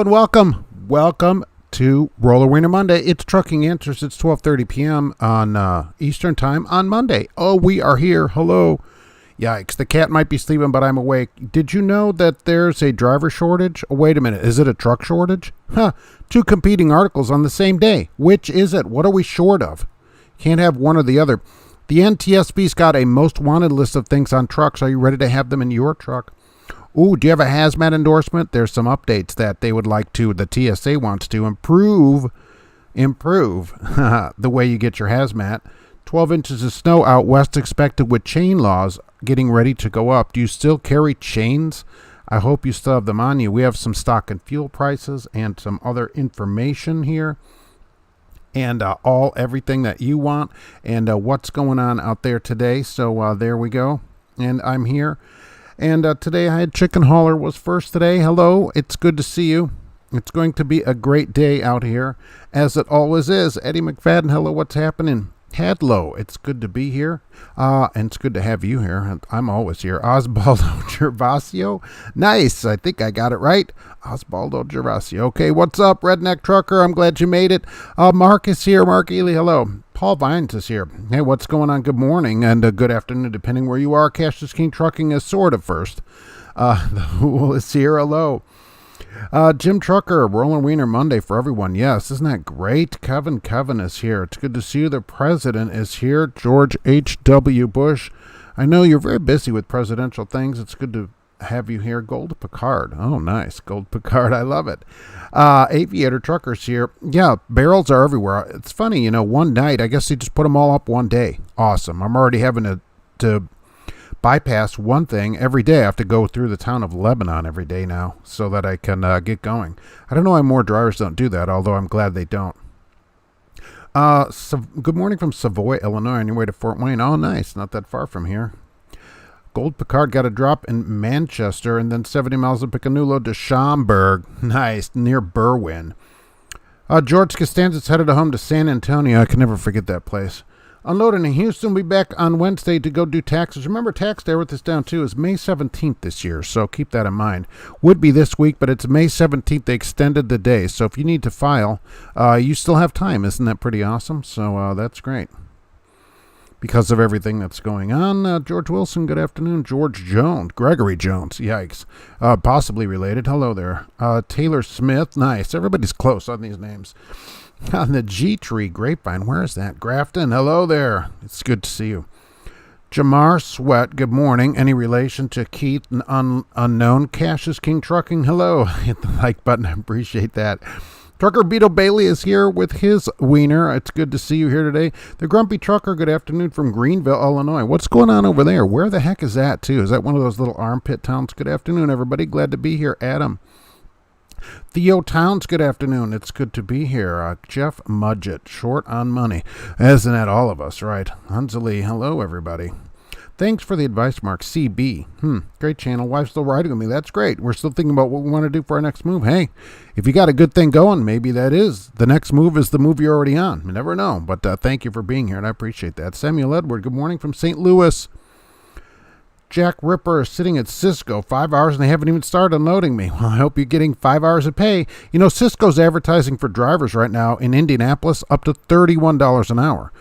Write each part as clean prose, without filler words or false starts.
and welcome. Welcome to Roller Wiener Monday. It's Trucking Answers. It's 12:30 p.m. on Eastern Time on Monday. Oh, we are here. Hello. Yikes. The cat might be sleeping, but I'm awake. Did you know that there's a driver shortage? Oh, wait a minute. Is it a truck shortage? Huh. Two competing articles on the same day. Which is it? What are we short of? Can't have one or the other. The NTSB's got a most wanted list of things on trucks. Are you ready to have them in your truck? Ooh, do you have a hazmat endorsement? There's some updates that they would like to, the TSA wants to improve the way you get your hazmat. 12 inches of snow out west expected with chain laws getting ready to go up. Do you still carry chains? I hope you still have them on you. We have some stock and fuel prices and some other information here. And everything that you want and what's going on out there today. So there we go. And I'm here. And today I had Chicken Hauler was first today. Hello, it's good to see you. It's going to be a great day out here, as it always is. Eddie McFadden, hello, what's happening? Hadlow, it's good to be here. And it's good to have you here. I'm always here. Osbaldo Gervasio. Nice, I think I got it right. Osbaldo Gervasio. Okay, what's up, Redneck Trucker? I'm glad you made it. Mark is here. Mark Ely, hello. Paul Vines is here. Hey, what's going on? Good morning and good afternoon, depending where you are. Casper King Trucking is sort of first. The Hool is here. Hello. Jim Trucker, Rolling Wiener Monday for everyone. Yes, isn't that great? Kevin is here. It's good to see you. The president is here. George H.W. Bush. I know you're very busy with presidential things. It's good to have you here. Gold Picard. Oh, nice. Gold Picard. I love it. Aviator Truckers here. Yeah, barrels are everywhere. It's funny, one night, I guess they just put them all up one day. Awesome. I'm already having to bypass one thing every day. I have to go through the town of Lebanon every day now so that I can get going. I don't know why more drivers don't do that, although I'm glad they don't. So good morning from Savoy, Illinois, on your way to Fort Wayne. Oh, nice. Not that far from here. Gold Picard got a drop in Manchester and then 70 miles of Picanulo to Schaumburg. Nice, near Berwyn. George Costanza's headed home to San Antonio. I can never forget that place. Unloading in Houston. We'll be back on Wednesday to go do taxes. Remember, tax day, I wrote this down too, is May 17th this year, so keep that in mind. Would be this week, but it's May 17th. They extended the day, so if you need to file, you still have time. Isn't that pretty awesome? So that's great. Because of everything that's going on. George Wilson, good afternoon. George Jones, Gregory Jones, yikes. Possibly related. Hello there. Taylor Smith, nice. Everybody's close on these names. On the G-Tree Grapevine, where is that? Grafton, hello there. It's good to see you. Jamar Sweat, good morning. Any relation to Keith Unknown? Casper King Trucking, hello. Hit the like button, I appreciate that. Trucker Beetle Bailey is here with his wiener. It's good to see you here today. The Grumpy Trucker, good afternoon from Greenville, Illinois. What's going on over there? Where the heck is that, too? Is that one of those little armpit towns? Good afternoon, everybody. Glad to be here. Adam. Theo Towns, good afternoon. It's good to be here. Jeff Mudgett, short on money. Isn't that all of us, right? Hunsley, hello, everybody. Thanks for the advice, Mark. CB. Great channel. Wife's still riding with me. That's great. We're still thinking about what we want to do for our next move. Hey, if you got a good thing going, maybe that is. The next move is the move you're already on. You never know. But thank you for being here, and I appreciate that. Samuel Edward, good morning from St. Louis. Jack Ripper sitting at Cisco 5 hours, and they haven't even started unloading me. Well, I hope you're getting 5 hours of pay. Cisco's advertising for drivers right now in Indianapolis up to $31 an hour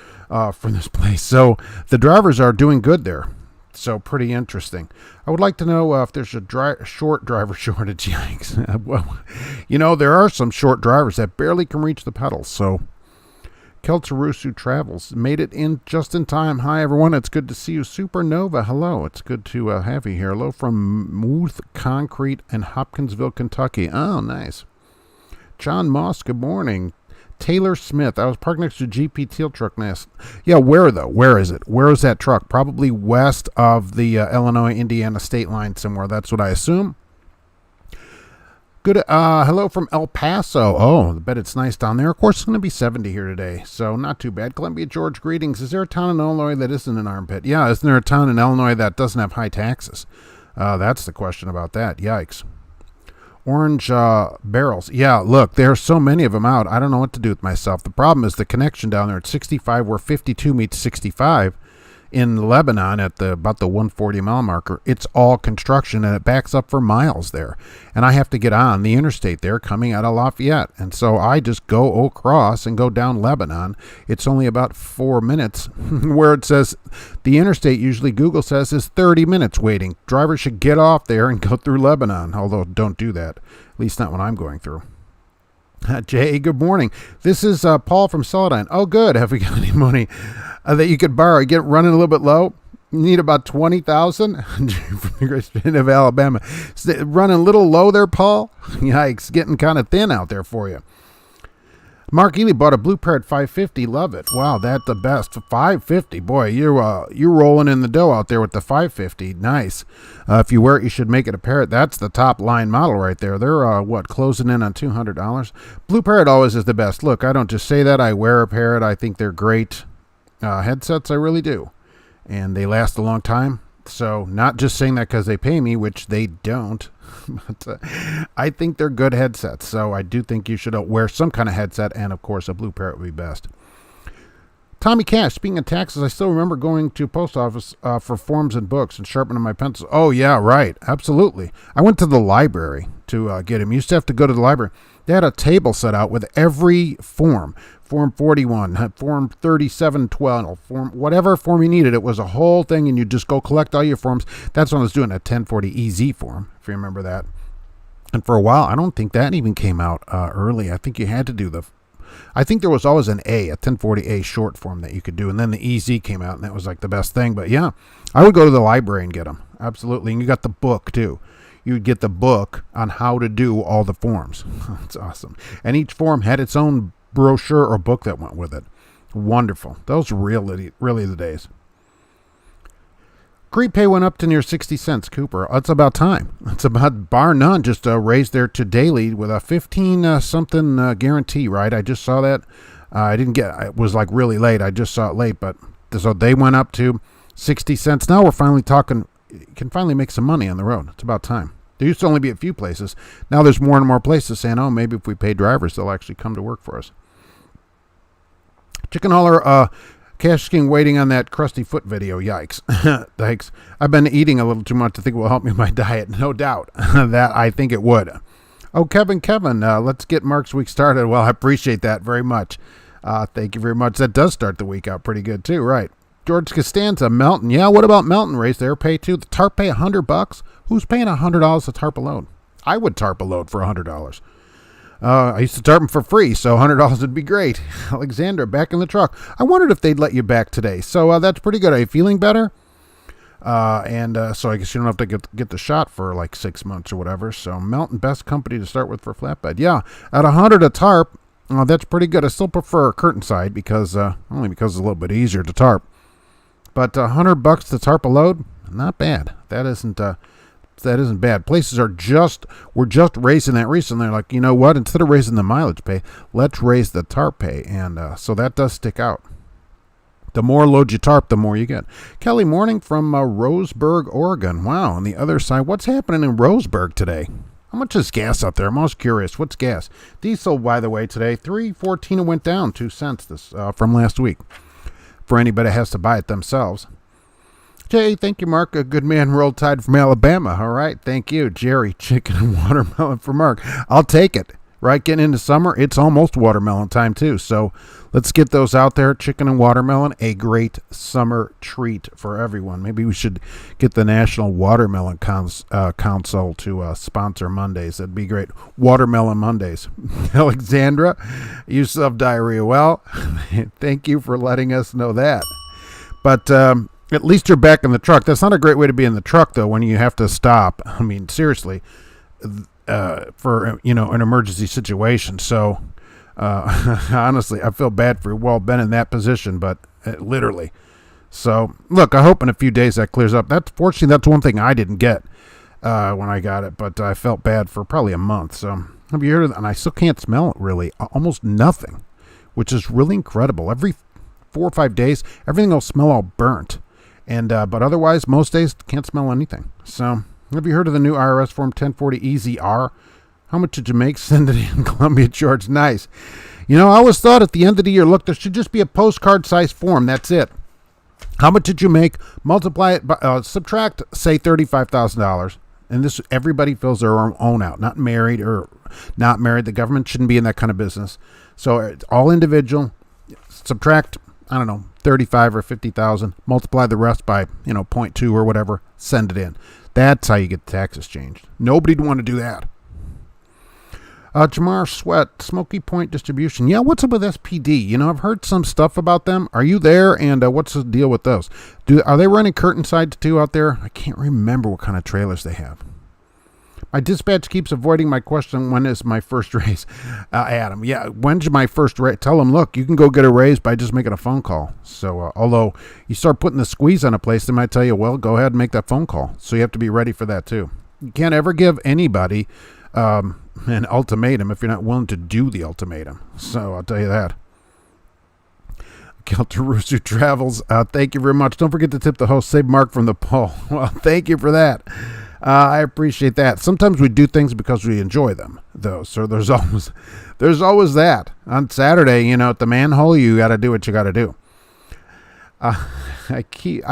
for this place. So the drivers are doing good there. So pretty interesting. I would like to know if there's a short driver shortage. Yikes. Well, there are some short drivers that barely can reach the pedals. So Keltarusu Travels made it in just in time. Hi, everyone. It's good to see you. Supernova, hello. It's good to have you here. Hello from Muth Concrete in Hopkinsville, Kentucky. Oh, nice. John Moss, good morning. Taylor Smith. I was parked next to GP Teal Truck Nest. Yeah, where, though? Where is it? Where is that truck? Probably west of the Illinois-Indiana state line somewhere. That's what I assume. Good. Hello from El Paso. Oh, I bet it's nice down there. Of course, it's going to be 70 here today, so not too bad. Columbia George, greetings. Is there a town in Illinois that isn't an armpit? Yeah, isn't there a town in Illinois that doesn't have high taxes? That's the question about that. Yikes. Orange barrels. Yeah, look, there are so many of them out. I don't know what to do with myself. The problem is the connection down there at 65, where 52 meets 65, in Lebanon at about the 140 mile marker. It's all construction, and it backs up for miles there. And I have to get on the interstate there coming out of Lafayette. And so I just go across and go down Lebanon. It's only about 4 minutes where it says the interstate, usually Google says, is 30 minutes waiting. Drivers should get off there and go through Lebanon, although don't do that, at least not when I'm going through. Jay, good morning. This is Paul from Celadine. Oh, good. Have we got any money that you could borrow? Get running a little bit low. Need about 20,000 from the great state of Alabama. Running a little low there, Paul. Yikes, getting kind of thin out there for you. Mark Ely bought a Blue Parrot 550. Love it. Wow, that's the best. 550. Boy, you're rolling in the dough out there with the 550. Nice. If you wear it, you should make it a Parrot. That's the top line model right there. They're, closing in on $200. Blue Parrot always is the best. Look, I don't just say that. I wear a Parrot. I think they're great headsets. I really do. And they last a long time. So not just saying that because they pay me, which they don't, but I think they're good headsets. So I do think you should wear some kind of headset, and of course a Blue Parrot would be best. Tommy Cash, speaking of taxes, I still remember going to post office for forms and books and sharpening my pencils. Oh yeah, right, absolutely. I went to the library to get him. You used to have to go to the library. They had a table set out with every form. Form 41, Form 3712, form whatever form you needed. It was a whole thing, and you just go collect all your forms. That's when I was doing a 1040 EZ form, if you remember that. And for a while, I don't think that even came out early. I think you had to do I think there was always a 1040A short form that you could do, and then the EZ came out, and that was like the best thing. But yeah, I would go to the library and get them. Absolutely. And you got the book, too. You would get the book on how to do all the forms. That's awesome. And each form had its own brochure or book that went with it. Wonderful. Those were really the days. Creep pay went up to near 60 cents, Cooper. It's about time. It's about, bar none, just raised there to daily with a 15 something guarantee, right? I just saw that. It was like really late. I just saw it late, but so they went up to 60 cents. Now we're finally talking, you can finally make some money on the road. It's about time. There used to only be a few places. Now there's more and more places saying, oh, maybe if we pay drivers, they'll actually come to work for us. Chicken Hauler, Cash King waiting on that crusty foot video. Yikes. Thanks. I've been eating a little too much to think it will help me with my diet. No doubt that I think it would. Oh, Kevin, let's get Mark's week started. Well, I appreciate that very much. Thank you very much. That does start the week out pretty good too, right? George Costanza, Melton. Yeah, what about Melton? Raise their pay too. The tarp pay $100. Who's paying $100 to tarp a load? I would tarp a load for $100. I used to tarp them for free, so $100 would be great. Alexander, back in the truck. I wondered if they'd let you back today. So that's pretty good. Are you feeling better? So I guess you don't have to get the shot for like 6 months or whatever. So Melton, best company to start with for flatbed. Yeah, at $100 a tarp, that's pretty good. I still prefer curtain side because only because it's a little bit easier to tarp. But $100 to tarp a load, not bad. That isn't bad. Places were just raising that recently. They're like, you know what? Instead of raising the mileage pay, let's raise the tarp pay. And so that does stick out. The more load you tarp, the more you get. Kelly Morning from Roseburg, Oregon. Wow, on the other side. What's happening in Roseburg today? How much is gas up there? I'm most curious. What's gas? Diesel, by the way, today, $3.14. It went down 2 cents from last week. For anybody that has to buy it themselves. Jay, thank you, Mark. A good man, Roll Tide from Alabama. All right, thank you. Jerry, chicken and watermelon for Mark. I'll take it. Right, getting into summer, it's almost watermelon time too. So let's get those out there. Chicken and watermelon, a great summer treat for everyone. Maybe we should get the National Watermelon Council to sponsor Mondays. That'd be great. Watermelon Mondays. Alexandra, you still have diarrhea. Well, thank you for letting us know that. But at least you're back in the truck. That's not a great way to be in the truck, though, when you have to stop. I mean, seriously. For an emergency situation. So honestly, I feel bad for been in that position, but literally. So look, I hope in a few days that clears up. Fortunately, that's one thing I didn't get when I got it, but I felt bad for probably a month. So have you heard of that? And I still can't smell it really, almost nothing, which is really incredible. Every 4 or 5 days, everything will smell all burnt, and but otherwise, most days can't smell anything. So. Have you heard of the new IRS Form 1040 EZR? How much did you make? Send it in. Columbia, George. Nice. I always thought at the end of the year, look, there should just be a postcard-sized form. That's it. How much did you make? Multiply it by, subtract, say, $35,000. And this, everybody fills their own out, not married or not married. The government shouldn't be in that kind of business. So it's all individual. Subtract, I don't know, 35 or 50,000. Multiply the rest by, you know, 0.2 or whatever. Send it in. That's how you get the taxes changed. Nobody'd want to do that. Jamar Sweat, Smoky Point Distribution. Yeah, what's up with SPD? You know, I've heard some stuff about them. Are you there? And what's the deal with those? Are they running curtain sides too out there? I can't remember what kind of trailers they have. My dispatch keeps avoiding my question, when is my first raise? Adam, yeah, when's my first raise? Tell them, look, you can go get a raise by just making a phone call. So, although you start putting the squeeze on a place, they might tell you, well, go ahead and make that phone call. So you have to be ready for that too. You can't ever give anybody an ultimatum if you're not willing to do the ultimatum. So I'll tell you that. Keltarusu Travels, thank you very much. Don't forget to tip the host, save Mark from the poll. Well, thank you for that. I appreciate that. Sometimes we do things because we enjoy them, though. So there's always that. On Saturday, you know, at the manhole, you got to do what you got to do. I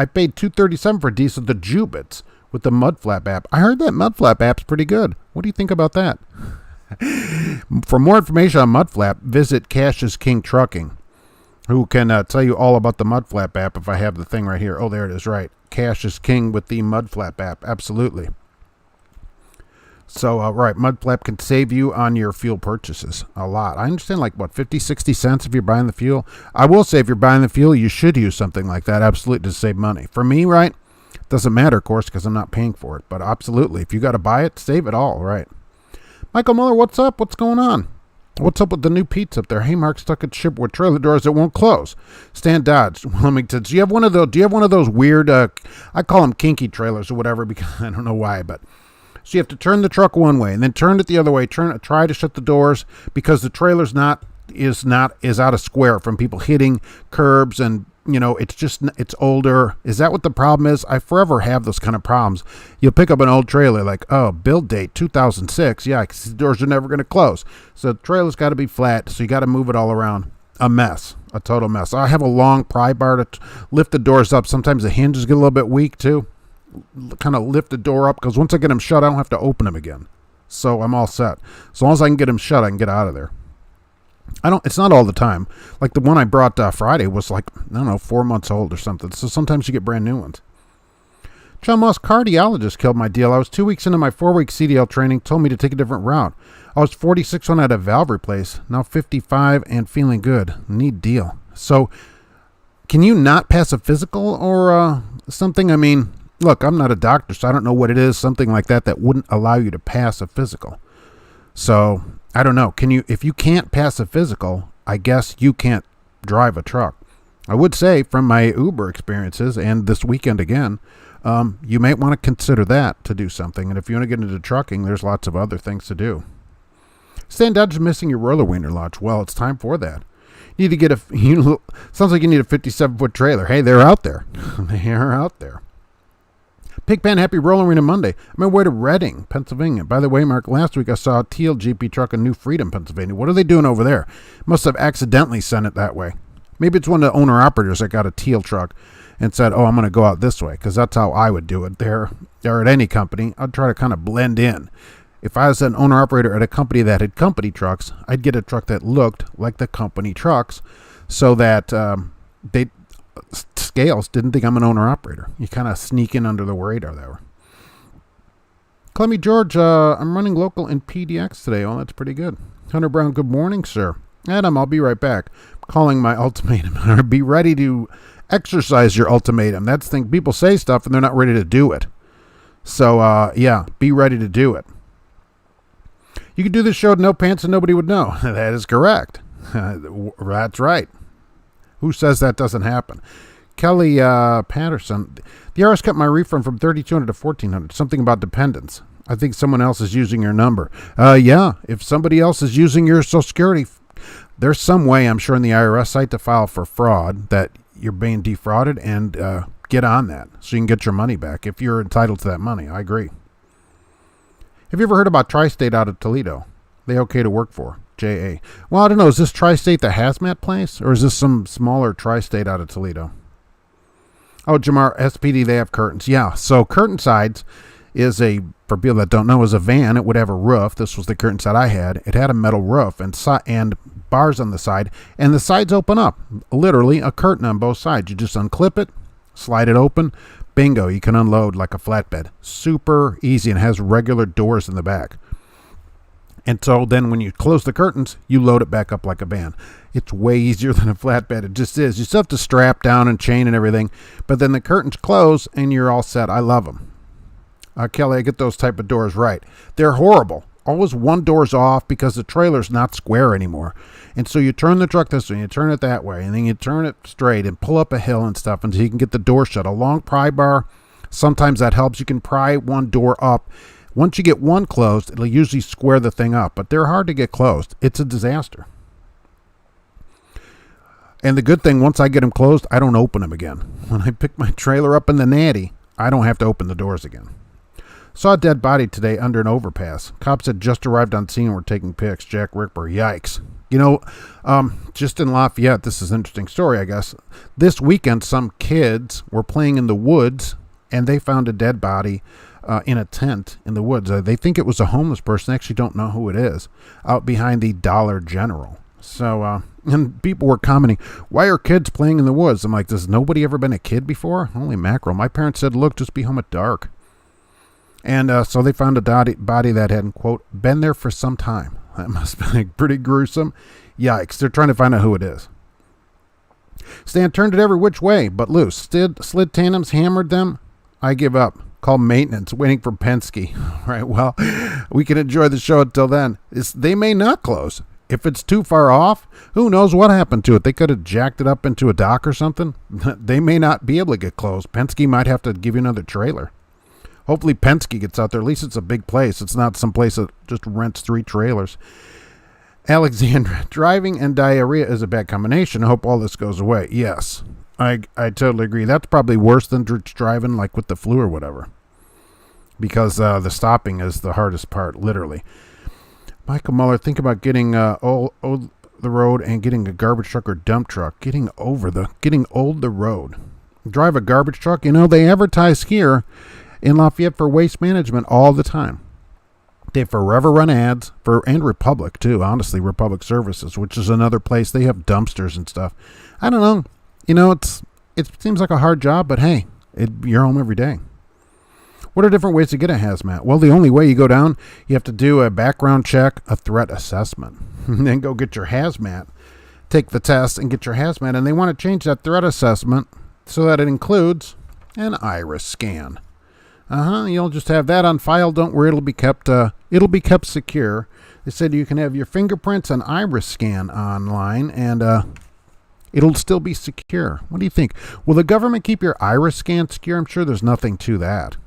paid $237 for diesel, the Jubits, with the Mudflap app. I heard that Mudflap app's pretty good. What do you think about that? For more information on Mudflap, visit Casper King Trucking, who can tell you all about the Mudflap app if I have the thing right here. Oh, there it is, right. Casper King with the Mudflap app. Absolutely. So, right, Mudflap can save you on your fuel purchases a lot. I understand, like, what, 50, 60 cents if you're buying the fuel? I will say if you're buying the fuel, you should use something like that, absolutely, to save money. For me, right, doesn't matter, of course, because I'm not paying for it. But absolutely, if you got to buy it, save it all, right? Michael Muller, what's up? What's going on? What's up with the new pizza up there? Hey, Mark, stuck at ship with trailer doors that won't close. Stan Dodge, Wilmington. Do you have one of those weird, I call them kinky trailers or whatever, because I don't know why, but so you have to turn the truck one way and then turn it the other way. Try to shut the doors because the trailer's is out of square from people hitting curbs, and you know, it's older. Is that what the problem is? I forever have those kind of problems. You'll pick up an old trailer like, oh, build date 2006. Yeah, because the doors are never going to close. So the trailer's got to be flat, so you got to move it all around. A mess, a total mess. I have a long pry bar to lift the doors up. Sometimes the hinges get a little bit weak too. Kind of lift the door up because once I get them shut, I don't have to open them again. So I'm all set. As long as I can get them shut, I can get out of there. It's not all the time. Like the one I brought Friday was like, I don't know, 4 months old or something. So sometimes you get brand new ones. John Moss, cardiologist, killed my deal. I was 2 weeks into my 4-week CDL training, told me to take a different route. I was 46 when I had a valve replaced. Now 55 and feeling good. Neat deal. So can you not pass a physical or something? I mean, look, I'm not a doctor, so I don't know what it is, something like that wouldn't allow you to pass a physical. So I don't know. If you can't pass a physical, I guess you can't drive a truck. I would say from my Uber experiences and this weekend again, you might want to consider that to do something. And if you want to get into trucking, there's lots of other things to do. Stan Dodge is missing your roller wiener launch. Well, it's time for that. You need to get sounds like you need a 57-foot trailer. Hey, they're out there. They are out there. Pigpen, happy Roller Arena Monday. I'm on my way to Reading, Pennsylvania. By the way, Mark, last week I saw a teal GP truck in New Freedom, Pennsylvania. What are they doing over there? Must have accidentally sent it that way. Maybe it's one of the owner-operators that got a teal truck and said, oh, I'm going to go out this way, because that's how I would do it there or at any company. I'd try to kind of blend in. If I was an owner-operator at a company that had company trucks, I'd get a truck that looked like the company trucks so that Scales didn't think I'm an owner-operator. You kind of sneak in under the radar there. Clemmy George, I'm running local in PDX today. Oh, that's pretty good. Hunter Brown, good morning, sir. Adam, I'll be right back. Calling my ultimatum. Be ready to exercise your ultimatum. That's the thing. People say stuff and they're not ready to do it. So, yeah, be ready to do it. You could do this show with no pants and nobody would know. That is correct. That's right. Who says that doesn't happen? Kelly Patterson, the IRS cut my refund from $3,200 to $1,400. Something about dependents. I think someone else is using your number. Yeah, if somebody else is using your Social Security, there's some way, I'm sure, in the IRS site to file for fraud that you're being defrauded and get on that so you can get your money back if you're entitled to that money. I agree. Have you ever heard about Tri-State out of Toledo? They okay to work for? J.A. Well, I don't know. Is this Tri-State the hazmat place? Or is this some smaller Tri-State out of Toledo? Oh, Jamar, SPD, they have curtains. Yeah, so curtain sides is for people that don't know, is a van. It would have a roof. This was the curtain side I had. It had a metal roof and bars on the side, and the sides open up. Literally a curtain on both sides. You just unclip it, slide it open, bingo, you can unload like a flatbed. Super easy, and has regular doors in the back. And so then when you close the curtains, you load it back up like a van. It's way easier than a flatbed. It just is. You still have to strap down and chain and everything, but then the curtains close and you're all set. I love them. Kelly, I get those type of doors right. They're horrible. Always one door's off because the trailer's not square anymore. And so you turn the truck this way, you turn it that way, and then you turn it straight and pull up a hill and stuff until you can get the door shut. A long pry bar, sometimes that helps. You can pry one door up. Once you get one closed, it'll usually square the thing up, but they're hard to get closed. It's a disaster. And the good thing, once I get them closed, I don't open them again. When I pick my trailer up in the Natty, I don't have to open the doors again. Saw a dead body today under an overpass. Cops had just arrived on scene and were taking pics. Jack Ripper, yikes. You know, just in Lafayette, this is an interesting story, I guess. This weekend, some kids were playing in the woods, and they found a dead body in a tent in the woods. They think it was a homeless person. They actually don't know who it is, out behind the Dollar General. So, and people were commenting, why are kids playing in the woods? I'm like, does nobody ever been a kid before? Holy mackerel. My parents said, look, just be home at dark. And so they found a body that had, quote, been there for some time. That must have been pretty gruesome. Yikes. They're trying to find out who it is. Stan turned it every which way but loose. Slid tandems, hammered them. I give up. Call maintenance, waiting for Penske. All right, well, we can enjoy the show until then. They may not close. If it's too far off, who knows what happened to it? They could have jacked it up into a dock or something. They may not be able to get closed. Penske might have to give you another trailer. Hopefully Penske gets out there. At least it's a big place. It's not some place that just rents 3 trailers. Alexandra, driving and diarrhea is a bad combination. I hope all this goes away. Yes, I totally agree. That's probably worse than driving like with the flu or whatever. Because the stopping is the hardest part, literally. Michael Muller, think about getting old the road and getting a garbage truck or dump truck. Getting old the road. Drive a garbage truck. You know, they advertise here in Lafayette for Waste Management all the time. They forever run ads and Republic too. Honestly, Republic Services, which is another place. They have dumpsters and stuff. I don't know. You know, it seems like a hard job, but hey, you're home every day. What are different ways to get a hazmat? Well, the only way you go down, you have to do a background check, a threat assessment, and then go get your hazmat. Take the test and get your hazmat, and they want to change that threat assessment so that it includes an iris scan. You'll just have that on file. Don't worry, it'll be kept secure. They said you can have your fingerprints and iris scan online, and it'll still be secure. What do you think? Will the government keep your iris scan secure? I'm sure there's nothing to that.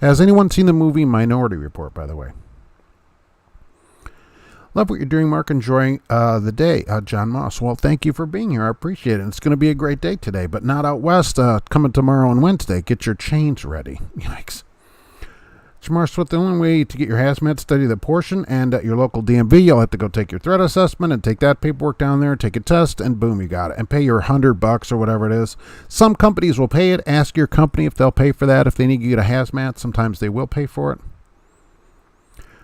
Has anyone seen the movie Minority Report, by the way? Love what you're doing, Mark. Enjoying the day. John Moss. Well, thank you for being here. I appreciate it. It's going to be a great day today, but not out west. Coming tomorrow and Wednesday. Get your chains ready. Yikes. Jamar Swift, the only way to get your hazmat, study the portion, and at your local DMV, you'll have to go take your threat assessment and take that paperwork down there, take a test, and boom, you got it. And pay your $100 or whatever it is. Some companies will pay it. Ask your company if they'll pay for that. If they need you to get a hazmat, sometimes they will pay for it.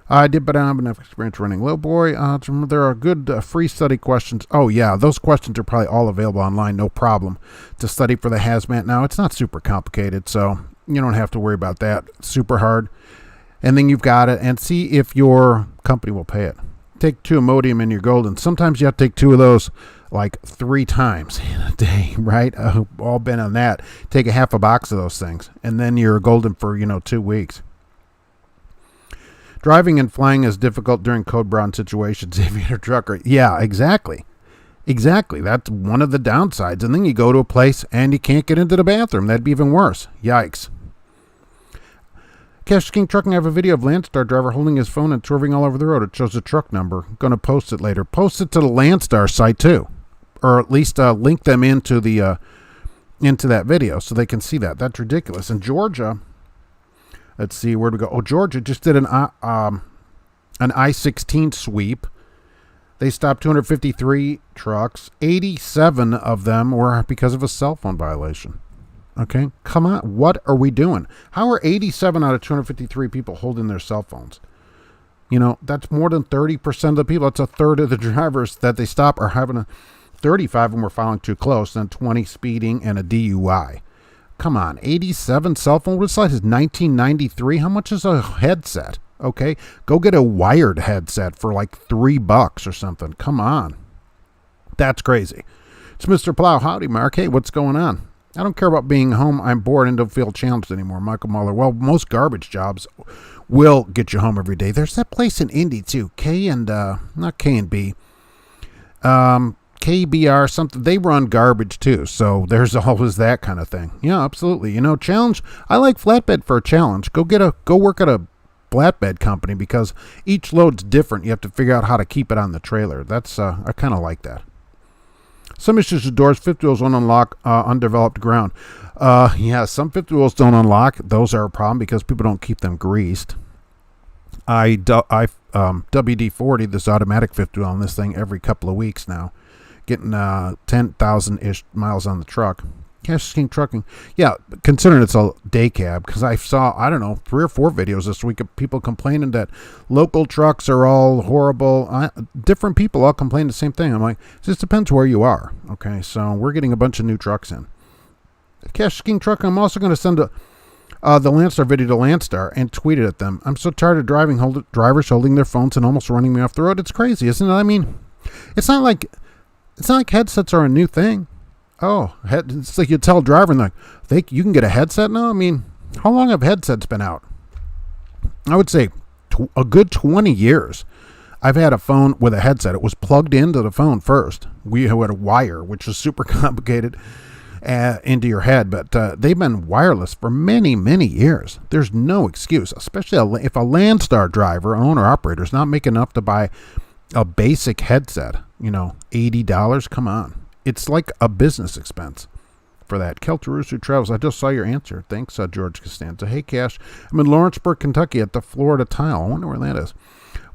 I did, but I have enough experience running Lowboy. There are good free study questions. Oh, yeah, those questions are probably all available online, no problem, to study for the hazmat. Now, it's not super complicated, so you don't have to worry about that. It's super hard. And then you've got it, and see if your company will pay it. Take 2 Imodium and you're golden. Sometimes you have to take 2 of those like 3 times in a day, right? I've all been on that. Take a half a box of those things, and then you're golden for, 2 weeks. Driving and flying is difficult during code brown situations. Aviator trucker. Yeah, exactly. Exactly. That's one of the downsides. And then you go to a place and you can't get into the bathroom. That'd be even worse. Yikes. Casper King Trucking, I have a video of Landstar driver holding his phone and swerving all over the road. It shows the truck number. I'm going to post it later. Post it to the Landstar site too. Or at least link them into that video so they can see that. That's ridiculous. In Georgia, let's see, where do we go? Oh, Georgia just did an I-16 sweep. They stopped 253 trucks. 87 of them were because of a cell phone violation. Okay, come on. What are we doing? How are 87 out of 253 people holding their cell phones? You know, that's more than 30% of the people. That's a third of the drivers that they stop are having a 35 of them were following too close, then 20 speeding and a DUI. Come on, 87 cell phone. What size is 1993? How much is a headset? Okay, go get a wired headset for like $3 or something. Come on. That's crazy. It's Mr. Plow. Howdy, Mark. Hey, what's going on? I don't care about being home. I'm bored and don't feel challenged anymore. Michael Muller. Well, most garbage jobs will get you home every day. There's that place in Indy, too. Not K and B. KBR, something. They run garbage, too. So there's always that kind of thing. Yeah, absolutely. You know, challenge. I like flatbed for a challenge. Go work at a flatbed company because each load's different. You have to figure out how to keep it on the trailer. That's, I kind of like that. Some issues with doors, fifth wheels won't unlock undeveloped ground. Yeah, some fifth wheels don't unlock. Those are a problem because people don't keep them greased. I WD-40 this automatic fifth wheel on this thing every couple of weeks now, getting 10,000-ish miles on the truck. Casper King Trucking. Yeah, considering it's a day cab, because I saw, 3 or 4 videos this week of people complaining that local trucks are all horrible. Different people all complain the same thing. I'm like, it just depends where you are. Okay, so we're getting a bunch of new trucks in. Casper King Trucking, I'm also going to send the Landstar video to Landstar and tweet it at them. I'm so tired of drivers holding their phones and almost running me off the road. It's crazy, isn't it? I mean, it's not like headsets are a new thing. Oh, it's like you tell a driver, and you can get a headset now? I mean, how long have headsets been out? I would say a good 20 years. I've had a phone with a headset. It was plugged into the phone first. We had a wire, which was super complicated into your head, but they've been wireless for many, many years. There's no excuse, especially if a Landstar driver, owner, operator is not making enough to buy a basic headset, $80. Come on. It's like a business expense for that. Keltarusu Travels. I just saw your answer. Thanks, George Costanza. Hey, Cash. I'm in Lawrenceburg, Kentucky at the Florida Tile. I wonder where that is.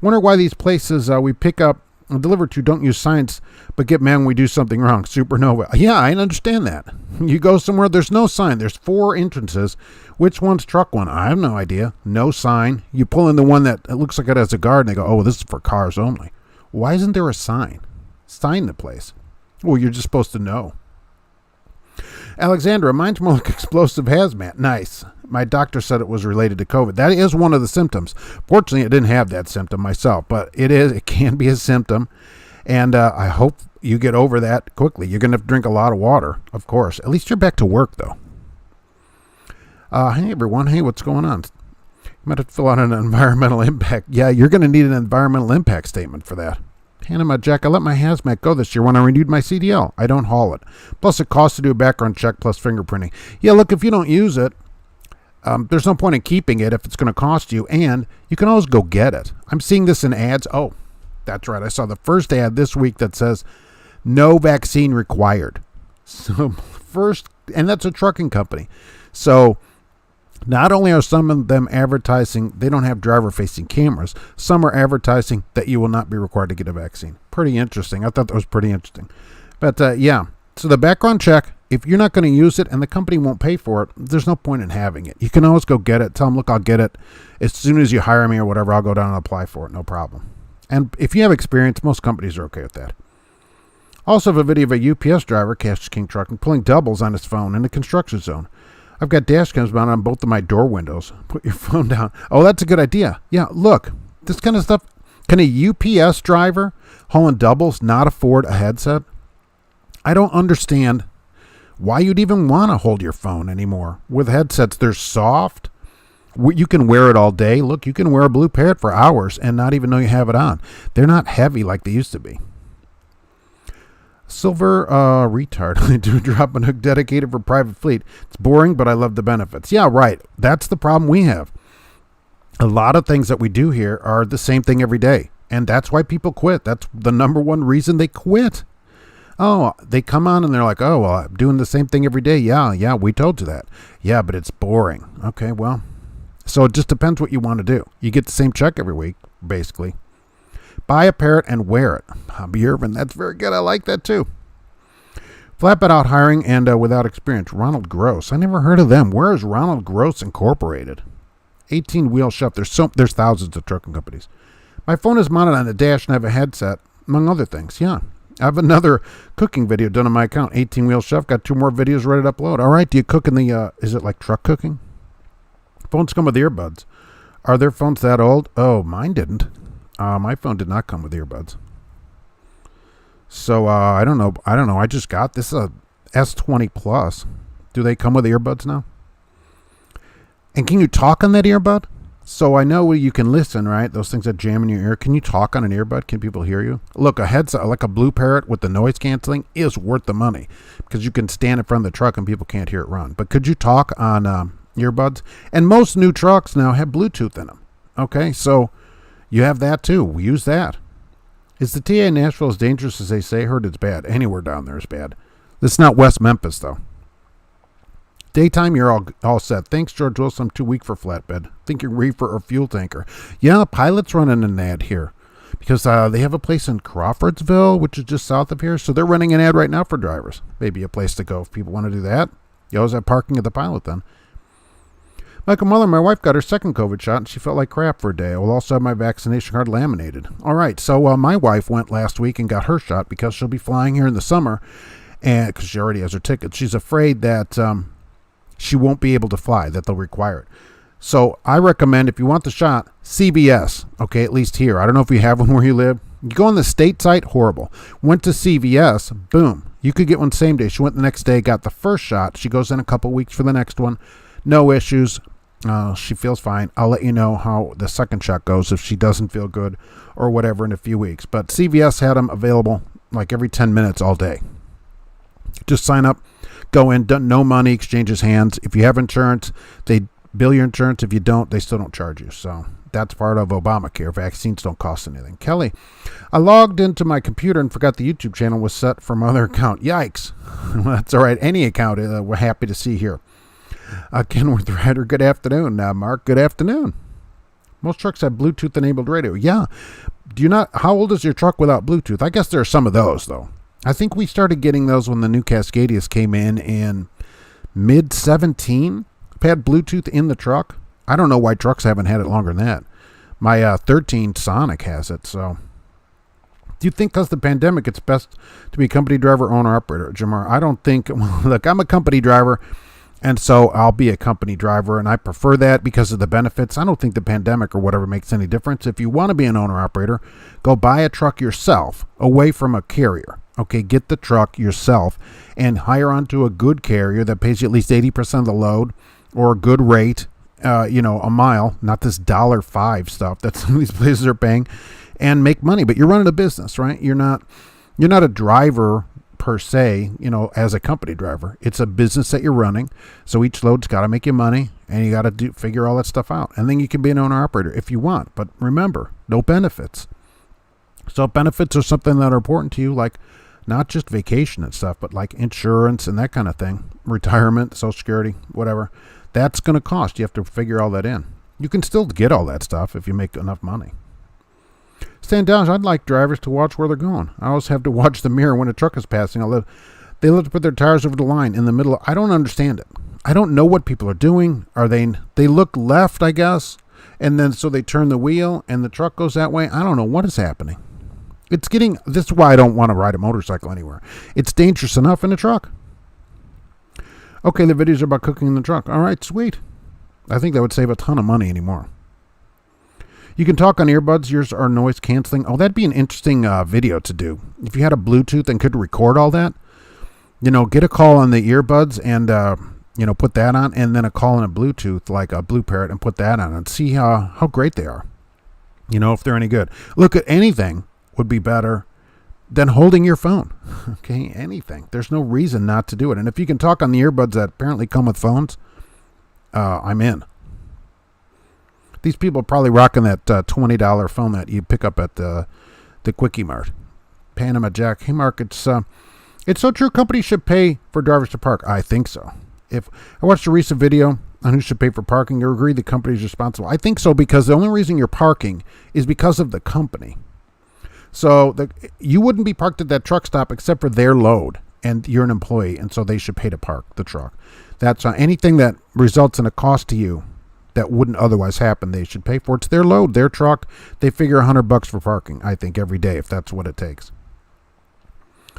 Wonder why these places we pick up and deliver to don't use signs but get mad when we do something wrong. Supernova. Yeah, I understand that. You go somewhere, there's no sign. There's 4 entrances. Which one's truck one? I have no idea. No sign. You pull in the one that it looks like it has a guard and they go, oh, this is for cars only. Why isn't there a sign? Sign the place. Well, you're just supposed to know. Alexandra, mine's more like explosive hazmat. Nice. My doctor said it was related to COVID. That is one of the symptoms. Fortunately, I didn't have that symptom myself, but it can be a symptom. And I hope you get over that quickly. You're going to have to drink a lot of water, of course. At least you're back to work, though. Hey, everyone. Hey, what's going on? You might have to fill out an environmental impact. Yeah, you're going to need an environmental impact statement for that. Panama Jack, I let my hazmat go this year when I renewed my CDL. I don't haul it. Plus, it costs to do a background check plus fingerprinting. Yeah, look, if you don't use it, there's no point in keeping it if it's going to cost you, and you can always go get it. I'm seeing this in ads. Oh, that's right. I saw the first ad this week that says no vaccine required. So and that's a trucking company. So not only are some of them advertising, they don't have driver-facing cameras. Some are advertising that you will not be required to get a vaccine. Pretty interesting. I thought that was pretty interesting. But, yeah. So the background check, if you're not going to use it and the company won't pay for it, there's no point in having it. You can always go get it. Tell them, look, I'll get it. As soon as you hire me or whatever, I'll go down and apply for it. No problem. And if you have experience, most companies are okay with that. Also have a video of a UPS driver, Casper King Trucking, pulling doubles on his phone in the construction zone. I've got dash cams mounted on both of my door windows. Put your phone down. Oh, that's a good idea. Yeah, look, this kind of stuff. Can a UPS driver hauling doubles not afford a headset? I don't understand why you'd even want to hold your phone anymore. With headsets, they're soft. You can wear it all day. Look, you can wear a Blue Parrot for hours and not even know you have it on. They're not heavy like they used to be. Silver retard. I do drop and hook dedicated for private fleet. It's boring, but I love the benefits. Yeah, right. That's the problem we have. A lot of things that we do here are the same thing every day. And that's why people quit. That's the number one reason they quit. Oh, they come on and they're like, oh, well, I'm doing the same thing every day. Yeah, we told you that. Yeah, but it's boring. Okay, well, so it just depends what you want to do. You get the same check every week, basically. Buy a Parrot and wear it. Hobby Irvin, that's very good. I like that too. Flatbed out hiring and without experience. Ronald Gross. I never heard of them. Where is Ronald Gross Incorporated? 18-wheel chef. There's thousands of trucking companies. My phone is mounted on a dash and I have a headset, among other things. Yeah. I have another cooking video done on my account. 18-wheel chef. Got 2 more videos ready to upload. All right. Do you cook in the, is it like truck cooking? Phones come with earbuds. Are their phones that old? Oh, mine didn't. My phone did not come with earbuds. So, I don't know. I just got this S20 Plus. Do they come with earbuds now? And can you talk on that earbud? So I know you can listen, right? Those things that jam in your ear. Can you talk on an earbud? Can people hear you? Look, a headset like a Blue Parrot with the noise canceling is worth the money because you can stand in front of the truck and people can't hear it run. But could you talk on earbuds? And most new trucks now have Bluetooth in them. Okay, so you have that too. Use that. Is the TA in Nashville as dangerous as they say? Heard it's bad. Anywhere down there is bad. It's not West Memphis though. Daytime, you're all set. Thanks, George Wilson. I'm too weak for flatbed. Think you're reefer or fuel tanker. Yeah, Pilot's running an ad here because they have a place in Crawfordsville, which is just south of here. So they're running an ad right now for drivers. Maybe a place to go if people want to do that. You always have parking at the Pilot then. Michael Muller, my wife got her second COVID shot and she felt like crap for a day. I will also have my vaccination card laminated. All right, so my wife went last week and got her shot because she'll be flying here in the summer, and because she already has her ticket. She's afraid that she won't be able to fly, that they'll require it. So I recommend, if you want the shot, CVS, okay, at least here. I don't know if you have one where you live. You go on the state site, horrible. Went to CVS, boom. You could get one same day. She went the next day, got the first shot. She goes in a couple weeks for the next one. No issues. She feels fine. I'll let you know how the second shot goes if she doesn't feel good or whatever in a few weeks. But CVS had them available like every 10 minutes all day. Just sign up. Go in, no money, exchanges hands. If you have insurance, they bill your insurance. If you don't, they still don't charge you. So that's part of Obamacare. Vaccines don't cost anything. Kelly, I logged into my computer and forgot the YouTube channel was set for my other account. Yikes. That's all right. Any account we're happy to see here. Kenworth Rider, good afternoon. Mark, good afternoon. Most trucks have Bluetooth-enabled radio. Yeah. How old is your truck without Bluetooth? I guess there are some of those, though. I think we started getting those when the new Cascadias came in mid-17. Had Bluetooth in the truck. I don't know why trucks haven't had it longer than that. My 13 Sonic has it, so. Do you think because the pandemic it's best to be company driver, owner, operator? Jamar, I don't think. Look, I'm a company driver, and so I'll be a company driver, and I prefer that because of the benefits. I don't think the pandemic or whatever makes any difference. If you want to be an owner, operator, go buy a truck yourself away from a carrier. Okay, get the truck yourself and hire onto a good carrier that pays you at least 80% of the load or a good rate, a mile, not this $1.05 stuff that some of these places are paying, and make money. But you're running a business, right? You're not a driver per se, as a company driver. It's a business that you're running. So each load's got to make you money, and you got to figure all that stuff out. And then you can be an owner operator if you want. But remember, no benefits. So benefits are something that are important to you, like not just vacation and stuff, but like insurance and that kind of thing, retirement, Social Security, whatever. That's going to cost. You have to figure all that in. You can still get all that stuff if you make enough money. Stan Downs, I'd like drivers to watch where they're going. I always have to watch the mirror when a truck is passing. They love to put their tires over the line in the middle. I don't understand it. I don't know what people are doing. They look left, I guess, and then so they turn the wheel and the truck goes that way. I don't know what is happening. This is why I don't want to ride a motorcycle anywhere. It's dangerous enough in a truck. Okay, the videos are about cooking in the truck. All right, sweet. I think that would save a ton of money anymore. You can talk on earbuds. Yours are noise canceling. Oh, that'd be an interesting video to do. If you had a Bluetooth and could record all that, get a call on the earbuds and, put that on, and then a call on a Bluetooth like a Blue Parrot and put that on and see how great they are. If they're any good. Look at anything would be better than holding your phone. Okay, anything. There's no reason not to do it. And if you can talk on the earbuds that apparently come with phones, I'm in. These people are probably rocking that $20 phone that you pick up at the Quickie Mart. Panama Jack. Hey, Mark, it's so true companies should pay for drivers to park. I think so. If I watched a recent video on who should pay for parking, you agree the company is responsible. I think so because the only reason you're parking is because of the company. So you wouldn't be parked at that truck stop except for their load. and you're an employee, and so they should pay to park the truck. That's anything that results in a cost to you that wouldn't otherwise happen, they should pay for. It's their load, their truck. They figure $100 for parking, I think, every day, if that's what it takes.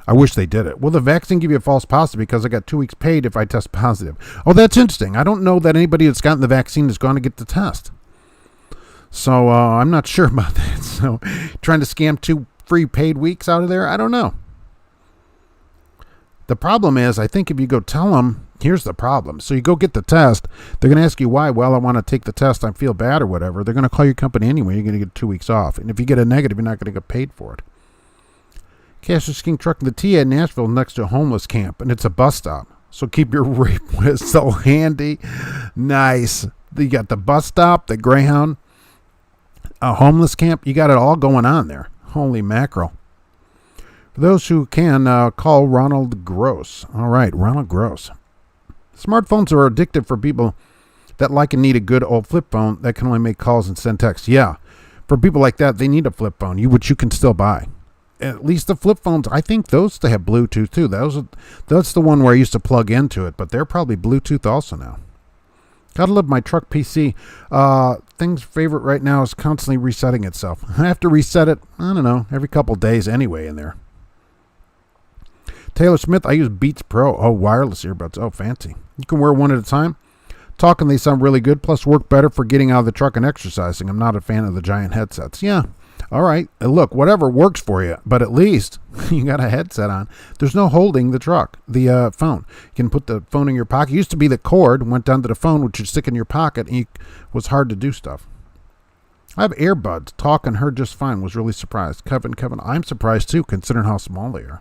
I wish they did it. Will the vaccine give you a false positive because I got 2 weeks paid if I test positive? Oh, that's interesting. I don't know that anybody that's gotten the vaccine is going to get the test. So I'm not sure about that. So trying to scam 2 free paid weeks out of there? I don't know. The problem is, I think if you go tell them, here's the problem. So you go get the test. They're going to ask you why. Well, I want to take the test. I feel bad or whatever. They're going to call your company anyway. You're going to get 2 weeks off. And if you get a negative, you're not going to get paid for it. Casper King Trucking, the T at Nashville next to a homeless camp, and it's a bus stop. So keep your rape whistle handy. Nice. You got the bus stop, the Greyhound, a homeless camp. You got it all going on there. Holy mackerel. For those who can, call Ronald Gross. All right, Ronald Gross. Smartphones are addictive for people that like and need a good old flip phone that can only make calls and send texts. Yeah, for people like that, they need a flip phone, which you can still buy. At least the flip phones, I think those they have Bluetooth too. That's the one where I used to plug into it, but they're probably Bluetooth also now. Gotta love my truck PC. Thing's favorite right now is constantly resetting itself. I have to reset it, I don't know, every couple days anyway in there. Taylor Smith, I use Beats Pro. Oh, wireless earbuds. Oh, fancy. You can wear one at a time. Talking, they sound really good, plus work better for getting out of the truck and exercising. I'm not a fan of the giant headsets. Yeah. All right. Look, whatever works for you, but at least you got a headset on. There's no holding the phone. You can put the phone in your pocket. It used to be the cord went down to the phone, which would stick in your pocket, and it was hard to do stuff. I have earbuds. Talk and heard just fine. Was really surprised. Kevin, I'm surprised too, considering how small they are.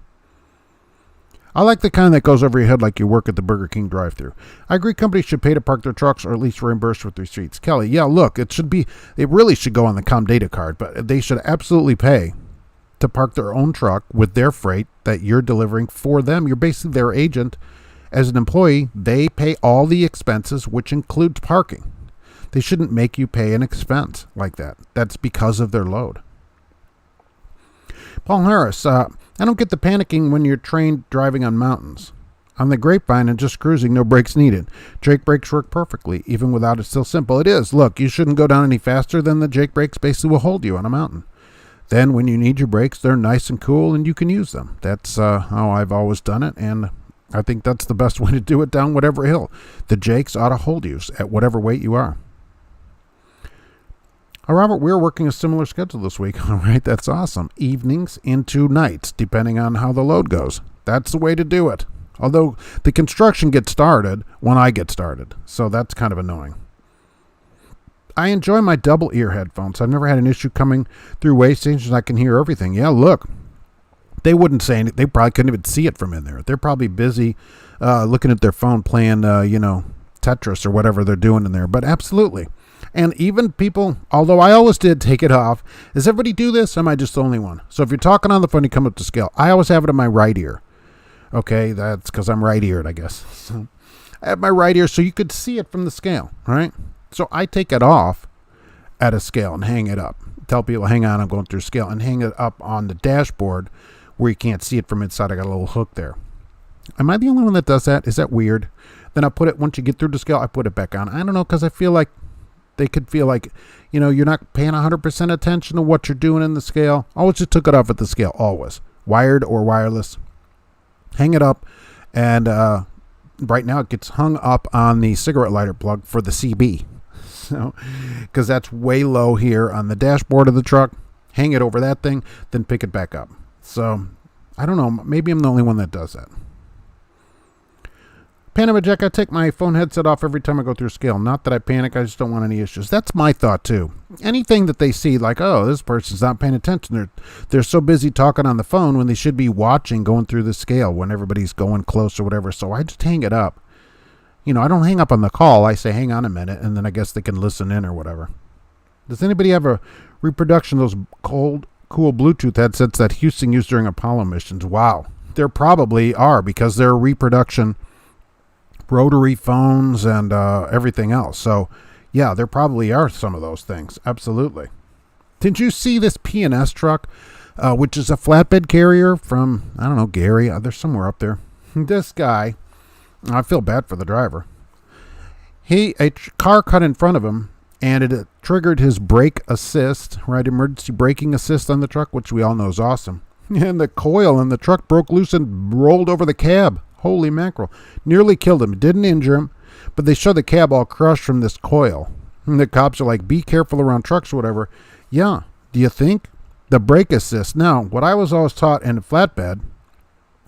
I like the kind that goes over your head like you work at the Burger King drive-thru. I agree companies should pay to park their trucks or at least reimburse with receipts. Kelly, yeah, look, it really should go on the ComData card, but they should absolutely pay to park their own truck with their freight that you're delivering for them. You're basically their agent. As an employee, they pay all the expenses, which includes parking. They shouldn't make you pay an expense like that. That's because of their load. Paul Harris, I don't get the panicking when you're trained driving on mountains. On the Grapevine and just cruising, no brakes needed. Jake brakes work perfectly, even without it. Still simple. It is. Look, you shouldn't go down any faster than the Jake brakes basically will hold you on a mountain. Then when you need your brakes, they're nice and cool and you can use them. That's how I've always done it, and I think that's the best way to do it down whatever hill. The Jakes ought to hold you at whatever weight you are. Robert, we're working a similar schedule this week. All right, that's awesome. Evenings into nights, depending on how the load goes. That's the way to do it. Although the construction gets started when I get started, so that's kind of annoying. I enjoy my double ear headphones. I've never had an issue coming through way stations. I can hear everything. Yeah, look. They wouldn't say anything. They probably couldn't even see it from in there. They're probably busy looking at their phone playing, Tetris or whatever they're doing in there. But absolutely. And even people, although I always did take it off, does everybody do this? Or am I just the only one? So if you're talking on the phone, you come up to scale. I always have it in my right ear. Okay, that's because I'm right-eared, I guess. So I have my right ear so you could see it from the scale, right? So I take it off at a scale and hang it up. Tell people, hang on, I'm going through scale, and hang it up on the dashboard where you can't see it from inside. I got a little hook there. Am I the only one that does that? Is that weird? Then I put it, once you get through the scale, I put it back on. I don't know, because I feel like they could feel like, you're not paying 100% attention to what you're doing in the scale. Always just took it off at the scale, always. Wired or wireless. Hang it up, and right now it gets hung up on the cigarette lighter plug for the CB. So, because that's way low here on the dashboard of the truck. Hang it over that thing, then pick it back up. So, I don't know. Maybe I'm the only one that does that. Panama Jack, I take my phone headset off every time I go through scale. Not that I panic, I just don't want any issues. That's my thought too. Anything that they see, like, oh, this person's not paying attention. They're so busy talking on the phone when they should be watching, going through the scale when everybody's going close or whatever. So I just hang it up. I don't hang up on the call. I say, hang on a minute, and then I guess they can listen in or whatever. Does anybody have a reproduction of those cool Bluetooth headsets that Houston used during Apollo missions? Wow. There probably are, because they're a reproduction rotary phones and everything else. So, yeah, there probably are some of those things. Absolutely. Did you see this P&S truck, which is a flatbed carrier from, I don't know, Gary? They're somewhere up there. This guy, I feel bad for the driver. A car cut in front of him, and it triggered his brake assist, right? Emergency braking assist on the truck, which we all know is awesome. And the coil in the truck broke loose and rolled over the cab. Holy mackerel. Nearly killed him. Didn't injure him, but they showed the cab all crushed from this coil. And the cops are like, be careful around trucks or whatever. Yeah. Do you think? The brake assist. Now, what I was always taught in a flatbed,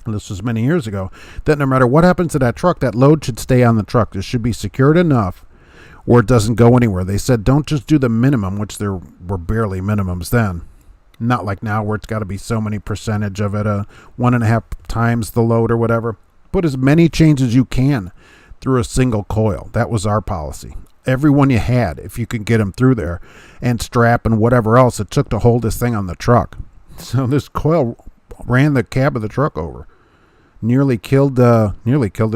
this was many years ago, that no matter what happens to that truck, that load should stay on the truck. It should be secured enough where it doesn't go anywhere. They said don't just do the minimum, which there were barely minimums then. Not like now where it's got to be so many percentage of it, 1.5 times the load or whatever. Put as many chains as you can through a single coil. That was our policy. Every one you had, if you could get them through there, and strap and whatever else it took to hold this thing on the truck. So this coil ran the cab of the truck over. Nearly killed the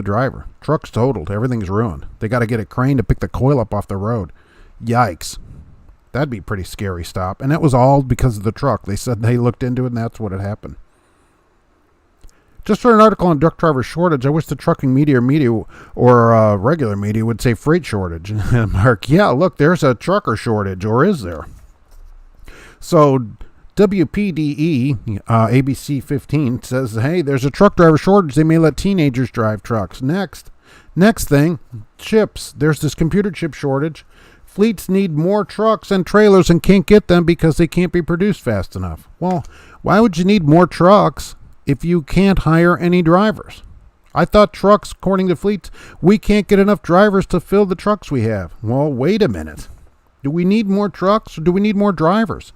driver. Truck's totaled. Everything's ruined. They got to get a crane to pick the coil up off the road. Yikes. That'd be a pretty scary stop. And that was all because of the truck. They said they looked into it, and that's what had happened. Just for an article on truck driver shortage, I wish the trucking media or regular media would say freight shortage. Mark, yeah, look, there's a trucker shortage, or is there? So WPDE, ABC 15, says, hey, there's a truck driver shortage. They may let teenagers drive trucks. Next thing, chips. There's this computer chip shortage. Fleets need more trucks and trailers and can't get them because they can't be produced fast enough. Well, why would you need more trucks if you can't hire any drivers? I thought trucks, according to fleets, we can't get enough drivers to fill the trucks we have. Well, wait a minute. Do we need more trucks or do we need more drivers?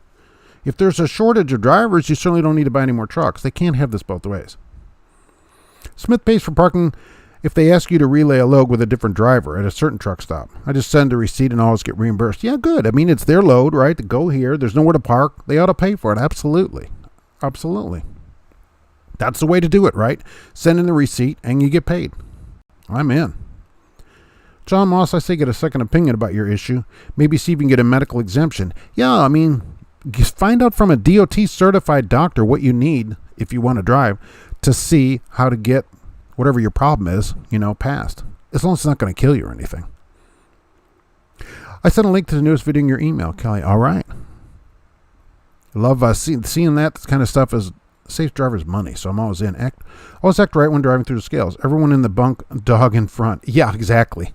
If there's a shortage of drivers, you certainly don't need to buy any more trucks. They can't have this both ways. Smith pays for parking if they ask you to relay a load with a different driver at a certain truck stop. I just send a receipt and always get reimbursed. Yeah, good. I mean, it's their load, right? To go here. There's nowhere to park. They ought to pay for it. Absolutely. Absolutely. That's the way to do it, right? Send in the receipt and you get paid. I'm in. John Moss, I say get a second opinion about your issue. Maybe see if you can get a medical exemption. Yeah, I mean, find out from a DOT certified doctor what you need if you want to drive to see how to get whatever your problem is, passed. As long as it's not going to kill you or anything. I sent a link to the newest video in your email, Kelly. All right. Love seeing that kind of stuff as saves drivers money, so I'm always in. Always act right when driving through the scales. Everyone in the bunk, dog in front. Yeah, exactly.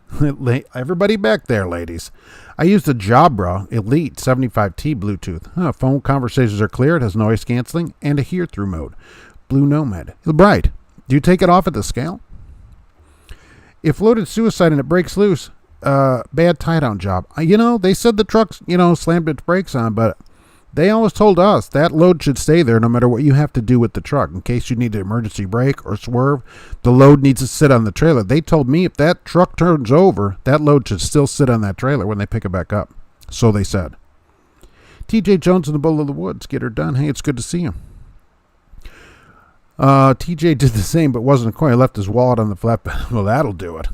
Everybody back there, ladies. I use the Jabra Elite 75T Bluetooth. Phone conversations are clear. It has noise canceling and a hear-through mode. Blue Nomad. Bright. Do you take it off at the scale? If loaded suicide and it breaks loose, bad tie-down job. They said the trucks, slammed its brakes on, but they always told us that load should stay there no matter what you have to do with the truck. In case you need an emergency brake or swerve, the load needs to sit on the trailer. They told me if that truck turns over, that load should still sit on that trailer when they pick it back up. So they said. TJ Jones in the Bull of the Woods. Get her done. Hey, it's good to see you. TJ did the same, but wasn't a coin. He left his wallet on the flatbed. Well, that'll do it.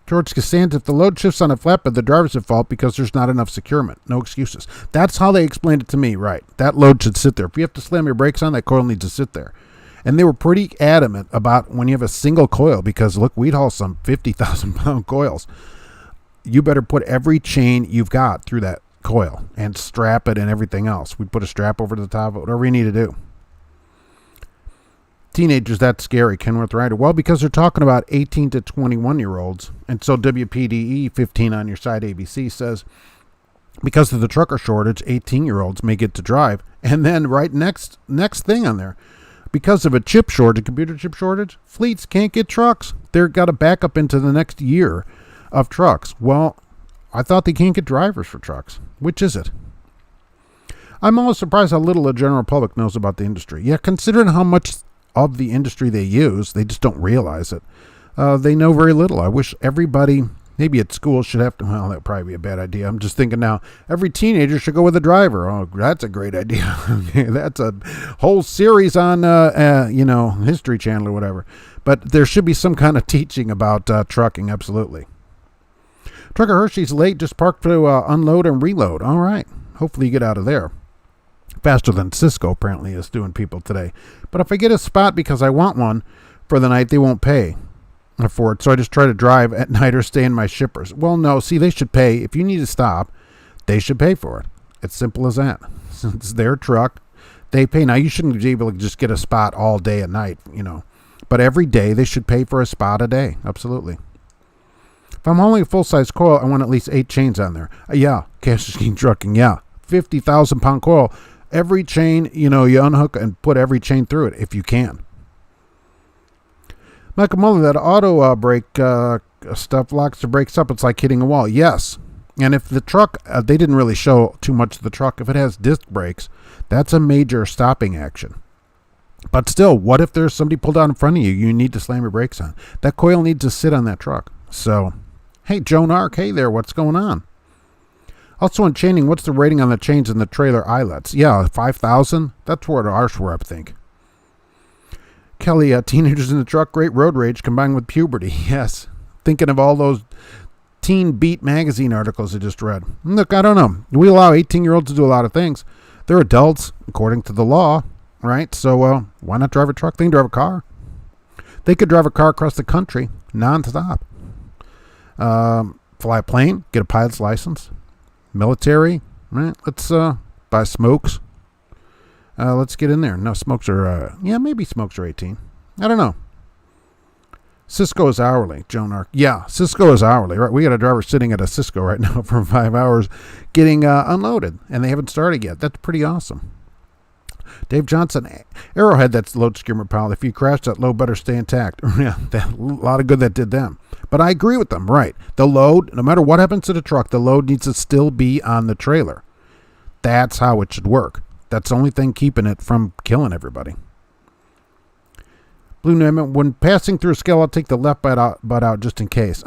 George Costanza, if the load shifts on a flatbed, the driver's at fault because there's not enough securement. No excuses. That's how they explained it to me, right? That load should sit there. If you have to slam your brakes on, that coil needs to sit there. And they were pretty adamant about when you have a single coil, because, look, we'd haul some 50,000-pound coils. You better put every chain you've got through that coil and strap it and everything else. We'd put a strap over the top of it, whatever you need to do. Teenagers, that's scary, Kenworth Rider. Well, because they're talking about 18 to 21-year-olds. And so WPDE 15 on your side, ABC, says because of the trucker shortage, 18-year-olds may get to drive. And then right next thing on there, because of a chip shortage, a computer chip shortage, fleets can't get trucks. They've got to back up into the next year of trucks. Well, I thought they can't get drivers for trucks. Which is it? I'm always surprised how little the general public knows about the industry. Yeah, considering how much of the industry they use, they just don't realize it. They know very little. I wish everybody, maybe at school, should have to, well, that would probably be a bad idea. I'm just thinking now, every teenager should go with a driver. Oh, that's a great idea. That's a whole series on, History Channel or whatever. But there should be some kind of teaching about trucking, absolutely. Trucker Hershey's late, just parked to unload and reload. All right. Hopefully you get out of there. Faster than Cisco apparently is doing people today. But if I get a spot because I want one for the night, they won't pay for it. So I just try to drive at night or stay in my shippers. Well, no, see, they should pay. If you need to stop, they should pay for it. It's simple as that. It's their truck. They pay. Now, you shouldn't be able to just get a spot all day and night, But every day, they should pay for a spot a day. Absolutely. If I'm hauling a full-size coil, I want at least 8 chains on there. Yeah, Casper King Trucking, yeah. 50,000-pound coil. Every chain, you unhook and put every chain through it if you can. Michael Muller, that auto brake stuff locks the brakes up. It's like hitting a wall. Yes. And if the truck, they didn't really show too much of the truck. If it has disc brakes, that's a major stopping action. But still, what if there's somebody pulled out in front of you? You need to slam your brakes on. That coil needs to sit on that truck. So, hey, Joan Ark, hey there, what's going on? Also in chaining, what's the rating on the chains and the trailer eyelets? Yeah, 5,000? That's where ours were, I think. Kelly, teenagers in the truck, great road rage combined with puberty. Yes. Thinking of all those Teen Beat magazine articles I just read. Look, I don't know. We allow 18-year-olds to do a lot of things. They're adults, according to the law, right? So why not drive a truck? They can drive a car. They could drive a car across the country non-stop. Fly a plane, get a pilot's license. Military, right? Let's buy smokes. Let's get in there. No, smokes are, maybe smokes are 18. I don't know. Cisco is hourly, Joan Ark. Yeah, Cisco is hourly, right? We got a driver sitting at a Cisco right now for 5 hours getting unloaded, and they haven't started yet. That's pretty awesome. Dave Johnson, Arrowhead, that's load skimmer, pal. If you crash, that load better stay intact. Yeah, a lot of good that did them. But I agree with them, right? The load, no matter what happens to the truck, the load needs to still be on the trailer. That's how it should work. That's the only thing keeping it from killing everybody. Blue Newman, when passing through a scale, I'll take the left butt out just in case.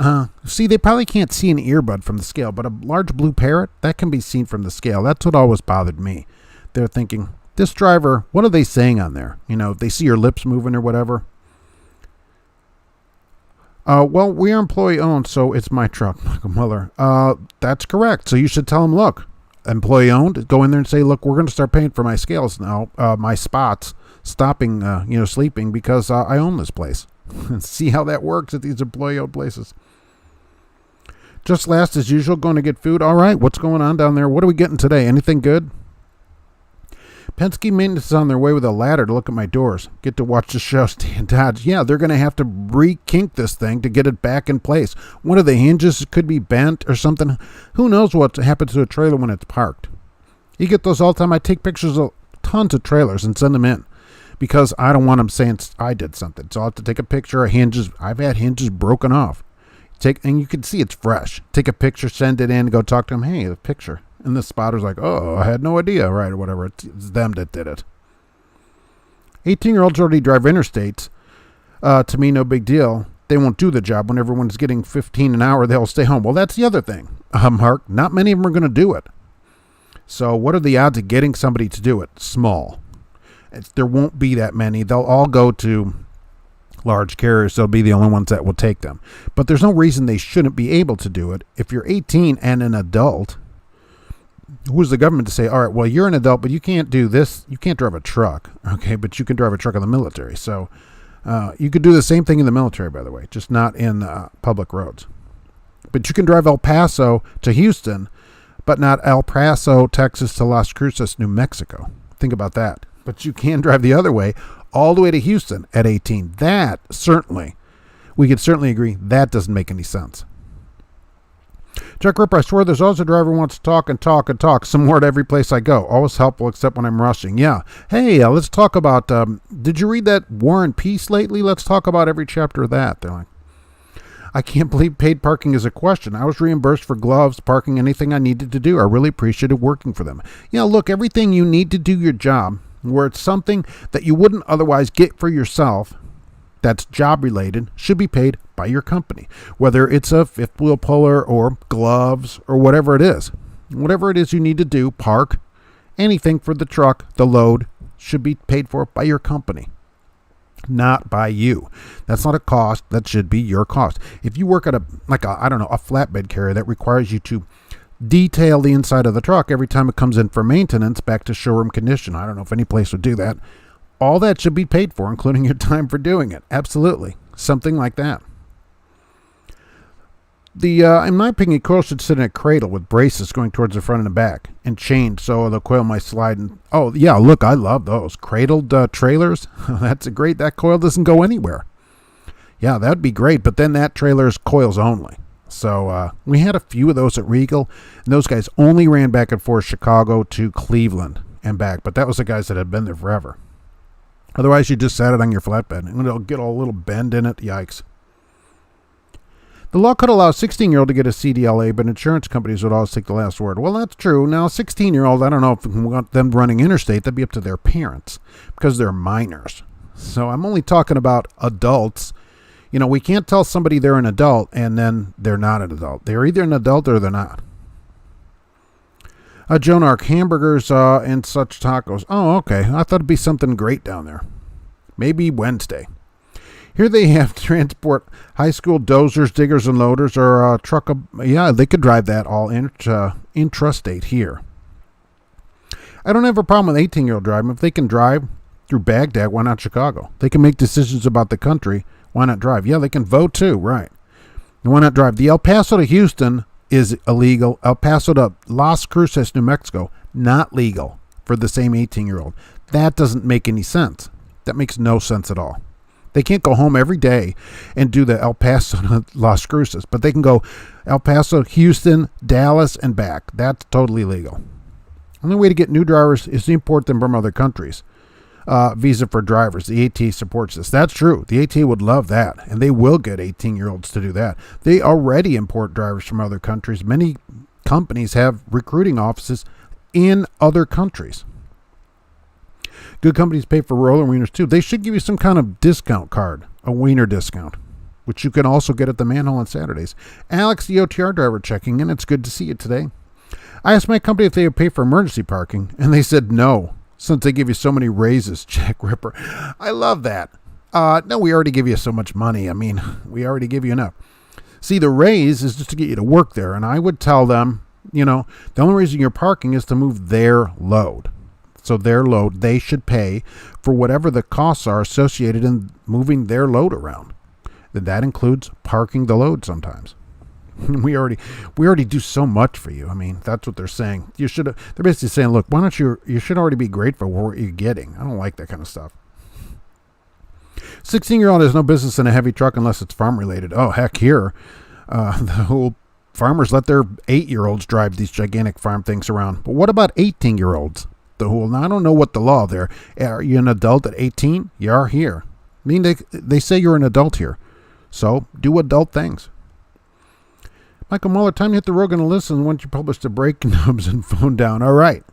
See, they probably can't see an earbud from the scale, but a large blue parrot, that can be seen from the scale. That's what always bothered me. They're thinking, this driver, what are they saying on there? They see your lips moving or whatever. Well, we are employee-owned, so it's my truck, Michael Muller. That's correct. So you should tell them, look, employee-owned, go in there and say, look, we're going to start paying for my scales now, my spots, stopping, sleeping because I own this place. See how that works at these employee-owned places. Just last, as usual, going to get food. All right, what's going on down there? What are we getting today? Anything good? Penske maintenance is on their way with a ladder to look at my doors. Get to watch the show, Stan Dodge. Yeah, they're going to have to re-kink this thing to get it back in place. One of the hinges could be bent or something. Who knows what happens to a trailer when it's parked. You get those all the time. I take pictures of tons of trailers and send them in because I don't want them saying I did something. So I'll have to take a picture of hinges. I've had hinges broken off. And you can see it's fresh. Take a picture, send it in, go talk to them. Hey, the picture. And the spotter's like, oh, I had no idea, right, or whatever. It's them that did it. 18-year-olds already drive interstates. To me, no big deal. They won't do the job. When everyone's getting 15 an hour, they'll stay home. Well, that's the other thing, Mark. Not many of them are going to do it. So what are the odds of getting somebody to do it? Small. There won't be that many. They'll all go to large carriers. They'll be the only ones that will take them. But there's no reason they shouldn't be able to do it. If you're 18 and an adult, who's the government to say, all right, well, you're an adult, but you can't do this. You can't drive a truck, okay, but you can drive a truck in the military. So you could do the same thing in the military, by the way, just not in public roads. But you can drive El Paso to Houston, but not El Paso, Texas to Las Cruces, New Mexico. Think about that. But you can drive the other way, all the way to Houston at 18. That certainly, we could certainly agree, that doesn't make any sense. Chuck Ripper, I swear there's always a driver who wants to talk and talk and talk some more at every place I go. Always helpful except when I'm rushing. Yeah. Hey, let's talk about, did you read that War and Peace lately? Let's talk about every chapter of that. They're like, I can't believe paid parking is a question. I was reimbursed for gloves, parking, anything I needed to do. I really appreciated working for them. Yeah, look, everything you need to do your job, where it's something that you wouldn't otherwise get for yourself, that's job related, should be paid by your company, whether it's a fifth wheel puller or gloves or whatever it is. Whatever it is you need to do, park, anything for the truck, the load, should be paid for by your company, not by you. That's not a cost. That should be your cost. If you work at a flatbed carrier that requires you to detail the inside of the truck every time it comes in for maintenance back to showroom condition, I don't know if any place would do that. all that should be paid for, including your time for doing it. Absolutely. Something like that. In my opinion, coil should sit in a cradle with braces going towards the front and the back and chained so the coil might slide. Oh, yeah, look, I love those. Cradled trailers. That coil doesn't go anywhere. Yeah, that would be great, but then that trailer is coils only. So we had a few of those at Regal, and those guys only ran back and forth Chicago to Cleveland and back, but that was the guys that had been there forever. Otherwise, you just sat it on your flatbed, and it'll get a little bend in it. Yikes. The law could allow a 16-year-old to get a CDLA, but insurance companies would always take the last word. Well, that's true. Now, a 16-year-old, I don't know if we want them running interstate. That'd be up to their parents because they're minors. So I'm only talking about adults. You know, we can't tell somebody they're an adult and then they're not an adult. They're either an adult or they're not. Joan Arc, hamburgers and such tacos. Oh, okay. I thought it'd be something great down there. Maybe Wednesday. Here they have transport high school dozers, diggers, and loaders, or truck. Yeah, they could drive that all intrastate here. I don't have a problem with 18-year-old driving. If they can drive through Baghdad, why not Chicago? They can make decisions about the country. Why not drive? Yeah, they can vote too, right? And why not drive? The El Paso to Houston is illegal. El Paso to Las Cruces, New Mexico, not legal for the same 18-year-old. That doesn't make any sense. That makes no sense at all. They can't go home every day and do the El Paso to Las Cruces, but they can go El Paso, Houston, Dallas, and back. That's totally legal. The only way to get new drivers is to import them from other countries. Visa for drivers. The ATA supports this. That's true. The ATA would love that, and they will get 18-year-olds to do that. They already import drivers from other countries. Many companies have recruiting offices in other countries. Good companies pay for roller wieners too. They should give you some kind of discount card, a wiener discount, which you can also get at the manhole on Saturdays. Alex, the OTR driver, checking in. It's good to see you today. I asked my company if they would pay for emergency parking, and they said no, since they give you so many raises. Jack Ripper. I love that. No, we already give you so much money. I mean, we already give you enough. See, the raise is just to get you to work there, and I would tell them, you know, the only reason you're parking is to move their load. So their load, they should pay for whatever the costs are associated in moving their load around. That includes parking the load sometimes. We already do so much for you. I mean, that's what they're saying. They're basically saying, look, why don't you should already be grateful for what you're getting. I don't like that kind of stuff. 16-year-old has no business in a heavy truck unless it's farm related. Oh, heck, here. The whole farmers let their 8-year-olds drive these gigantic farm things around. But what about 18-year-olds? Now, I don't know what the law there. Are you an adult at 18? You are here. I mean, they say you're an adult here. So do adult things. Michael Muller, time to hit the road and listen once you publish the brake knobs and phone down. All right.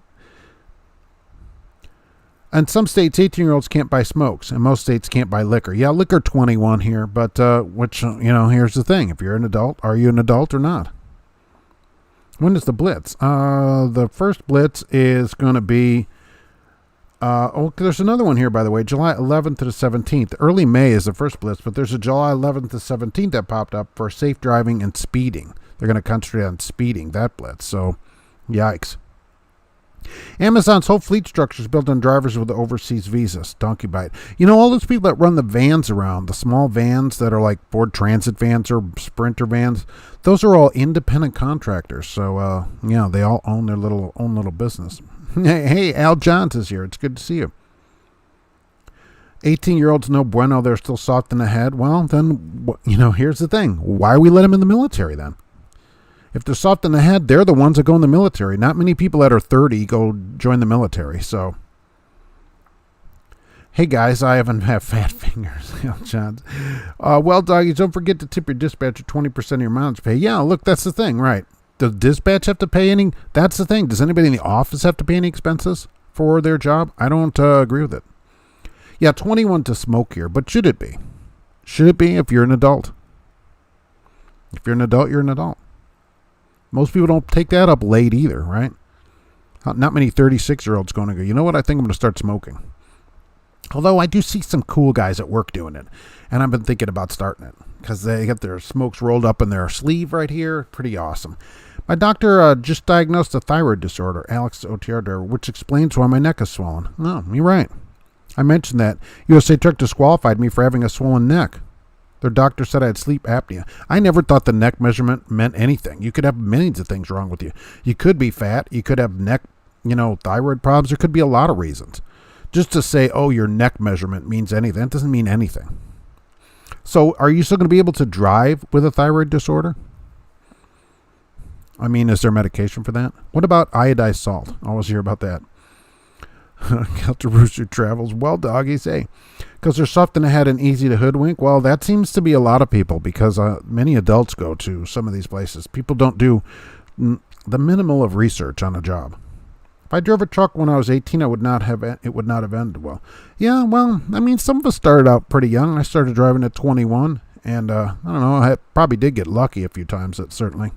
In some states, 18-year-olds can't buy smokes, and most states can't buy liquor. Yeah, liquor 21 here, but here's the thing. If you're an adult, are you an adult or not? When is the Blitz? The first Blitz is going to be, there's another one here, by the way, July 11th to the 17th. Early May is the first Blitz, but there's a July 11th to 17th that popped up for safe driving and speeding. They're going to concentrate on speeding, that Blitz. So, yikes. Amazon's whole fleet structure is built on drivers with overseas visas. Donkey bite. You know, all those people that run the vans around, the small vans that are like Ford Transit vans or Sprinter vans, those are all independent contractors. So, they all own their own little business. Hey, Al Johns is here. It's good to see you. 18-year-olds no bueno. They're still soft in the head. Well, then, here's the thing. Why we let them in the military then? If they're soft in the head, they're the ones that go in the military. Not many people that are 30 go join the military. So, hey guys, I haven't had fat fingers. Well, doggies, don't forget to tip your dispatcher 20% of your mileage pay. Yeah, look, that's the thing, right? Does dispatch have to pay any? That's the thing. Does anybody in the office have to pay any expenses for their job? I don't agree with it. Yeah, 21 to smoke here, but should it be? Should it be if you're an adult? If you're an adult, you're an adult. Most people don't take that up late either, right? Not many 36-year-olds going to go, you know what, I think I'm going to start smoking. Although I do see some cool guys at work doing it, and I've been thinking about starting it because they get their smokes rolled up in their sleeve right here. Pretty awesome. My doctor just diagnosed a thyroid disorder, Alex OTR, which explains why my neck is swollen. No, you're right. I mentioned that. USA Truck disqualified me for having a swollen neck. Their doctor said I had sleep apnea. I never thought the neck measurement meant anything. You could have millions of things wrong with you. You could be fat. You could have neck, thyroid problems. There could be a lot of reasons. Just to say, oh, your neck measurement means anything, that doesn't mean anything. So are you still going to be able to drive with a thyroid disorder? I mean, is there medication for that? What about iodized salt? I always hear about that. Kelter Rooster travels. Well, doggies, hey. Because they're soft in the head and easy to hoodwink. Well, that seems to be a lot of people because many adults go to some of these places. People don't do the minimal of research on a job. If I drove a truck when I was 18, it would not have ended well. Yeah, well, I mean, some of us started out pretty young. I started driving at 21, and I don't know, I probably did get lucky a few times, certainly.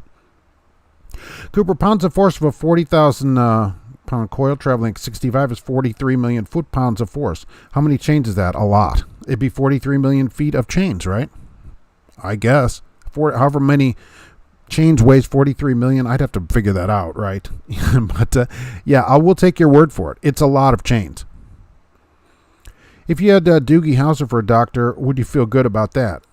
Cooper, pounds of force of a 40,000 pound coil traveling 65 is 43 million foot-pounds of force. How many chains is that? A lot. It'd be 43 million feet of chains, right? I guess. However many chains weighs 43 million. I'd have to figure that out, right? But yeah, I will take your word for it. It's a lot of chains. If you had Doogie Howser for a doctor, would you feel good about that?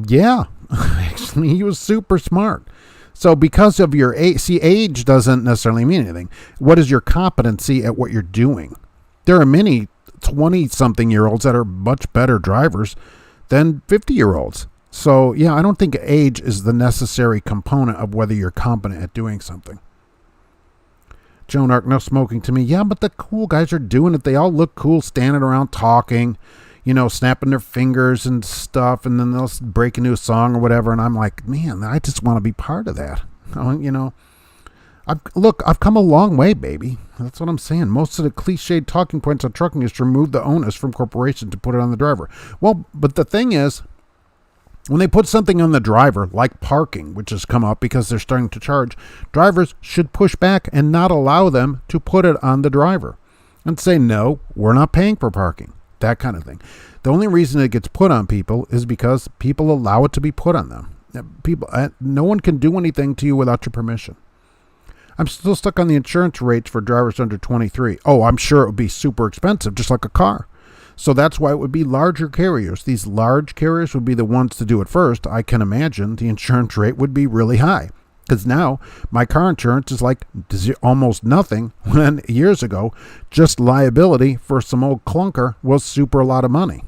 Yeah. Actually, he was super smart. So because of your age, see, age doesn't necessarily mean anything. What is your competency at what you're doing? There are many 20-something-year-olds that are much better drivers than 50-year-olds. So, yeah, I don't think age is the necessary component of whether you're competent at doing something. Joan Arc, no smoking to me. Yeah, but the cool guys are doing it. They all look cool standing around talking, snapping their fingers and stuff, and then they'll break into a song or whatever, and I'm like, man, I just want to be part of that. I've come a long way, baby. That's what I'm saying. Most of the cliched talking points on trucking is to remove the onus from corporations to put it on the driver. Well, but the thing is, when they put something on the driver, like parking, which has come up because they're starting to charge, drivers should push back and not allow them to put it on the driver and say, no, we're not paying for parking, that kind of thing. The only reason it gets put on people is because people allow it to be put on them. No one can do anything to you without your permission. I'm still stuck on the insurance rates for drivers under 23. Oh, I'm sure it would be super expensive, just like a car. So that's why it would be larger carriers. These large carriers would be the ones to do it first. I can imagine the insurance rate would be really high. Because now my car insurance is like almost nothing, when years ago, just liability for some old clunker was super a lot of money.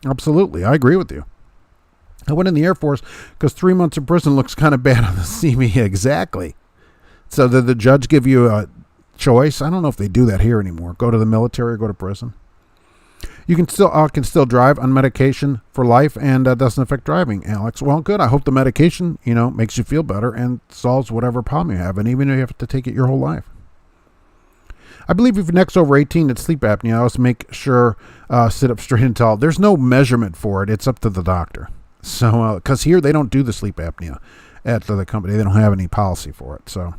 Absolutely. I agree with you. I went in the Air Force because 3 months in prison looks kind of bad on the CV. Exactly. So did the judge give you a choice? I don't know if they do that here anymore. Go to the military or go to prison. You can still drive on medication for life, and doesn't affect driving, Alex. Well, good. I hope the medication, makes you feel better and solves whatever problem you have, and even if you have to take it your whole life. I believe if your neck's over 18, it's sleep apnea. I always make sure sit up straight and tall. There's no measurement for it. It's up to the doctor. So, because here they don't do the sleep apnea at the company. They don't have any policy for it. So,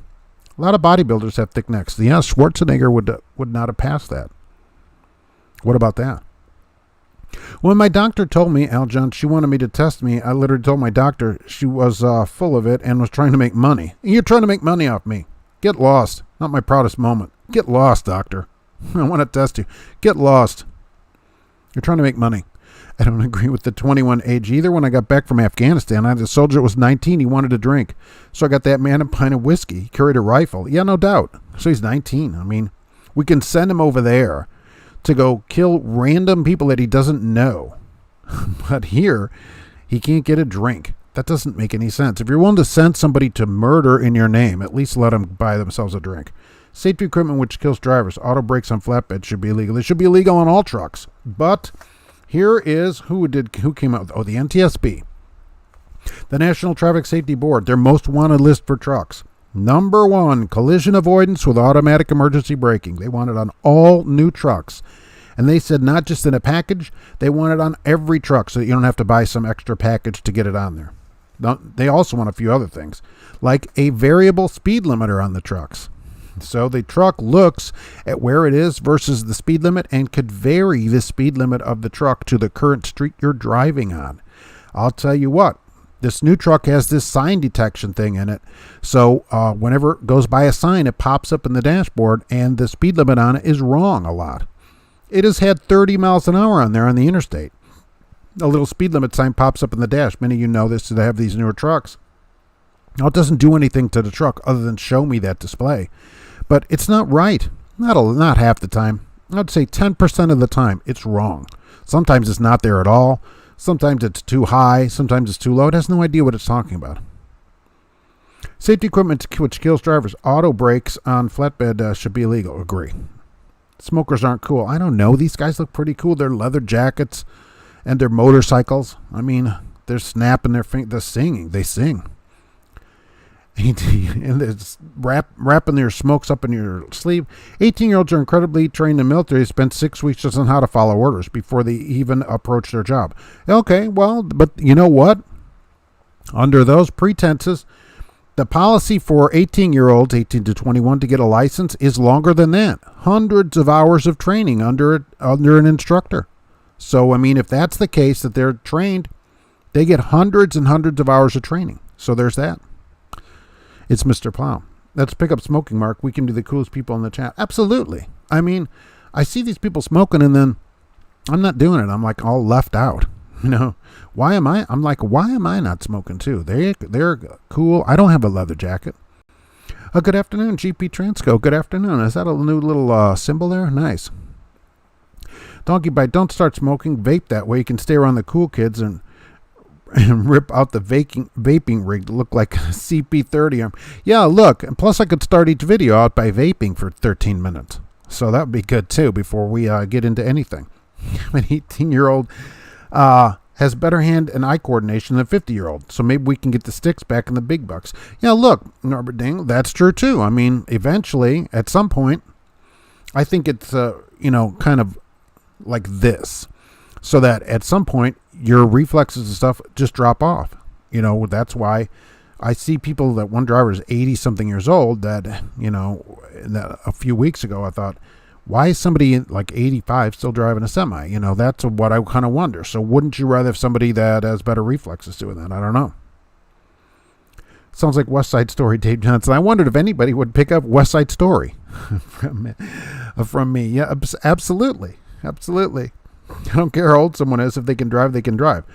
a lot of bodybuilders have thick necks. Yeah, Schwarzenegger would not have passed that. What about that? When my doctor told me, Aljon, she wanted me to test me, I literally told my doctor she was full of it and was trying to make money. You're trying to make money off me. Get lost. Not my proudest moment. Get lost, doctor. I want to test you. Get lost. You're trying to make money. I don't agree with the 21 age either. When I got back from Afghanistan, I had a soldier that was 19. He wanted to drink. So I got that man a pint of whiskey. He carried a rifle. Yeah, no doubt. So he's 19. I mean, we can send him over there to go kill random people that he doesn't know. But here, he can't get a drink. That doesn't make any sense. If you're willing to send somebody to murder in your name, at least let them buy themselves a drink. Safety equipment which kills drivers. Auto brakes on flatbed should be illegal. It should be illegal on all trucks. But here is who came out. Oh, the NTSB. The National Traffic Safety Board. Their most wanted list for trucks. Number 1, collision avoidance with automatic emergency braking. They want it on all new trucks. And they said not just in a package, they want it on every truck so that you don't have to buy some extra package to get it on there. They also want a few other things, like a variable speed limiter on the trucks. So the truck looks at where it is versus the speed limit and could vary the speed limit of the truck to the current street you're driving on. I'll tell you what. This new truck has this sign detection thing in it. So whenever it goes by a sign, it pops up in the dashboard, and the speed limit on it is wrong a lot. It has had 30 miles an hour on there on the interstate. A little speed limit sign pops up in the dash. Many of you know this, so they have these newer trucks. Now, it doesn't do anything to the truck other than show me that display. But it's not right. Not half the time. I'd say 10% of the time it's wrong. Sometimes it's not there at all. Sometimes it's too high. Sometimes it's too low. It has no idea what it's talking about. Safety equipment which kills drivers. Auto brakes on flatbed should be illegal. Agree. Smokers aren't cool. I don't know. These guys look pretty cool. Their leather jackets and their motorcycles. I mean, they're snapping their fingers. They're singing. They sing. And it's wrapping their smokes up in your sleeve. 18-year-olds are incredibly trained in the military. They spent 6 weeks just on how to follow orders before they even approach their job. Okay, well, but you know what? Under those pretenses, the policy for 18-year-olds, 18 to 21, to get a license is longer than that. Hundreds of hours of training under an instructor. So, I mean, if that's the case, that they're trained, they get hundreds and hundreds of hours of training. So there's that. It's Mr. Plow. Let's pick up smoking, Mark. We can be the coolest people in the chat. Absolutely. I mean, I see these people smoking, and then I'm not doing it. I'm like all left out. You know, why am I not smoking too? They're cool. I don't have a leather jacket. Good afternoon, GP Transco. Good afternoon. Is that a new little symbol there? Nice. Donkey Bite, don't start smoking. Vape that way. You can stay around the cool kids and rip out the vaping rig to look like a CP30 arm. Yeah, look. And plus I could start each video out by vaping for 13 minutes. So that would be good too before we get into anything. An 18-year-old has better hand and eye coordination than a 50-year-old. So maybe we can get the sticks back in the big bucks. Yeah, look, Norbert Ding, that's true too. I mean, eventually, at some point, I think it's, kind of like this. So that at some point, your reflexes and stuff just drop off. You know, that's why I see people that one driver is 80-something years old that, that a few weeks ago I thought, why is somebody like 85 still driving a semi? You know, that's what I kind of wonder. So wouldn't you rather have somebody that has better reflexes doing that? I don't know. Sounds like West Side Story, Dave Johnson. I wondered if anybody would pick up West Side Story from me. Yeah, absolutely. Absolutely. I don't care how old someone is. If they can drive, they can drive.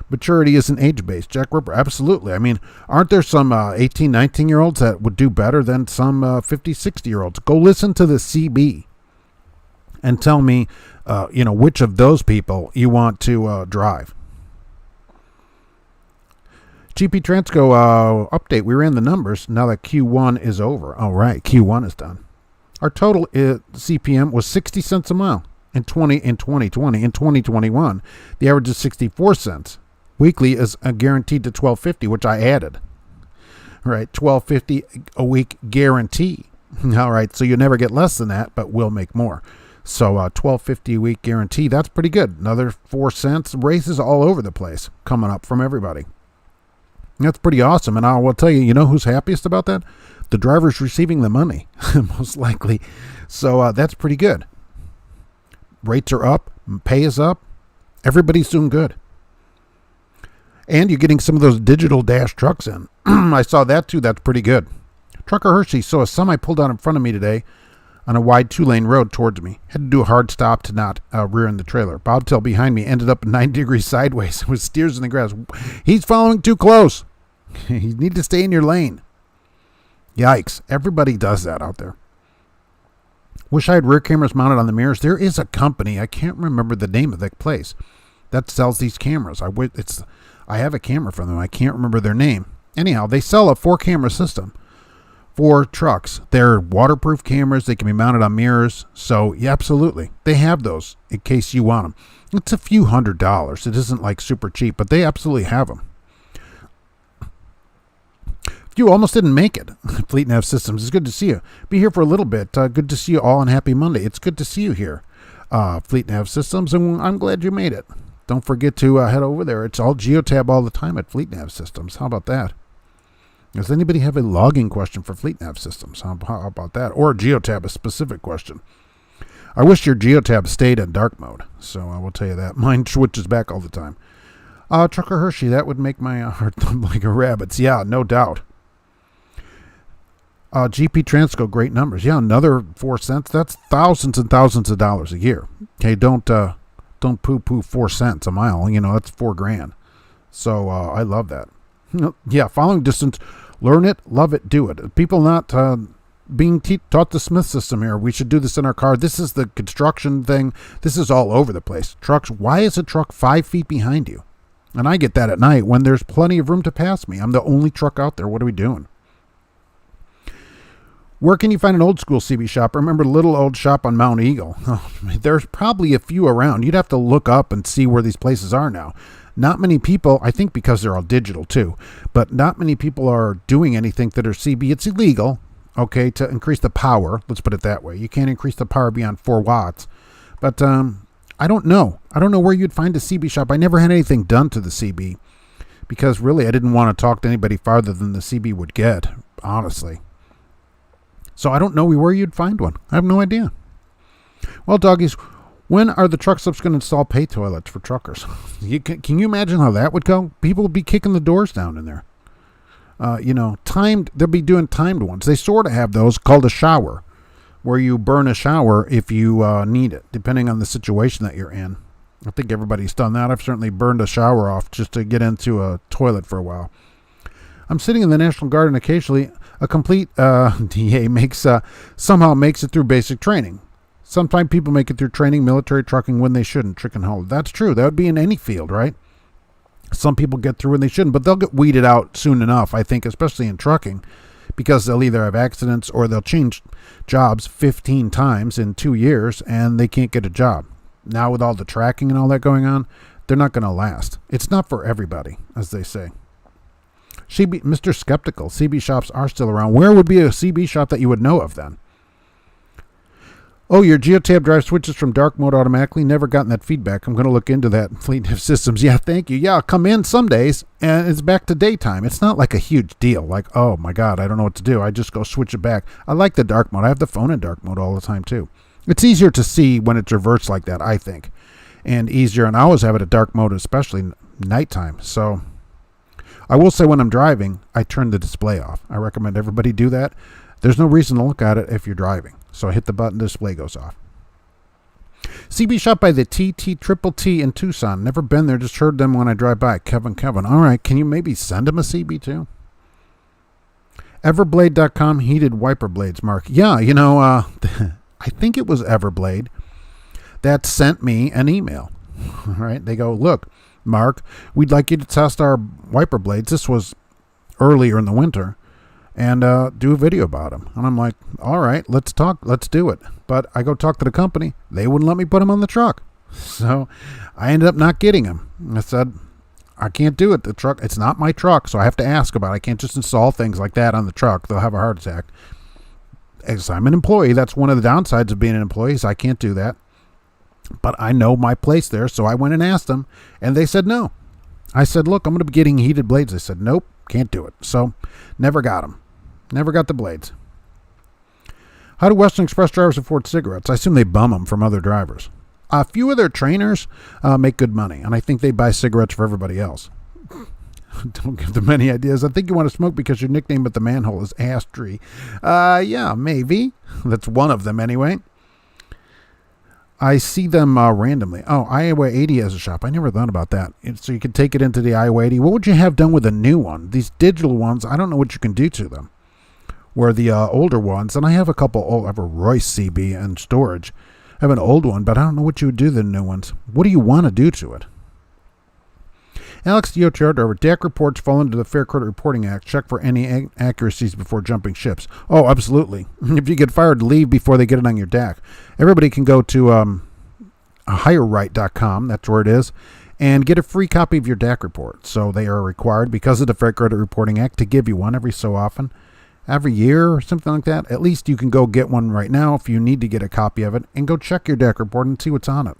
Maturity isn't age-based. Jack Ripper, absolutely. I mean, aren't there some 18, 19-year-olds that would do better than some 50, 60-year-olds? Go listen to the CB and tell me, which of those people you want to drive. GP Transco update. We ran the numbers now that Q1 is over. All right, Q1 is done. Our total CPM was 60 cents a mile in 2020. In 2021, the average is 64 cents. Weekly is guaranteed to $12.50, which I added. Right, $12.50 a week guarantee. All right, so you never get less than that, but we'll make more. So $12.50 a week guarantee. That's pretty good. Another 4 cents. Races all over the place coming up from everybody. That's pretty awesome. And I will tell you, you know who's happiest about that? The driver's receiving the money, most likely. So that's pretty good. Rates are up. Pay is up. Everybody's doing good. And you're getting some of those digital dash trucks in. I saw that too. That's pretty good. Trucker Hershey. So a semi pulled out in front of me today on a wide 2-lane road towards me. Had to do a hard stop to not rear end the trailer. Bobtail behind me ended up 90 degrees sideways with steers in the grass. He's following too close. You need to stay in your lane. Yikes. Everybody does that out there. Wish I had rear cameras mounted on the mirrors. There is a company, I can't remember the name of that place, that sells these cameras. I have a camera from them. I can't remember their name. Anyhow, they sell a 4-camera system for trucks. They're waterproof cameras. They can be mounted on mirrors. So, yeah, absolutely. They have those in case you want them. It's a few $100s. It isn't like super cheap, but they absolutely have them. You almost didn't make it. Fleet Nav Systems, it's good to see you. Be here for a little bit. Good to see you all on Happy Monday. It's good to see you here. Fleet Nav Systems, and I'm glad you made it. Don't forget to head over there. It's all Geotab all the time at Fleet Nav Systems. How about that? Does anybody have a logging question for Fleet Nav Systems? How about that? Or Geotab, a specific question. I wish your Geotab stayed in dark mode, so I will tell you that. Mine switches back all the time. Trucker Hershey, that would make my heart thump like a rabbit's. Yeah, no doubt. GP Transco, great numbers. Yeah, another 4 cents. That's thousands and thousands of dollars a year. Okay, don't poo-poo 4 cents a mile. That's $4,000. So I love that. Yeah, following distance, learn it, love it, do it. People not being taught the Smith system here. We should do this in our car. This is the construction thing. This is all over the place. Trucks. Why is a truck 5 feet behind you? And I get that at night when there's plenty of room to pass me. I'm the only truck out there. What are we doing? Where can you find an old school CB shop? Remember the little old shop on Mount Eagle? Oh, there's probably a few around. You'd have to look up and see where these places are now. Not many people, I think because they're all digital too, but not many people are doing anything that are CB. It's illegal, okay, to increase the power. Let's put it that way. You can't increase the power beyond 4 watts. But I don't know. I don't know where you'd find a CB shop. I never had anything done to the CB because really I didn't want to talk to anybody farther than the CB would get, honestly. So I don't know where you'd find one. I have no idea. Well, doggies, when are the truck stops going to install pay toilets for truckers? Can you imagine how that would go? People would be kicking the doors down in there. Timed. They'll be doing timed ones. They sort of have those called a shower, where you burn a shower if you need it, depending on the situation that you're in. I think everybody's done that. I've certainly burned a shower off just to get into a toilet for a while. I'm sitting in the National Guard and occasionally a complete DA somehow makes it through basic training. Sometimes people make it through training, military trucking, when they shouldn't. Trick and hold. That's true. That would be in any field, right? Some people get through when they shouldn't, but they'll get weeded out soon enough, I think, especially in trucking, because they'll either have accidents or they'll change jobs 15 times in 2 years and they can't get a job. Now with all the tracking and all that going on, they're not going to last. It's not for everybody, as they say. Mr. Skeptical, CB shops are still around. Where would be a CB shop that you would know of then? Oh, your Geotab drive switches from dark mode automatically. Never gotten that feedback. I'm going to look into that. Fleet Nav Systems. Yeah, thank you. Yeah, I'll come in some days and it's back to daytime. It's not like a huge deal. Like, oh my God, I don't know what to do. I just go switch it back. I like the dark mode. I have the phone in dark mode all the time too. It's easier to see when it's reversed like that, I think. And easier. And I always have it at dark mode, especially nighttime. So I will say when I'm driving, I turn the display off. I recommend everybody do that. There's no reason to look at it if you're driving. So I hit the button, the display goes off. CB shop by the TT in Tucson. Never been there, just heard them when I drive by. Kevin. All right, can you maybe send him a CB too? Everblade.com, heated wiper blades, Mark. Yeah, I think it was Everblade that sent me an email. All right, they go, look, Mark, we'd like you to test our wiper blades. This was earlier in the winter. And do a video about them. And I'm like, all right, let's talk. Let's do it. But I go talk to the company. They wouldn't let me put them on the truck. So I ended up not getting them. I said, I can't do it. The truck, it's not my truck. So I have to ask about it. I can't just install things like that on the truck. They'll have a heart attack. As I'm an employee, that's one of the downsides of being an employee is I can't do that. But I know my place there. So I went and asked them. And they said no. I said, look, I'm going to be getting heated blades. They said, nope, can't do it. So never got them. Never got the blades. How do Western Express drivers afford cigarettes? I assume they bum them from other drivers. A few of their trainers make good money, and I think they buy cigarettes for everybody else. Don't give them any ideas. I think you want to smoke because your nickname at the manhole is Ass Tree. Yeah, maybe. That's one of them anyway. I see them randomly. Oh, Iowa 80 as a shop. I never thought about that. So you could take it into the Iowa 80. What would you have done with a new one? These digital ones, I don't know what you can do to them. Where the older ones, and I have a couple I have a Royce CB in storage. I have an old one, but I don't know what you would do to the new ones. What do you want to do to it? Alex, the OTR driver, DAC reports fall under the Fair Credit Reporting Act. Check for any accuracies before jumping ships. Oh, absolutely. If you get fired, leave before they get it on your DAC. Everybody can go to hireright.com, that's where it is, and get a free copy of your DAC report. So they are required, because of the Fair Credit Reporting Act, to give you one every so often. Every year or something like that. At least you can go get one right now if you need to get a copy of it, and go check your DAC report and see what's on it.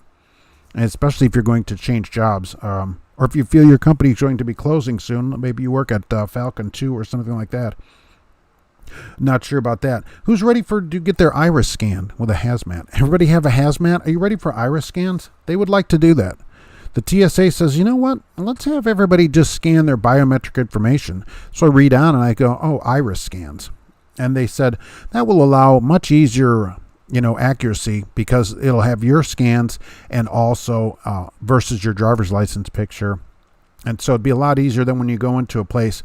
And especially if you're going to change jobs, or if you feel your company is going to be closing soon. Maybe you work at Falcon 2 or something like that. Not sure about that. Who's ready to get their iris scanned with a hazmat? Everybody have a hazmat? Are you ready for iris scans? They would like to do that. The TSA says, you know what? Let's have everybody just scan their biometric information. So I read on and I go, oh, iris scans. And they said that will allow much easier, accuracy, because it'll have your scans and also versus your driver's license picture. And so it'd be a lot easier than when you go into a place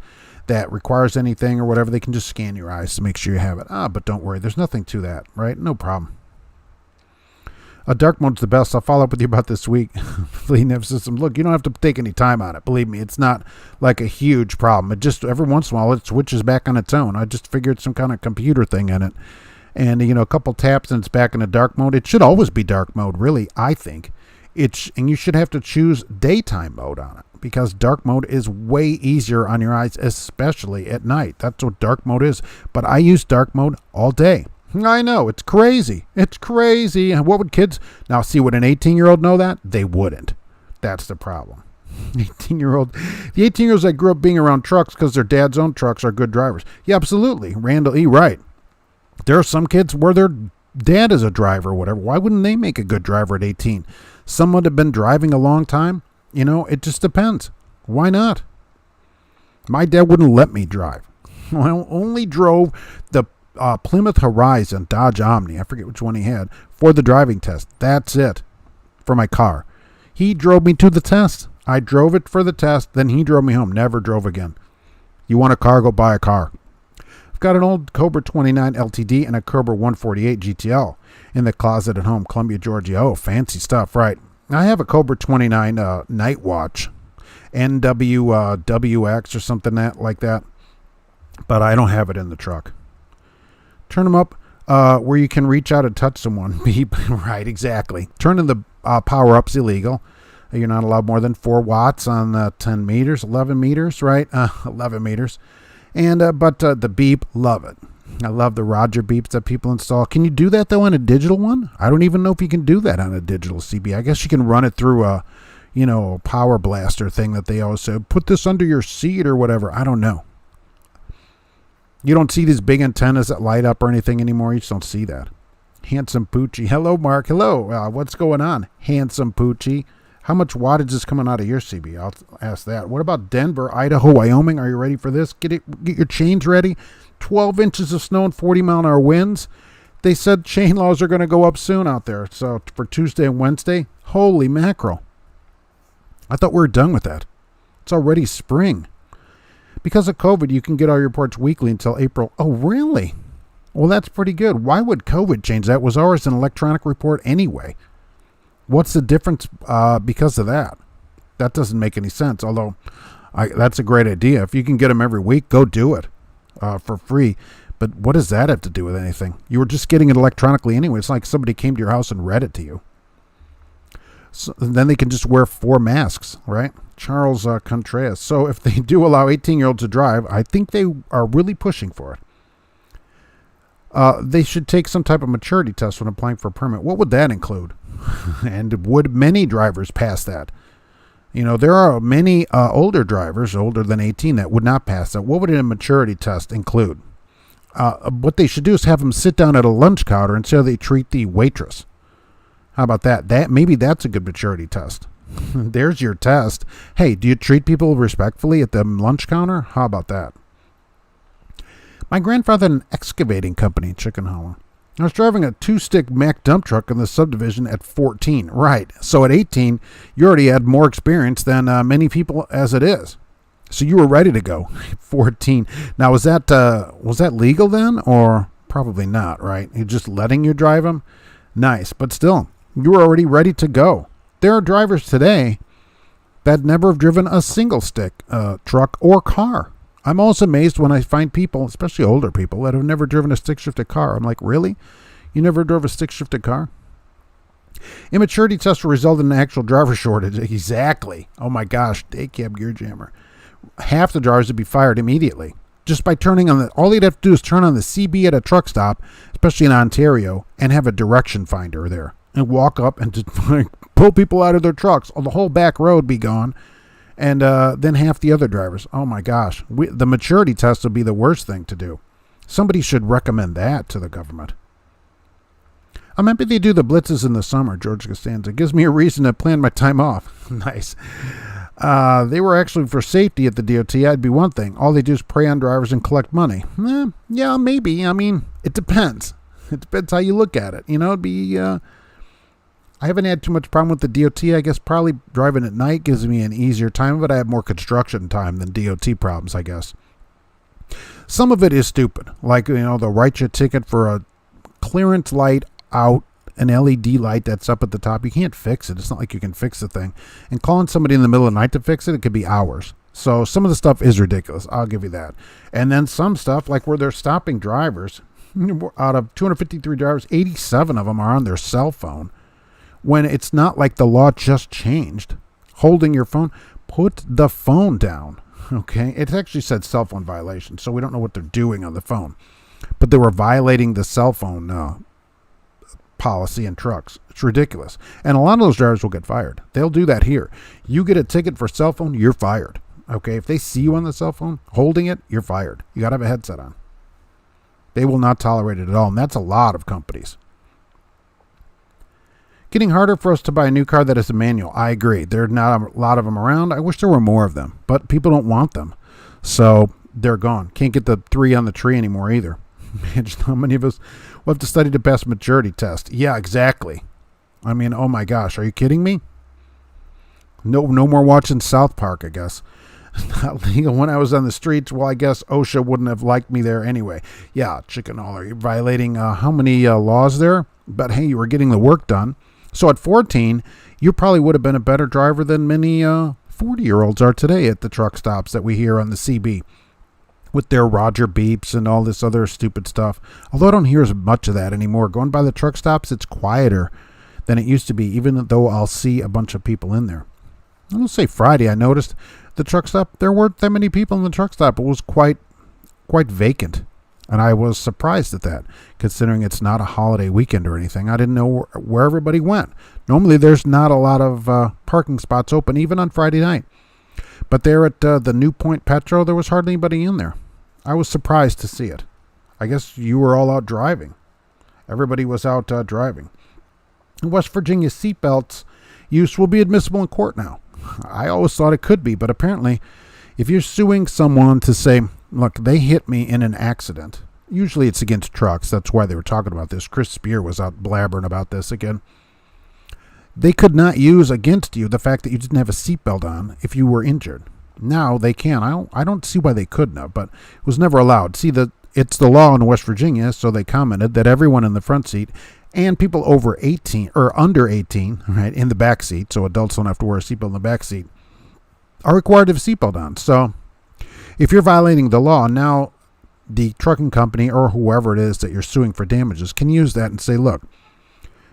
that requires anything or whatever. They can just scan your eyes to make sure you have it. But don't worry, there's nothing to that, right? No problem. Dark mode's the best. I'll follow up with you about this week. Fleet Nav Systems. Look, you don't have to take any time on it. Believe me, it's not like a huge problem. It just, every once in a while, it switches back on its own. I just figured some kind of computer thing in it. And, a couple taps and it's back in a dark mode. It should always be dark mode, really, I think. And you should have to choose daytime mode on it, because dark mode is way easier on your eyes, especially at night. That's what dark mode is. But I use dark mode all day. I know, it's crazy. It's crazy. What would kids... Now, see, would an 18-year-old know that? They wouldn't. That's the problem. The 18-year-olds that grew up being around trucks because their dads own trucks are good drivers. Yeah, absolutely. Randall E. Right. There are some kids where their dad is a driver or whatever. Why wouldn't they make a good driver at 18? Some would have been driving a long time. It just depends. Why not? My dad wouldn't let me drive. I only drove the Plymouth Horizon Dodge Omni, I forget which one he had, for the driving test. That's it for my car. He drove me to the test. I drove it for the test, then he drove me home. Never drove again. You want a car, go buy a car. I've got an old Cobra 29 LTD and a Cobra 148 GTL in the closet at home, Columbia, Georgia. Oh, fancy stuff, right. I have a Cobra 29 Night Watch, NWWX or something like that, but I don't have it in the truck. Turn them up where you can reach out and touch someone. Beep. Right, exactly. Turning the power up's illegal. You're not allowed more than 4 watts on 10 meters, 11 meters, right? 11 meters. And but the beep, love it. I love the Roger beeps that people install. Can you do that, though, on a digital one? I don't even know if you can do that on a digital CB. I guess you can run it through a, power blaster thing that they always say, put this under your seat or whatever. I don't know. You don't see these big antennas that light up or anything anymore. You just don't see that. Handsome Poochie. Hello, Mark. Hello. What's going on? Handsome Poochie. How much wattage is coming out of your CB? I'll ask that. What about Denver, Idaho, Wyoming? Are you ready for this? Get your chains ready. 12 inches of snow and 40-mile-an-hour winds. They said chain laws are going to go up soon out there. So for Tuesday and Wednesday, holy mackerel. I thought we were done with that. It's already spring. Because of COVID, you can get all your reports weekly until April. Oh, really? Well, that's pretty good. Why would COVID change that? Was ours an electronic report anyway? What's the difference because of that? That doesn't make any sense, although that's a great idea. If you can get them every week, go do it for free. But what does that have to do with anything? You were just getting it electronically anyway. It's like somebody came to your house and read it to you. So then they can just wear 4 masks, right? Charles Contreras. So if they do allow 18-year-olds to drive, I think they are really pushing for it. They should take some type of maturity test when applying for a permit. What would that include? And would many drivers pass that? There are many older drivers, older than 18, that would not pass that. What would a maturity test include? What they should do is have them sit down at a lunch counter and see how they treat the waitress. How about that? Maybe that's a good maturity test. There's your test. Hey, do you treat people respectfully at the lunch counter? How about that? My grandfather had an excavating company in Chicken Hollow. I was driving a 2-stick Mack dump truck in the subdivision at 14. Right. So at 18, you already had more experience than many people as it is. So you were ready to go. 14. Now, was that legal then? Or probably not, right? You're just letting you drive them? Nice. But still, you were already ready to go. There are drivers today that never have driven a single stick truck or car. I'm always amazed when I find people, especially older people, that have never driven a stick-shifted car. I'm like, really? You never drove a stick-shifted car? Immaturity test will result in an actual driver shortage. Exactly. Oh my gosh, day cab gear jammer. Half the drivers would be fired immediately. Just by turning on all you'd have to do is turn on the CB at a truck stop, especially in Ontario, and have a direction finder there. And walk up and just pull people out of their trucks. The whole back road be gone. And then half the other drivers. Oh my gosh. The maturity test would be the worst thing to do. Somebody should recommend that to the government. I'm happy they do the blitzes in the summer, George Costanza. It gives me a reason to plan my time off. Nice. They were actually for safety at the DOT. That'd be one thing. All they do is prey on drivers and collect money. Yeah, maybe. I mean, it depends. It depends how you look at it. It'd be... I haven't had too much problem with the DOT. I guess probably driving at night gives me an easier time, but I have more construction time than DOT problems, I guess. Some of it is stupid. Like, they'll write you a ticket for a clearance light out, an LED light that's up at the top. You can't fix it. It's not like you can fix the thing. And calling somebody in the middle of the night to fix it, it could be hours. So some of the stuff is ridiculous. I'll give you that. And then some stuff, like where they're stopping drivers, out of 253 drivers, 87 of them are on their cell phone. When it's not like the law just changed. Holding your phone, put the phone down. Okay? It actually said cell phone violation, so we don't know what they're doing on the phone. But they were violating the cell phone policy in trucks. It's ridiculous. And a lot of those drivers will get fired. They'll do that here. You get a ticket for cell phone, you're fired. Okay? If they see you on the cell phone holding it, you're fired. You got to have a headset on. They will not tolerate it at all, and that's a lot of companies. Getting harder for us to buy a new car that is a manual. I agree. There are not a lot of them around. I wish there were more of them, but people don't want them. So they're gone. Can't get the 3 on the tree anymore either. Imagine how many of us will have to study to pass maturity test. Yeah, exactly. I mean, oh my gosh, are you kidding me? No more watching South Park, I guess. Not legal when I was on the streets. Well, I guess OSHA wouldn't have liked me there anyway. Yeah, chicken hauler. You're violating how many laws there? But hey, you were getting the work done. So at 14, you probably would have been a better driver than many 40-year-olds are today at the truck stops that we hear on the CB with their Roger beeps and all this other stupid stuff. Although I don't hear as much of that anymore. Going by the truck stops, it's quieter than it used to be, even though I'll see a bunch of people in there. I'll say Friday, I noticed the truck stop, there weren't that many people in the truck stop. It was quite vacant. And I was surprised at that, considering it's not a holiday weekend or anything. I didn't know where everybody went. Normally, there's not a lot of parking spots open, even on Friday night. But there at the New Point Petro, there was hardly anybody in there. I was surprised to see it. I guess you were all out driving. Everybody was out driving. In West Virginia, seatbelts use will be admissible in court now. I always thought it could be, but apparently, if you're suing someone to say, look, they hit me in an accident. Usually it's against trucks. That's why they were talking about this. Chris Spear was out blabbering about this again. They could not use against you the fact that you didn't have a seatbelt on if you were injured. Now they can. I don't see why they couldn't have, but it was never allowed. See, it's the law in West Virginia, so they commented that everyone in the front seat and people over 18 or under 18, right, in the back seat, so adults don't have to wear a seatbelt in the back seat, are required to have a seatbelt on. So if you're violating the law, now the trucking company or whoever it is that you're suing for damages can use that and say, look,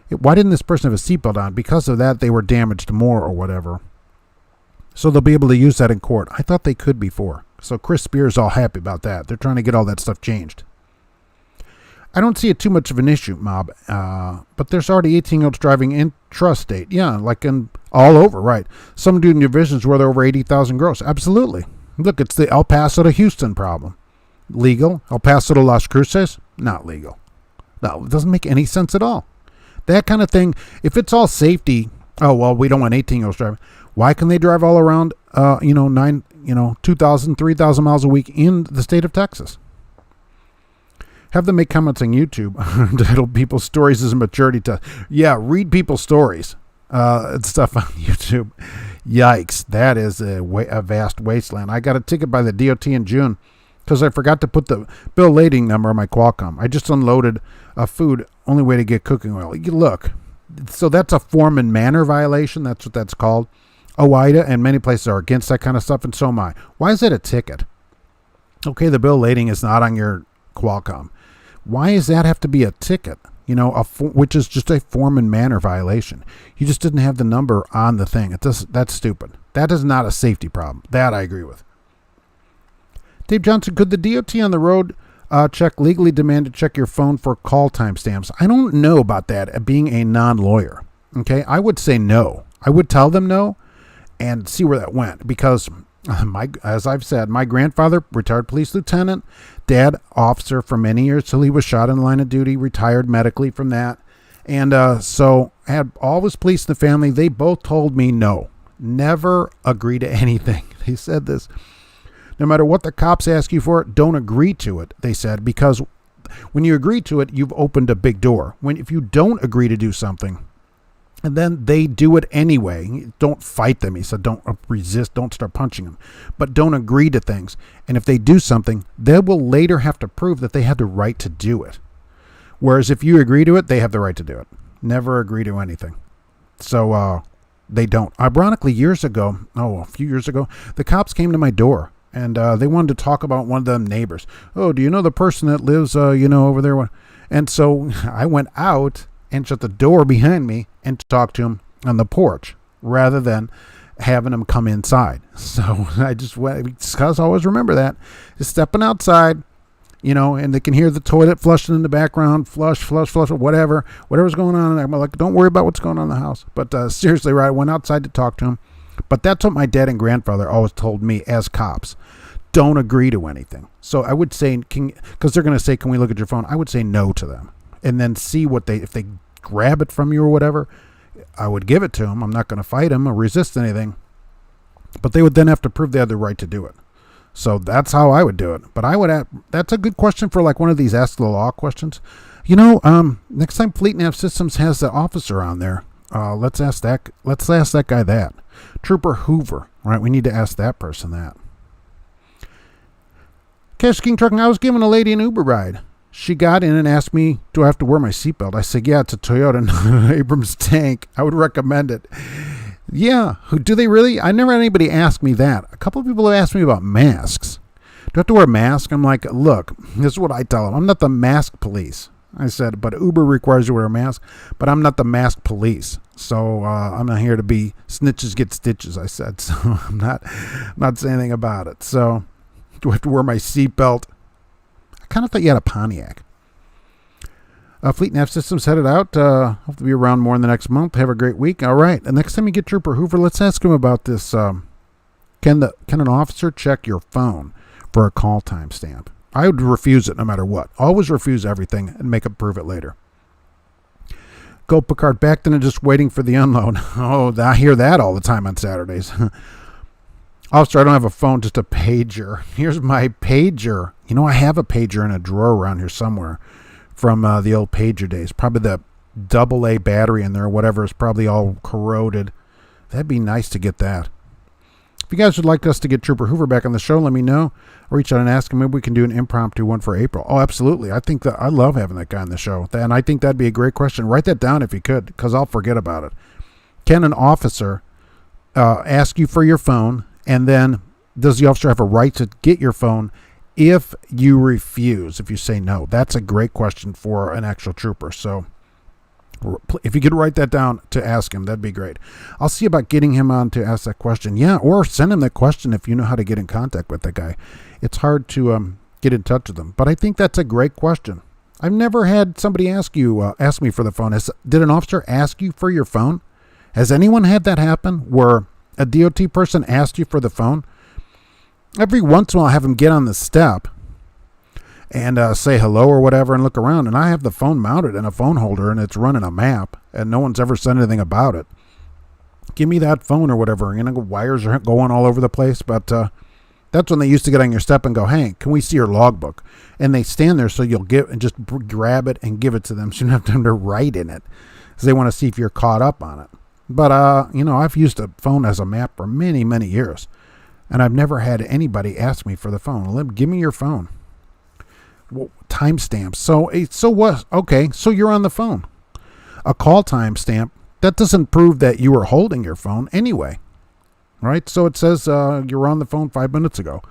why didn't this person have a seatbelt on? Because of that, they were damaged more or whatever. So they'll be able to use that in court. I thought they could before. So Chris Spear's all happy about that. They're trying to get all that stuff changed. I don't see it too much of an issue, Mob, but there's already 18-year-olds driving intrastate. Yeah, like all over, right. Some doing divisions where they're over 80,000 gross. Absolutely. Look, it's the El Paso to Houston problem. Legal. El Paso to Las Cruces, not legal. No, it doesn't make any sense at all. That kind of thing, if it's all safety, oh, well, we don't want 18-year-olds driving. Why can they drive all around, 2,000, 3,000 miles a week in the state of Texas? Have them make comments on YouTube entitled People's Stories as a Maturity Test. Yeah, read people's stories and stuff on YouTube. Yikes, that is a vast wasteland. I got a ticket by the DOT in June because I forgot to put the bill lading number on my Qualcomm. I just unloaded food, only way to get cooking oil. Look, so that's a form and manner violation. That's what that's called. OIDA and many places are against that kind of stuff, and so am I. Why is it a ticket? Okay, the bill lading is not on your Qualcomm. Why does that have to be a ticket? Which is just a form and manner violation. You just didn't have the number on the thing. That's stupid. That is not a safety problem. That I agree with. Dave Johnson, could the DOT on the road check legally demand to check your phone for call timestamps? I don't know about that, being a non-lawyer. Okay, I would say no. I would tell them no and see where that went, because as I've said, my grandfather, retired police lieutenant, dad, officer for many years till he was shot in the line of duty, retired medically from that. And so I had all his police in the family. They both told me no. never agree to anything. They said this. No matter what the cops ask you for, don't agree to it, they said, because when you agree to it, you've opened a big door. If you don't agree to do something, and then they do it anyway, don't fight them. He said, don't resist, don't start punching them, but don't agree to things. And if they do something, they will later have to prove that they had the right to do it. Whereas if you agree to it, they have the right to do it. Never agree to anything. So they don't. Ironically, a few years ago, the cops came to my door. And they wanted to talk about one of them neighbors. Oh, do you know the person that lives, over there? And so I went out and shut the door behind me and talked to him on the porch rather than having him come inside. So I just went, because I always remember that. Just stepping outside, and they can hear the toilet flushing in the background, flush, whatever's going on. And I'm like, don't worry about what's going on in the house. But seriously, right, I went outside to talk to him. But that's what my dad and grandfather always told me as cops. Don't agree to anything. So I would say, because they're going to say, can we look at your phone? I would say no to them. And then see if they grab it from you or whatever, I would give it to them. I'm not going to fight them or resist anything. But they would then have to prove they had the right to do it. So that's how I would do it. But that's a good question for like one of these Ask the Law questions. Next time Fleet Nav Systems has the officer on there, let's ask that guy that. Trooper Hoover, right? We need to ask that person that. Casper King Trucking, I was giving a lady an Uber ride. She got in and asked me, do I have to wear my seatbelt? I said, yeah, it's a Toyota Abrams tank. I would recommend it. Yeah, do they really? I never had anybody ask me that. A couple of people have asked me about masks. Do I have to wear a mask? I'm like, look, this is what I tell them. I'm not the mask police. I said, but Uber requires you to wear a mask, but I'm not the mask police. So I'm not here to be snitches get stitches, I said. So I'm not saying anything about it. So do I have to wear my seatbelt? I kind of thought you had a Pontiac. Fleet Nav Systems headed out. Hope to be around more in the next month. Have a great week. All right. The next time you get Trooper Hoover, let's ask him about this. Can an officer check your phone for a call time stamp? I would refuse it no matter what. Always refuse everything and make it prove it later. Go Picard back then and just waiting for the unload. Oh, I hear that all the time on Saturdays. Officer, I don't have a phone, just a pager. Here's my pager. I have a pager in a drawer around here somewhere from the old pager days. Probably the AA battery in there or whatever is probably all corroded. That'd be nice to get that. If you guys would like us to get Trooper Hoover back on the show, let me know. Or reach out and ask him. Maybe we can do an impromptu one for April. Oh, absolutely. I think that I love having that guy on the show. And I think that'd be a great question. Write that down if you could, because I'll forget about it. Can an officer ask you for your phone? And then does the officer have a right to get your phone if you refuse, if you say no? That's a great question for an actual trooper. So if you could write that down to ask him, that'd be great. I'll see about getting him on to ask that question. Yeah, or send him that question if you know how to get in contact with that guy. It's hard to get in touch with him, but I think that's a great question. I've never had somebody ask me for the phone. Did an officer ask you for your phone? Has anyone had that happen where a DOT person asked you for the phone? Every once in a while I have them get on the step and say hello or whatever and look around, and I have the phone mounted in a phone holder and it's running a map and no one's ever said anything about it. Give me that phone or whatever. Wires are going all over the place, but that's when they used to get on your step and go, hey, can we see your logbook? And they stand there so you'll get and just grab it and give it to them so you don't have time to write in it because they want to see if you're caught up on it. But, I've used a phone as a map for many, many years, and I've never had anybody ask me for the phone. Give me your phone. Well, timestamps. So what? Okay, so you're on the phone. A call timestamp, that doesn't prove that you were holding your phone anyway, right? So it says you were on the phone 5 minutes ago.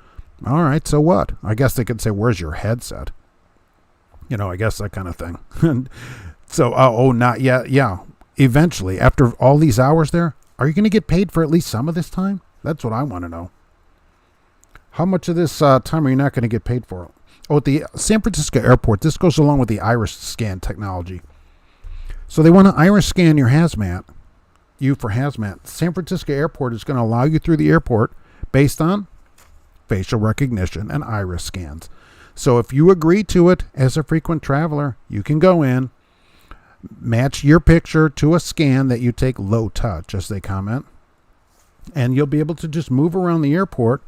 All right, so what? I guess they could say, where's your headset? I guess that kind of thing. So, not yet. Yeah. Eventually, after all these hours there, are you going to get paid for at least some of this time? That's what I want to know. How much of this time are you not going to get paid for? Oh, at the San Francisco airport, this goes along with the iris scan technology. So they want to iris scan your hazmat, you for hazmat. San Francisco airport is going to allow you through the airport based on facial recognition and iris scans. So if you agree to it as a frequent traveler, you can go in, match your picture to a scan that you take low touch, as they comment, And you'll be able to just move around the airport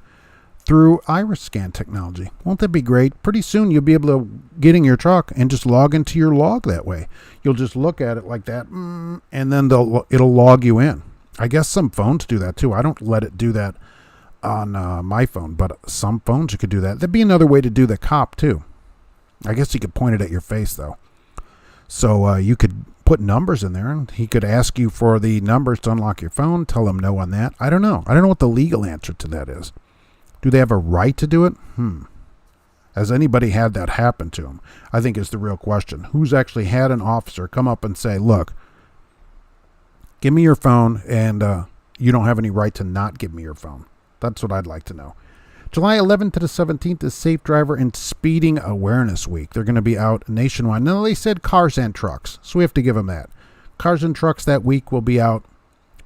through iris scan technology. Won't that be great? Pretty soon you'll be able to get in your truck and just log into your log that way. You'll just look at it like that, and then it'll log you in. I guess some phones do that too. I don't let it do that on my phone, but some phones you could do that. That'd be another way to do the cop too. I guess you could point it at your face though. So you could put numbers in there, and he could ask you for the numbers to unlock your phone. Tell him no on that. I don't know. I don't know what the legal answer to that is. Do they have a right to do it? Has anybody had that happen to them? I think is the real question. Who's actually had an officer come up and say, look, give me your phone, and you don't have any right to not give me your phone. That's what I'd like to know. July 11th to the 17th is Safe Driver and Speeding Awareness Week. They're going to be out nationwide. Now, they said cars and trucks, so we have to give them that. Cars and trucks that week will be out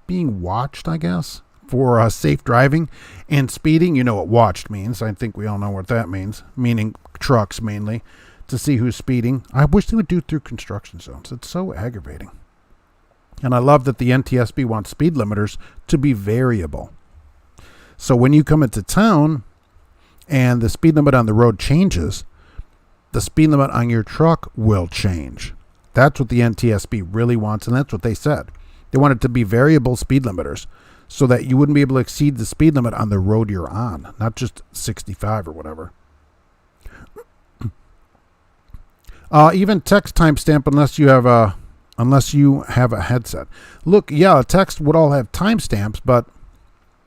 being watched, I guess, for safe driving and speeding. You know what watched means. I think we all know what that means, meaning trucks mainly, to see who's speeding. I wish they would do it through construction zones. It's so aggravating. And I love that the NTSB wants speed limiters to be variable. So when you come into town and the speed limit on the road changes, the speed limit on your truck will change. That's what the NTSB really wants, and that's what they said. They want it to be variable speed limiters so that you wouldn't be able to exceed the speed limit on the road you're on, not just 65 or whatever. Even text timestamp unless you have a headset. Look, yeah, text would all have timestamps, but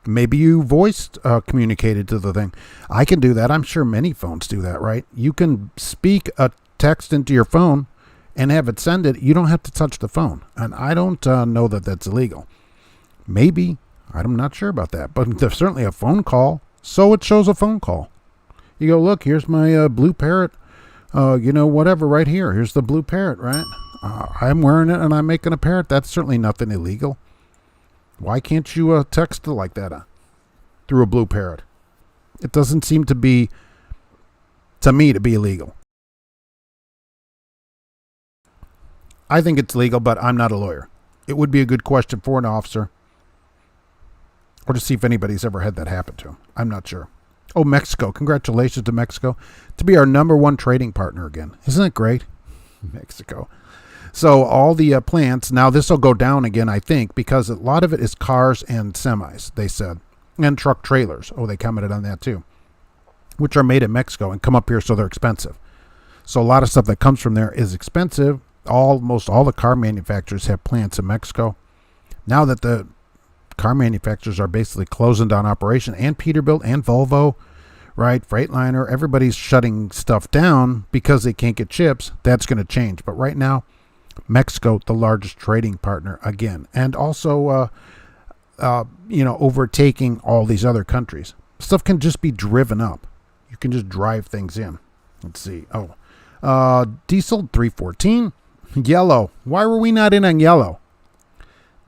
maybe you voice communicated to the thing. I can do that. I'm sure many phones do that, right? You can speak a text into your phone and have it send it. You don't have to touch the phone. And I don't know that that's illegal. Maybe. I'm not sure about that. But there's certainly a phone call, so it shows a phone call. You go, look, here's my blue Parrot, whatever right here. Here's the blue Parrot, right? I'm wearing it and I'm making a Parrot. That's certainly nothing illegal. Why can't you text it like that through a blue Parrot? It doesn't seem to me to be illegal. I think it's legal, but I'm not a lawyer. It would be a good question for an officer or to see if anybody's ever had that happen to him. I'm not sure. Oh, Mexico. Congratulations to Mexico to be our #1 trading partner again. Isn't that great? Mexico. So all the plants, now this will go down again, I think, because a lot of it is cars and semis, they said, and truck trailers. Oh, they commented on that too, which are made in Mexico and come up here, so they're expensive. So a lot of stuff that comes from there is expensive. Almost all the car manufacturers have plants in Mexico. Now that the car manufacturers are basically closing down operation, and Peterbilt and Volvo, right, Freightliner, everybody's shutting stuff down because they can't get chips. That's going to change. But right now, Mexico, the largest trading partner again, and also, overtaking all these other countries. Stuff can just be driven up. You can just drive things in. Let's see. Diesel 314, yellow. Why were we not in on yellow?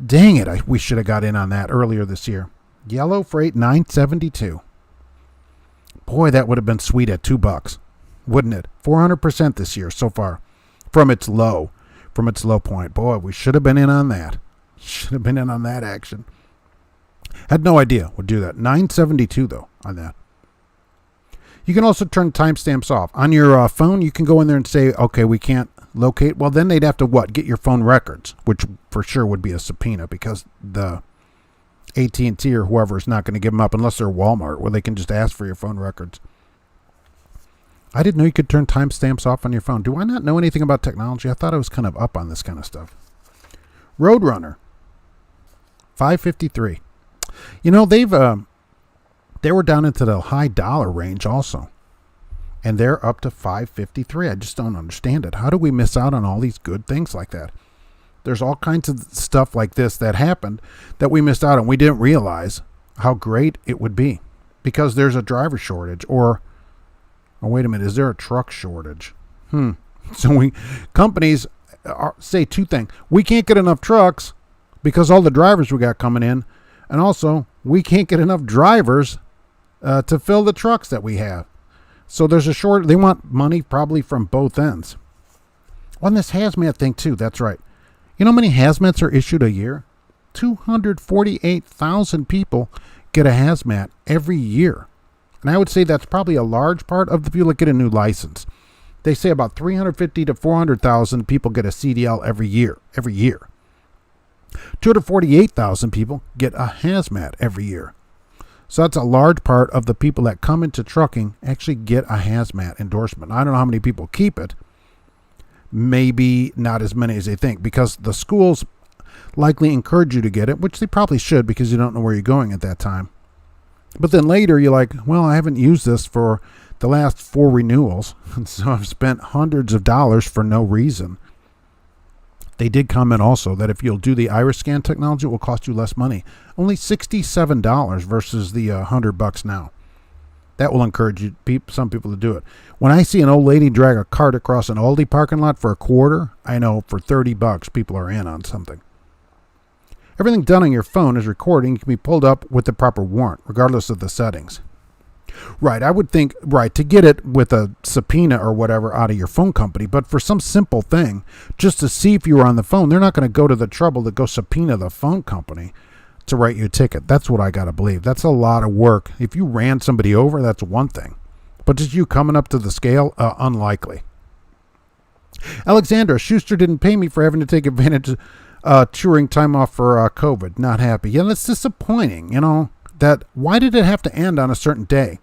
Dang it! We should have got in on that earlier this year. Yellow freight 972. Boy, that would have been sweet at $2, wouldn't it? 400% this year so far, from its low point. Boy, we should have been in on that. Should have been in on that action. Had no idea would do that. 972 though on that. You can also turn timestamps off on your phone. You can go in there and say, okay, we can't locate. Well, then they'd have to get your phone records, which for sure would be a subpoena because the AT&T or whoever is not going to give them up unless they're Walmart, where they can just ask for your phone records. I didn't know you could turn timestamps off on your phone. Do I not know anything about technology? I thought I was kind of up on this kind of stuff. Roadrunner 553. They were down into the high dollar range also. And they're up to 553. I just don't understand it. How do we miss out on all these good things like that? There's all kinds of stuff like this that happened that we missed out on. We didn't realize how great it would be because there's a driver shortage or wait a minute, is there a truck shortage? So companies say two things. We can't get enough trucks because all the drivers we got coming in, and also we can't get enough drivers to fill the trucks that we have. So there's a short. They want money probably from both ends. On this hazmat thing too, that's right. You know how many hazmats are issued a year 248,000 people get a hazmat every year. And I would say that's probably a large part of the people that get a new license. They say about 350 to 400,000 people get a CDL every year. 248,000 people get a hazmat every year. So that's a large part of the people that come into trucking actually get a hazmat endorsement. I don't know how many people keep it. Maybe not as many as they think, because the schools likely encourage you to get it, which they probably should because you don't know where you're going at that time. But then later you're like, well, I haven't used this for the last 4 renewals, and so I've spent hundreds of dollars for no reason. They did comment also that if you'll do the iris scan technology, it will cost you less money. Only $67 versus the $100 now. That will encourage some people to do it. When I see an old lady drag a cart across an Aldi parking lot for a quarter, I know for $30 people are in on something. Everything done on your phone is recording and can be pulled up with the proper warrant, regardless of the settings. Right, I would think, to get it with a subpoena or whatever out of your phone company, but for some simple thing, just to see if you were on the phone, they're not going to go to the trouble to go subpoena the phone company to write you a ticket. That's what I got to believe. That's a lot of work. If you ran somebody over, that's one thing. But just you coming up to the scale, unlikely. Alexandra, Schuster didn't pay me for having to take advantage of touring time off for COVID. Not happy. Yeah, that's disappointing, that why did it have to end on a certain day?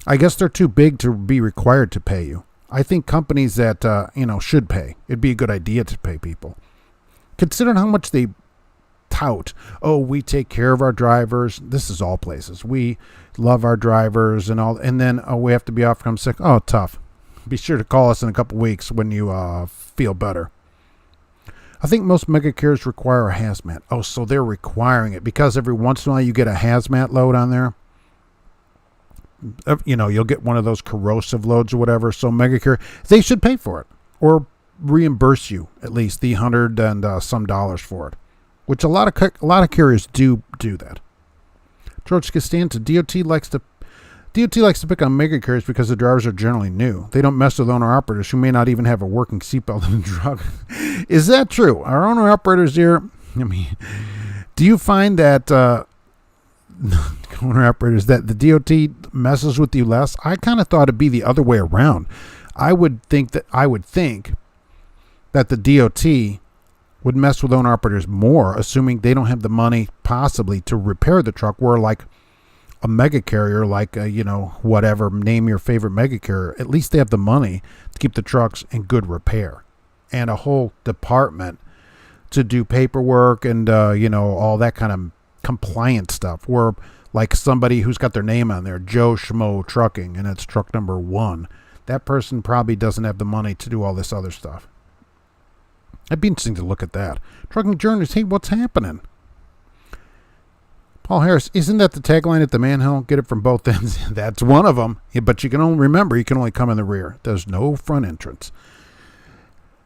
I guess they're too big to be required to pay you. I think companies that, should pay. It'd be a good idea to pay people. Considering how much they tout. Oh, we take care of our drivers. This is all places. We love our drivers and all. And then, we have to be off from sick. Oh, tough. Be sure to call us in a couple weeks when you feel better. I think most mega carriers require a hazmat. Oh, so they're requiring it because every once in a while you get a hazmat load on there. You'll get one of those corrosive loads or whatever. So mega carrier, they should pay for it or reimburse you at least the $100 and some dollars for it, which a lot of carriers do that. George Costanza, DOT likes to pick on mega carriers because the drivers are generally new. They don't mess with owner-operators who may not even have a working seatbelt in the truck. Is that true? Are owner-operators here? Do you find that owner-operators that the DOT messes with you less? I kind of thought it'd be the other way around. I would think that the DOT would mess with owner-operators more, assuming they don't have the money possibly to repair the truck, where like a mega carrier, like, whatever, name your favorite mega carrier, at least they have the money to keep the trucks in good repair and a whole department to do paperwork and, all that kind of compliance stuff, where like somebody who's got their name on there, Joe Schmo Trucking, and it's truck number 1. That person probably doesn't have the money to do all this other stuff. It'd be interesting to look at that. Trucking journalists, hey, what's happening? Paul Harris, isn't that the tagline at the Manhill? Get it from both ends. That's one of them. Yeah, but you can only come in the rear. There's no front entrance.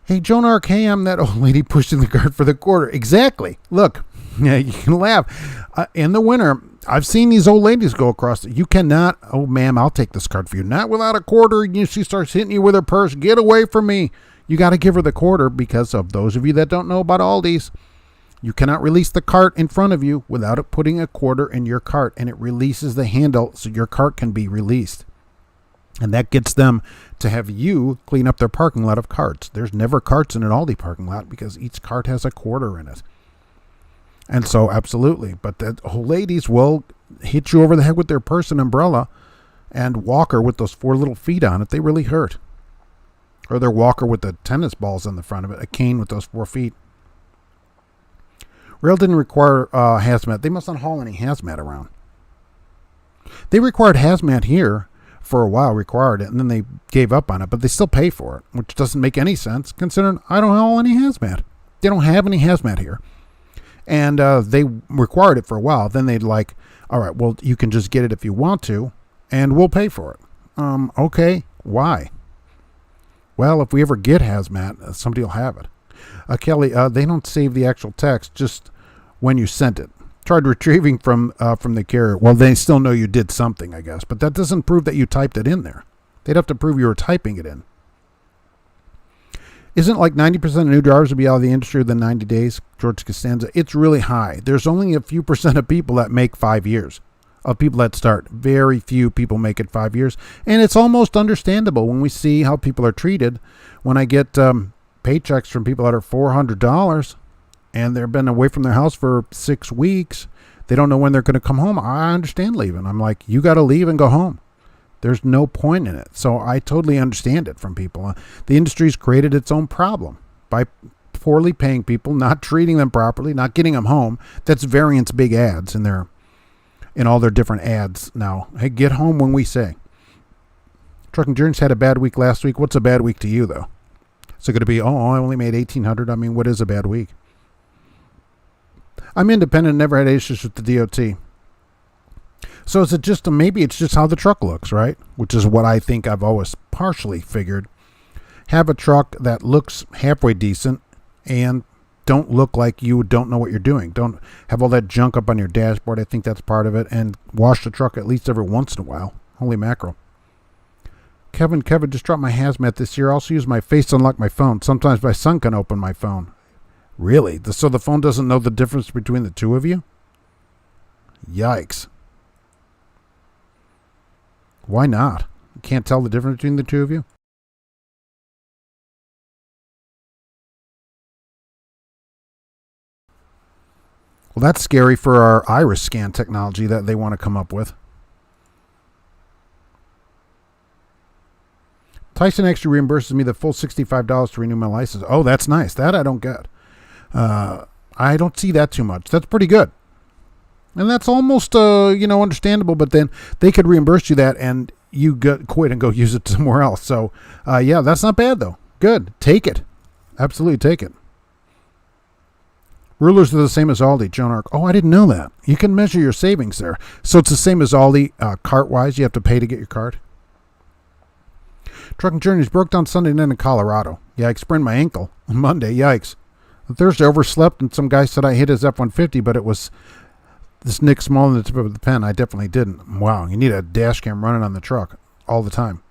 Hey, Joan Arc, hey, I'm that old lady pushing the cart for the quarter. Exactly. Look, yeah, you can laugh. In the winter, I've seen these old ladies go across. You cannot, oh, ma'am, I'll take this cart for you. Not without a quarter. She starts hitting you with her purse. Get away from me. You got to give her the quarter because of those of you that don't know about Aldi's. You cannot release the cart in front of you without it putting a quarter in your cart, and it releases the handle so your cart can be released. And that gets them to have you clean up their parking lot of carts. There's never carts in an Aldi parking lot because each cart has a quarter in it. And so, absolutely. But the old ladies will hit you over the head with their purse and umbrella and walker with those 4 little feet on it. They really hurt. Or their walker with the tennis balls on the front of it, a cane with those 4 feet. Rail didn't require hazmat. They must not haul any hazmat around. They required hazmat here for a while, required it, and then they gave up on it, but they still pay for it, which doesn't make any sense considering I don't haul any hazmat. They don't have any hazmat here. And they required it for a while. Then they'd like, all right, well, you can just get it if you want to, and we'll pay for it. Okay, why? Well, if we ever get hazmat, somebody will have it. Kelly, they don't save the actual text, just when you sent it. Tried retrieving from the carrier. Well, they still know you did something, I guess, but that doesn't prove that you typed it in there. They'd have to prove you were typing it in. Isn't like 90% of new drivers will be out of the industry within 90 days? George Costanza. It's really high. There's only a few percent of people that make 5 years. Of people that start. Very few people make it 5 years. And it's almost understandable when we see how people are treated. When I get paychecks from people that are $400 and they've been away from their house for 6 weeks, they don't know when they're going to come home. I understand leaving. I'm like, you got to leave and go home. There's no point in it. So I totally understand it from people. The industry's created its own problem by poorly paying people, not treating them properly, not getting them home. That's Variant's big ads in all their different ads now. Hey, get home when we say. Trucking Journeys had a bad week last week. What's a bad week to you, though? Is it going to be, I only made $1,800? I mean, what is a bad week? I'm independent, never had issues with the DOT. So is it just, maybe it's just how the truck looks, right? Which is what I think I've always partially figured. Have a truck that looks halfway decent and don't look like you don't know what you're doing. Don't have all that junk up on your dashboard. I think that's part of it. And wash the truck at least every once in a while. Holy mackerel. Kevin, just dropped my hazmat this year. Also use my face to unlock my phone. Sometimes my son can open my phone. Really? So the phone doesn't know the difference between the two of you? Yikes. Why not? You can't tell the difference between the two of you? Well, that's scary for our iris scan technology that they want to come up with. Tyson actually reimburses me the full $65 to renew my license. Oh, that's nice. That I don't get. I don't see that too much. That's pretty good. And that's almost, understandable, but then they could reimburse you that and you quit and go use it somewhere else. So, yeah, that's not bad, though. Good. Take it. Absolutely take it. Rulers are the same as Aldi, Joan Arc. Oh, I didn't know that. You can measure your savings there. So it's the same as Aldi, cart-wise. You have to pay to get your card. Trucking Journeys broke down Sunday night in Colorado. Yeah, I sprained my ankle on Monday. Yikes. Thursday, overslept, and some guy said I hit his F-150, but it was this nick small in the tip of the pen. I definitely didn't. Wow, you need a dash cam running on the truck all the time.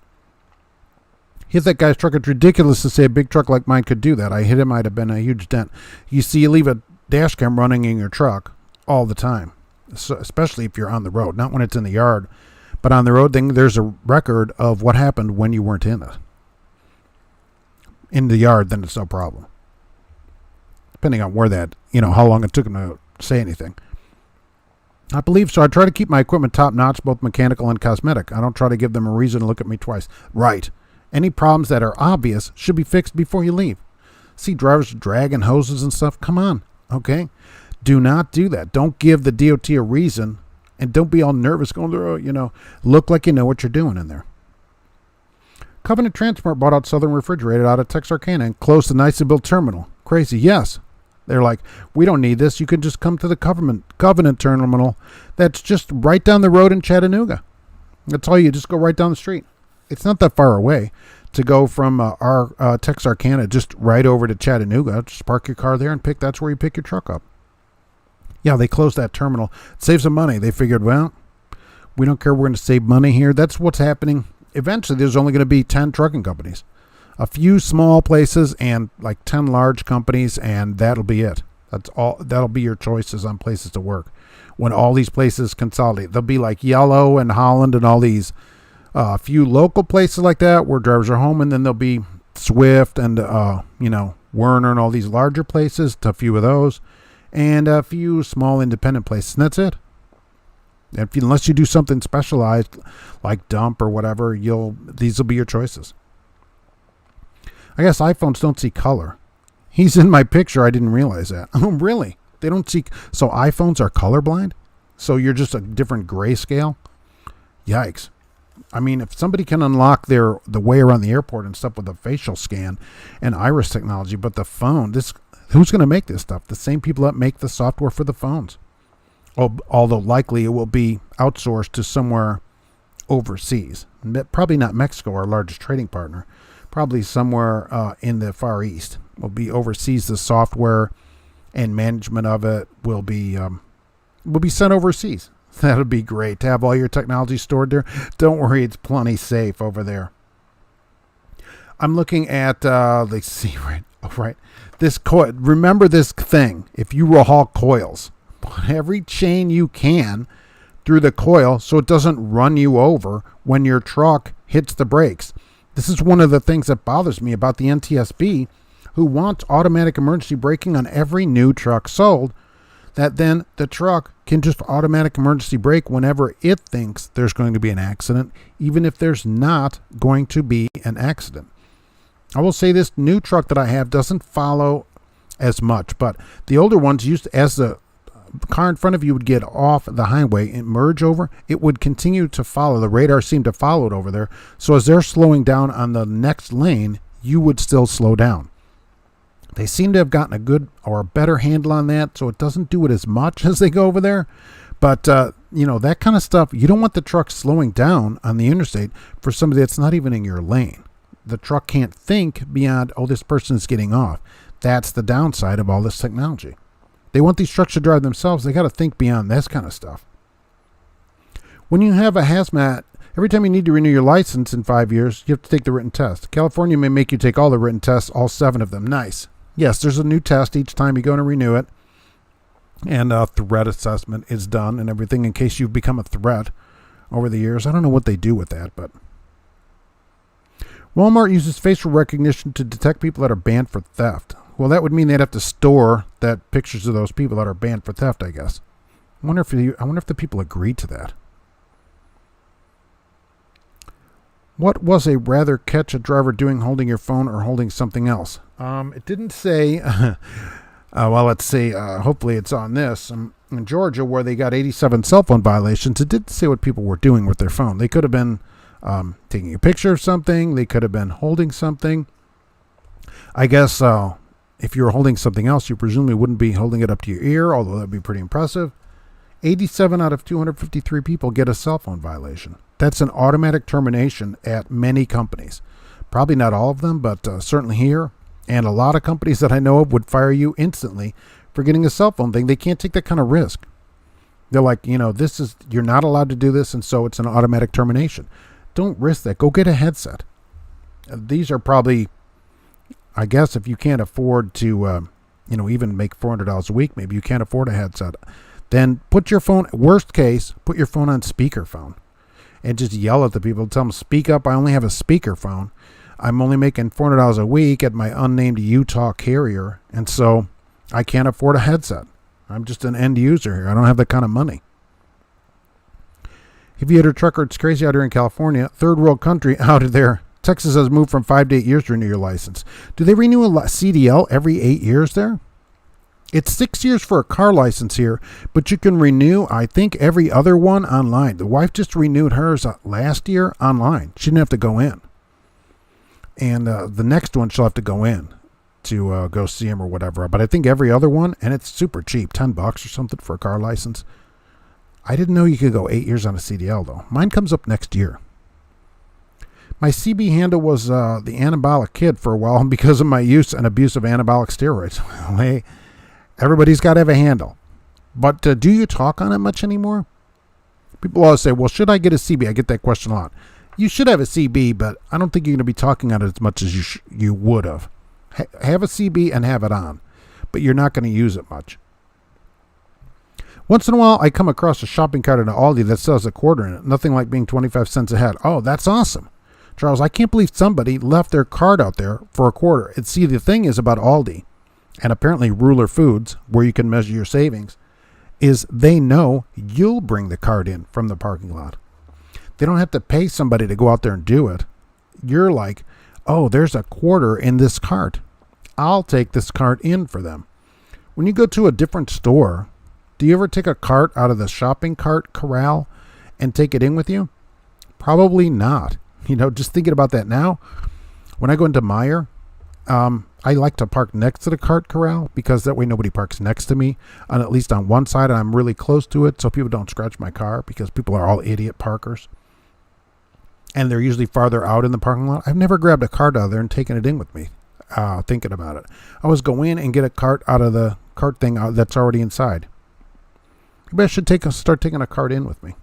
Hit that guy's truck. It's ridiculous to say a big truck like mine could do that. I hit him, I'd have been a huge dent. You see, you leave a dash cam running in your truck all the time, so, especially if you're on the road, not when it's in the yard, but on the road, then there's a record of what happened when you weren't in it. In the yard, then it's no problem. Depending on where that, how long it took him to say anything. I believe so. I try to keep my equipment top notch, both mechanical and cosmetic. I don't try to give them a reason to look at me twice. Right. Any problems that are obvious should be fixed before you leave. See drivers dragging hoses and stuff? Come on. Okay? Do not do that. Don't give the DOT a reason, and don't be all nervous going through, look like you know what you're doing in there. Covenant Transport bought out Southern Refrigerated out of Texarkana and closed the nicely built terminal. Crazy. Yes. They're like, we don't need this. You can just come to the Covenant terminal that's just right down the road in Chattanooga. That's all. You just go right down the street. It's not that far away to go from our Texarkana just right over to Chattanooga. Just park your car there and that's where you pick your truck up. Yeah, they closed that terminal. Save some money. They figured, well, we don't care. We're going to save money here. That's what's happening. Eventually, there's only going to be 10 trucking companies. A few small places and like 10 large companies, and that'll be it. That's all. That'll be your choices on places to work. When all these places consolidate, they'll be like Yellow and Holland and all these few local places like that where drivers are home, and then there'll be Swift and Werner and all these larger places. To a few of those, and a few small independent places, and that's it. Unless you do something specialized like dump or whatever, these will be your choices. I guess iPhones don't see color. He's in my picture. I didn't realize that. Oh, really? They don't see. So iPhones are colorblind? So you're just a different grayscale? Yikes. I mean, if somebody can unlock the way around the airport and stuff with a facial scan and iris technology, but the phone, who's going to make this stuff? The same people that make the software for the phones. Although likely it will be outsourced to somewhere overseas. Probably not Mexico, our largest trading partner. Probably somewhere in the Far East. Will be overseas. The software and management of it will be sent overseas. That would be great to have all your technology stored there. Don't worry, it's plenty safe over there. I'm looking at, let's see, right. This coil, remember this thing. If you will haul coils, put every chain you can through the coil so it doesn't run you over when your truck hits the brakes. This is one of the things that bothers me about the NTSB, who wants automatic emergency braking on every new truck sold, that then the truck can just automatic emergency brake whenever it thinks there's going to be an accident, even if there's not going to be an accident. I will say this new truck that I have doesn't follow as much, but the older ones used to, as the car in front of you would get off the highway and merge over, it would continue to follow. The radar seemed to follow it over there. So as they're slowing down on the next lane, you would still slow down. They seem to have gotten a good or a better handle on that, so it doesn't do it as much as they go over there. But, that kind of stuff, you don't want the truck slowing down on the interstate for somebody that's not even in your lane. The truck can't think beyond, this person is getting off. That's the downside of all this technology. They want these trucks to drive themselves. They got to think beyond this kind of stuff. When you have a hazmat, every time you need to renew your license in 5 years, you have to take the written test. California may make you take all the written tests, all 7 of them. Nice. Yes, there's a new test each time you go to renew it. And a threat assessment is done and everything in case you've become a threat over the years. I don't know what they do with that, but Walmart uses facial recognition to detect people that are banned for theft. Well, that would mean they'd have to store that pictures of those people that are banned for theft, I guess. I wonder if the people agreed to that. What was a rather catch a driver doing, holding your phone or holding something else? It didn't say. Well, let's see. Hopefully it's on this. In Georgia, where they got 87 cell phone violations, it didn't say what people were doing with their phone. They could have been taking a picture of something. They could have been holding something. I guess if you were holding something else, you presumably wouldn't be holding it up to your ear, although that would be pretty impressive. 87 out of 253 people get a cell phone violation. That's an automatic termination at many companies. Probably not all of them, but certainly here. And a lot of companies that I know of would fire you instantly for getting a cell phone thing. They can't take that kind of risk. They're like, you're not allowed to do this, and so it's an automatic termination. Don't risk that. Go get a headset. These are probably, I guess, if you can't afford to, even make $400 a week, maybe you can't afford a headset, then put your phone, worst case, put your phone on speakerphone and just yell at the people. Tell them, speak up. I only have a speakerphone. I'm only making $400 a week at my unnamed Utah carrier, and so I can't afford a headset. I'm just an end user here. I don't have that kind of money. If you hit a trucker, it's crazy out here in California. Third world country out there. Texas has moved from 5 to 8 years to renew your license. Do they renew a CDL every 8 years there? It's 6 years for a car license here, but you can renew, I think, every other one online. The wife just renewed hers last year online. She didn't have to go in. And the next one, she'll have to go in to go see him or whatever. But I think every other one, and it's super cheap, $10 or something for a car license. I didn't know you could go 8 years on a CDL, though. Mine comes up next year. My CB handle was the anabolic kid for a while because of my use and abuse of anabolic steroids. Well, hey, everybody's got to have a handle. But do you talk on it much anymore? People always say, well, should I get a CB? I get that question a lot. You should have a CB, but I don't think you're going to be talking on it as much as you would have. Have a CB and have it on, but you're not going to use it much. Once in a while, I come across a shopping cart at an Aldi that sells a quarter in it. Nothing like being 25 cents ahead. Oh, that's awesome. Charles, I can't believe somebody left their cart out there for a quarter. And see, the thing is about Aldi, and apparently Ruler Foods, where you can measure your savings, is they know you'll bring the cart in from the parking lot. They don't have to pay somebody to go out there and do it. You're like, oh, there's a quarter in this cart. I'll take this cart in for them. When you go to a different store, do you ever take a cart out of the shopping cart corral and take it in with you? Probably not. Just thinking about that now, when I go into Meijer, I like to park next to the cart corral because that way nobody parks next to me, at least on one side, and I'm really close to it so people don't scratch my car because people are all idiot parkers. And they're usually farther out in the parking lot. I've never grabbed a cart out of there and taken it in with me, thinking about it. I always go in and get a cart out of the cart thing that's already inside. Maybe I should start taking a cart in with me.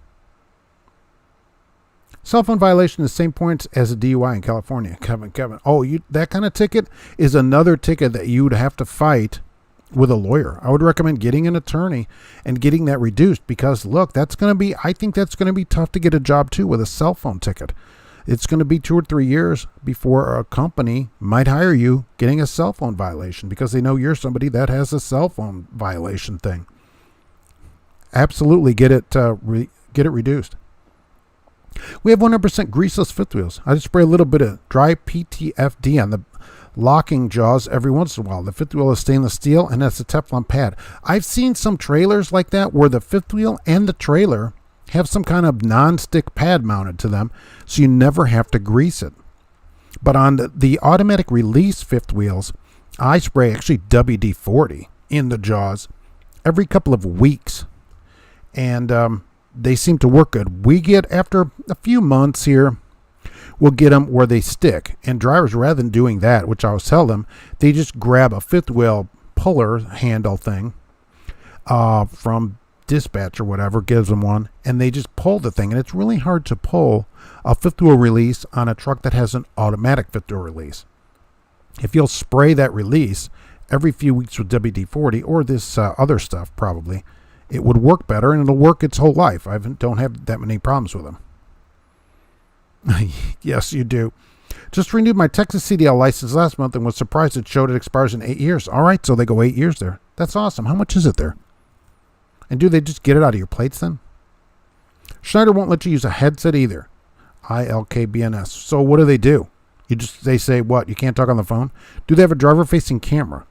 Cell phone violation is the same points as a DUI in California. Kevin. Oh, that kind of ticket is another ticket that you would have to fight with a lawyer. I would recommend getting an attorney and getting that reduced because, look, I think that's going to be tough to get a job too with a cell phone ticket. It's going to be 2 or 3 years before a company might hire you getting a cell phone violation because they know you're somebody that has a cell phone violation thing. Absolutely get it reduced. We have 100% greaseless fifth wheels. I just spray a little bit of dry PTFD on the locking jaws every once in a while. The fifth wheel is stainless steel and has a Teflon pad. I've seen some trailers like that where the fifth wheel and the trailer have some kind of non-stick pad mounted to them, so you never have to grease it. But on the automatic release fifth wheels, I spray actually WD-40 in the jaws every couple of weeks, and they seem to work good. We get, after a few months here, we'll get them where they stick, and drivers, rather than doing that, which I always tell them, they just grab a fifth wheel puller handle thing from Dispatch or whatever, gives them one, and they just pull the thing. And it's really hard to pull a fifth wheel release on a truck that has an automatic fifth wheel release. If you'll spray that release every few weeks with WD-40 or this other stuff, probably it would work better, and it'll work its whole life. I don't have that many problems with them. Yes, you do. Just renewed my Texas CDL license last month and was surprised it showed it expires in 8 years. All right, so they go 8 years there. That's awesome. How much is it there? And do they just get it out of your plates then? Schneider won't let you use a headset either. ILKBNS. So what do? They say what? You can't talk on the phone? Do they have a driver-facing camera?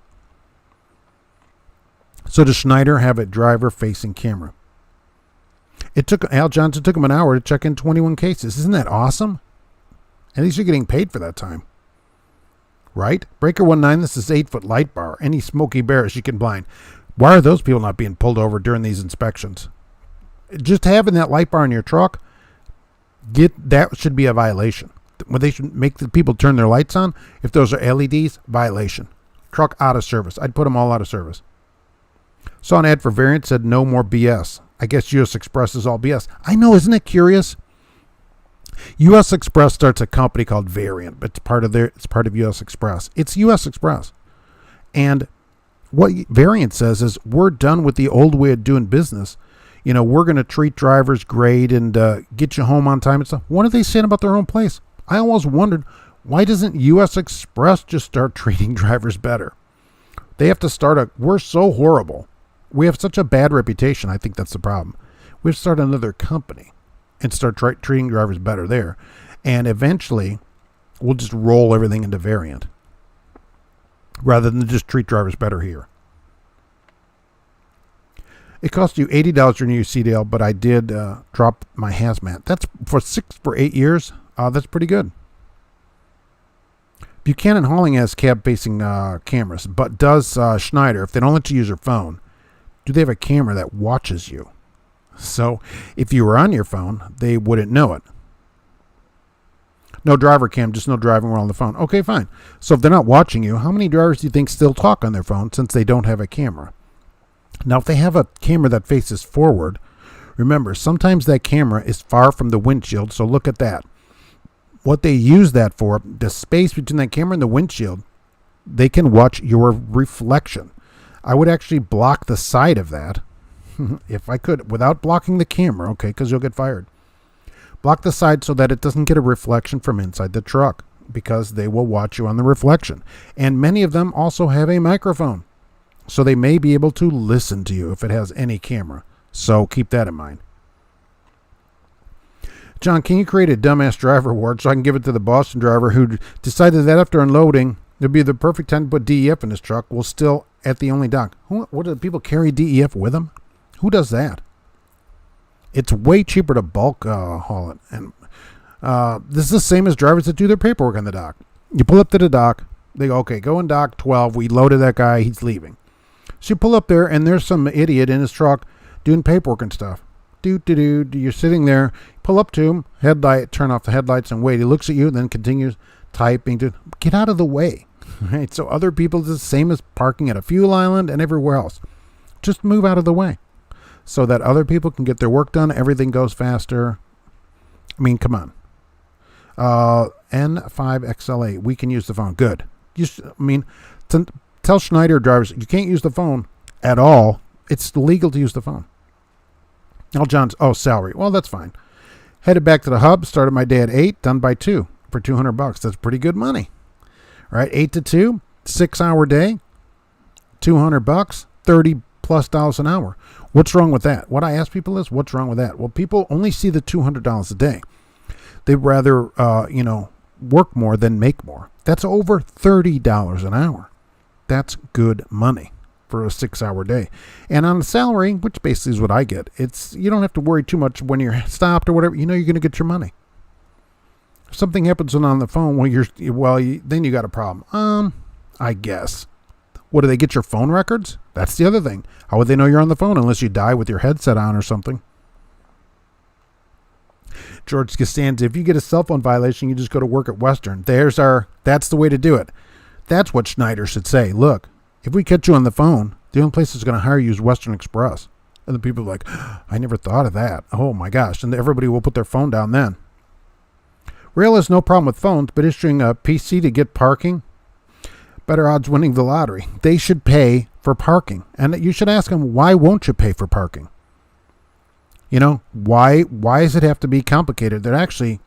So does Schneider have a driver-facing camera? Al Johnson took him an hour to check in 21 cases. Isn't that awesome? At least you're getting paid for that time. Right? Breaker 19, this is 8-foot light bar. Any Smoky Bears you can blind. Why are those people not being pulled over during these inspections? Just having that light bar in your truck, that should be a violation. When they should make the people turn their lights on, if those are LEDs, violation. Truck out of service. I'd put them all out of service. Saw an ad for Variant, said no more BS. I guess U.S. Express is all BS. I know, isn't it curious? U.S. Express starts a company called Variant, but it's part of U.S. Express. It's U.S. Express. And what Variant says is, we're done with the old way of doing business. You know, we're going to treat drivers great and get you home on time and stuff. What are they saying about their own place? I always wondered, why doesn't U.S. Express just start treating drivers better? They have to start we're so horrible. We have such a bad reputation. I think that's the problem. We have to start another company and start treating drivers better there. And eventually, we'll just roll everything into Variant rather than just treat drivers better here. It cost you $80 to renew your CDL, but I did drop my hazmat. That's for 8 years. That's pretty good. Buchanan Hauling has cab-facing cameras, but does Schneider, if they don't let you use your phone, do they have a camera that watches you? So if you were on your phone, they wouldn't know it. No driver cam, just no driving while on the phone. Okay, fine. So if they're not watching you, how many drivers do you think still talk on their phone since they don't have a camera? Now, if they have a camera that faces forward, remember, sometimes that camera is far from the windshield, so look at that. What they use that for, the space between that camera and the windshield, they can watch your reflection. I would actually block the side of that, if I could, without blocking the camera, okay, because you'll get fired. Block the side so that it doesn't get a reflection from inside the truck, because they will watch you on the reflection. And many of them also have a microphone, so they may be able to listen to you if it has any camera. So keep that in mind. John, can you create a dumbass driver award so I can give it to the Boston driver who decided that after unloading, it'd be the perfect time to put DEF in his truck, while still at the only dock? What do people carry DEF with them? Who does that? It's way cheaper to bulk haul it. And this is the same as drivers that do their paperwork on the dock. You pull up to the dock. They go, okay, go in dock 12. We loaded that guy. He's leaving. So you pull up there, and there's some idiot in his truck doing paperwork and stuff. You're sitting there. Pull up to him. Headlight. Turn off the headlights and wait. He looks at you, then continues typing. Get out of the way. Right? So other people, it's the same as parking at a fuel island and everywhere else. Just move out of the way so that other people can get their work done. Everything goes faster. I mean, come on. N5XLA. We can use the phone. Good. Tell Schneider drivers you can't use the phone at all. It's legal to use the phone. Salary. Well, that's fine. Headed back to the hub. Started my day at 8. Done by 2 for $200. That's pretty good money, right? 8 to 2, 6-hour day, $200, $30+ an hour. What's wrong with that? What I ask people is, what's wrong with that? Well, people only see the $200 a day. They'd rather, work more than make more. That's over $30 an hour. That's good money for a 6-hour day. And on a salary, which basically is what I get, you don't have to worry too much when you're stopped or whatever. You know you're going to get your money. If something happens on the phone, then you got a problem. I guess. What, do they get your phone records? That's the other thing. How would they know you're on the phone unless you die with your headset on or something? George Costanza, if you get a cell phone violation, you just go to work at Western. That's the way to do it. That's what Schneider should say. Look, if we catch you on the phone, the only place that's going to hire you is Western Express. And the people are like, I never thought of that. Oh my gosh. And everybody will put their phone down then. Rail has no problem with phones, but issuing a PC to get parking, better odds winning the lottery. They should pay for parking. And you should ask them, why won't you pay for parking? Why does it have to be complicated? They're actually,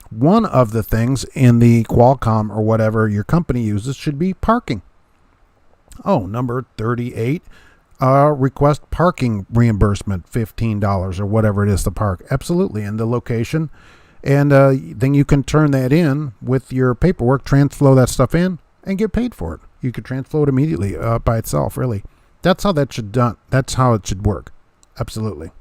one of the things in the Qualcomm or whatever your company uses should be parking. Oh, number 38, request parking reimbursement, $15 or whatever it is to park. Absolutely. And the location. And then you can turn that in with your paperwork, transflow that stuff in, and get paid for it. You could transflow it immediately by itself, really. That's how that should done. That's how it should work. Absolutely.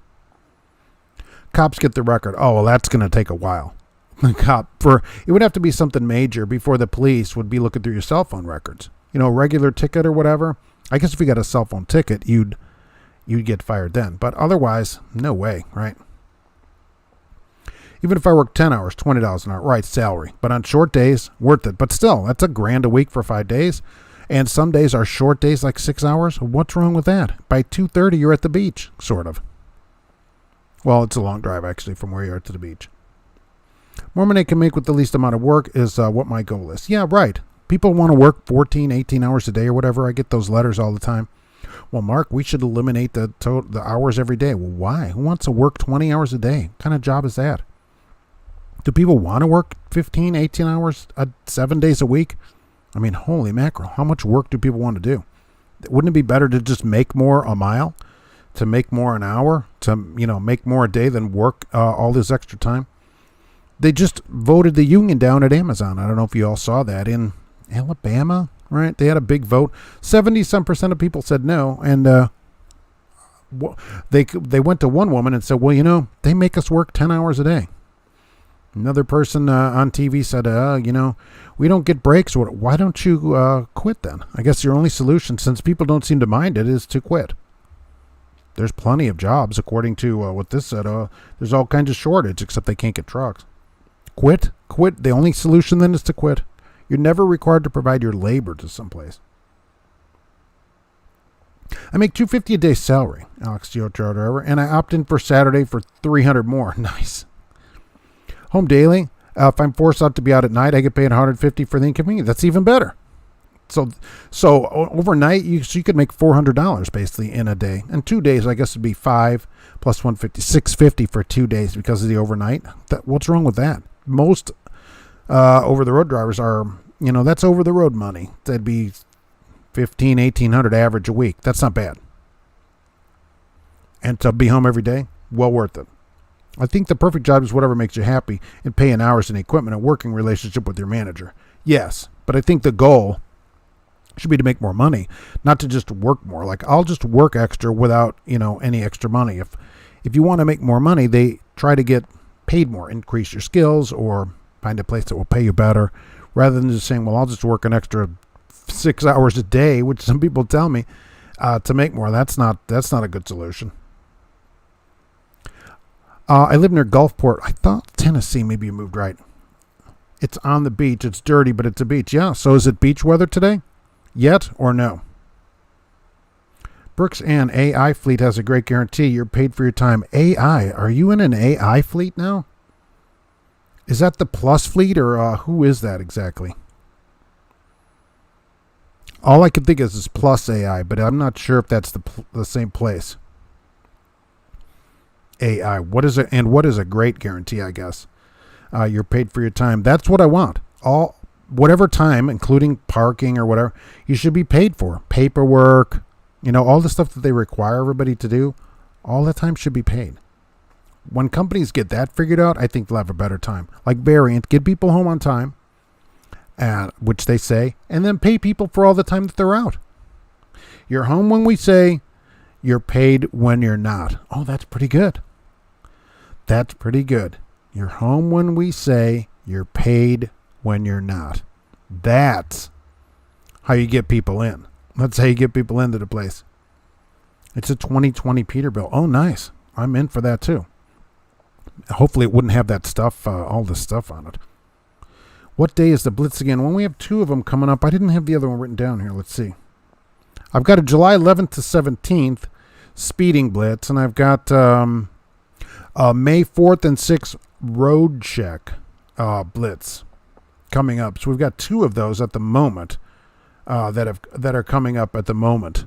Cops get the record. Oh, well, that's going to take a while. It would have to be something major before the police would be looking through your cell phone records. A regular ticket or whatever. I guess if you got a cell phone ticket, you'd get fired then. But otherwise, no way, right? Even if I work 10 hours, $20 an hour, right, salary. But on short days, worth it. But still, that's $1,000 a week for 5 days. And some days are short days, like 6 hours. What's wrong with that? By 2:30, you're at the beach, sort of. Well, it's a long drive, actually, from where you are to the beach. More money I can make with the least amount of work is what my goal is. Yeah, right. People want to work 14, 18 hours a day or whatever. I get those letters all the time. Well, Mark, we should eliminate the hours every day. Well, why? Who wants to work 20 hours a day? What kind of job is that? Do people want to work 15, 18 hours, 7 days a week? I mean, holy mackerel. How much work do people want to do? Wouldn't it be better to just make more a mile? To make more an hour? To, make more a day than work all this extra time? They just voted the union down at Amazon. I don't know if you all saw that in Alabama, right? They had a big vote. 70% of people said no. And they went to one woman and said, well, they make us work 10 hours a day. Another person on TV said, we don't get breaks. Why don't you quit then? I guess your only solution, since people don't seem to mind it, is to quit. There's plenty of jobs, according to what this said. There's all kinds of shortage, except they can't get trucks. Quit. The only solution then is to quit. You're never required to provide your labor to someplace. I make $250 a day salary, Alex Geotab driver, and I opt in for Saturday for $300 more. Nice. Home daily. If I'm forced out to be out at night, I get paid $150 for the inconvenience. That's even better. So overnight, you could make $400 basically in a day. And 2 days, I guess, would be $5 plus $150, $650 for 2 days because of the overnight. What's wrong with that? Most over-the-road drivers are, that's over-the-road money. That'd be $1,500, $1,800 average a week. That's not bad. And to be home every day, well worth it. I think the perfect job is whatever makes you happy and paying hours and equipment and working relationship with your manager. Yes, but I think the goal should be to make more money, not to just work more. Like, I'll just work extra without, any extra money. If you want to make more money, they try to get paid more, increase your skills, or find a place that will pay you better, rather than just saying, well, I'll just work an extra 6 hours a day, which some people tell me, to make more. That's not a good solution. I live near Gulfport. I thought Tennessee, maybe you moved right. It's on the beach. It's dirty, but it's a beach. Yeah, so is it beach weather today? Yet or no? Brooks and AI Fleet has a great guarantee. You're paid for your time. AI, are you in an AI fleet now? Is that the Plus Fleet, or who is that exactly? All I can think is Plus AI, but I'm not sure if that's the same place. AI. What is it? And what is a great guarantee, I guess? You're paid for your time. That's what I want. Whatever time, including parking or whatever, you should be paid for. Paperwork, all the stuff that they require everybody to do, all the time should be paid. When companies get that figured out, I think they'll have a better time. Like Variant, get people home on time, which they say, and then pay people for all the time that they're out. You're home when we say, you're paid when you're not. Oh, that's pretty good. That's pretty good. You're home when we say, you're paid when you're not. That's how you get people in. That's how you get people into the place. It's a 2020 Peterbilt. Oh, nice. I'm in for that too. Hopefully it wouldn't have that stuff, all the stuff on it. What day is the Blitz again? Well, we have 2 of them coming up. I didn't have the other one written down here. Let's see. I've got a July 11th to 17th speeding Blitz, and I've got a May 4th and 6th road check Blitz coming up. So we've got 2 of those at the moment that are coming up at the moment.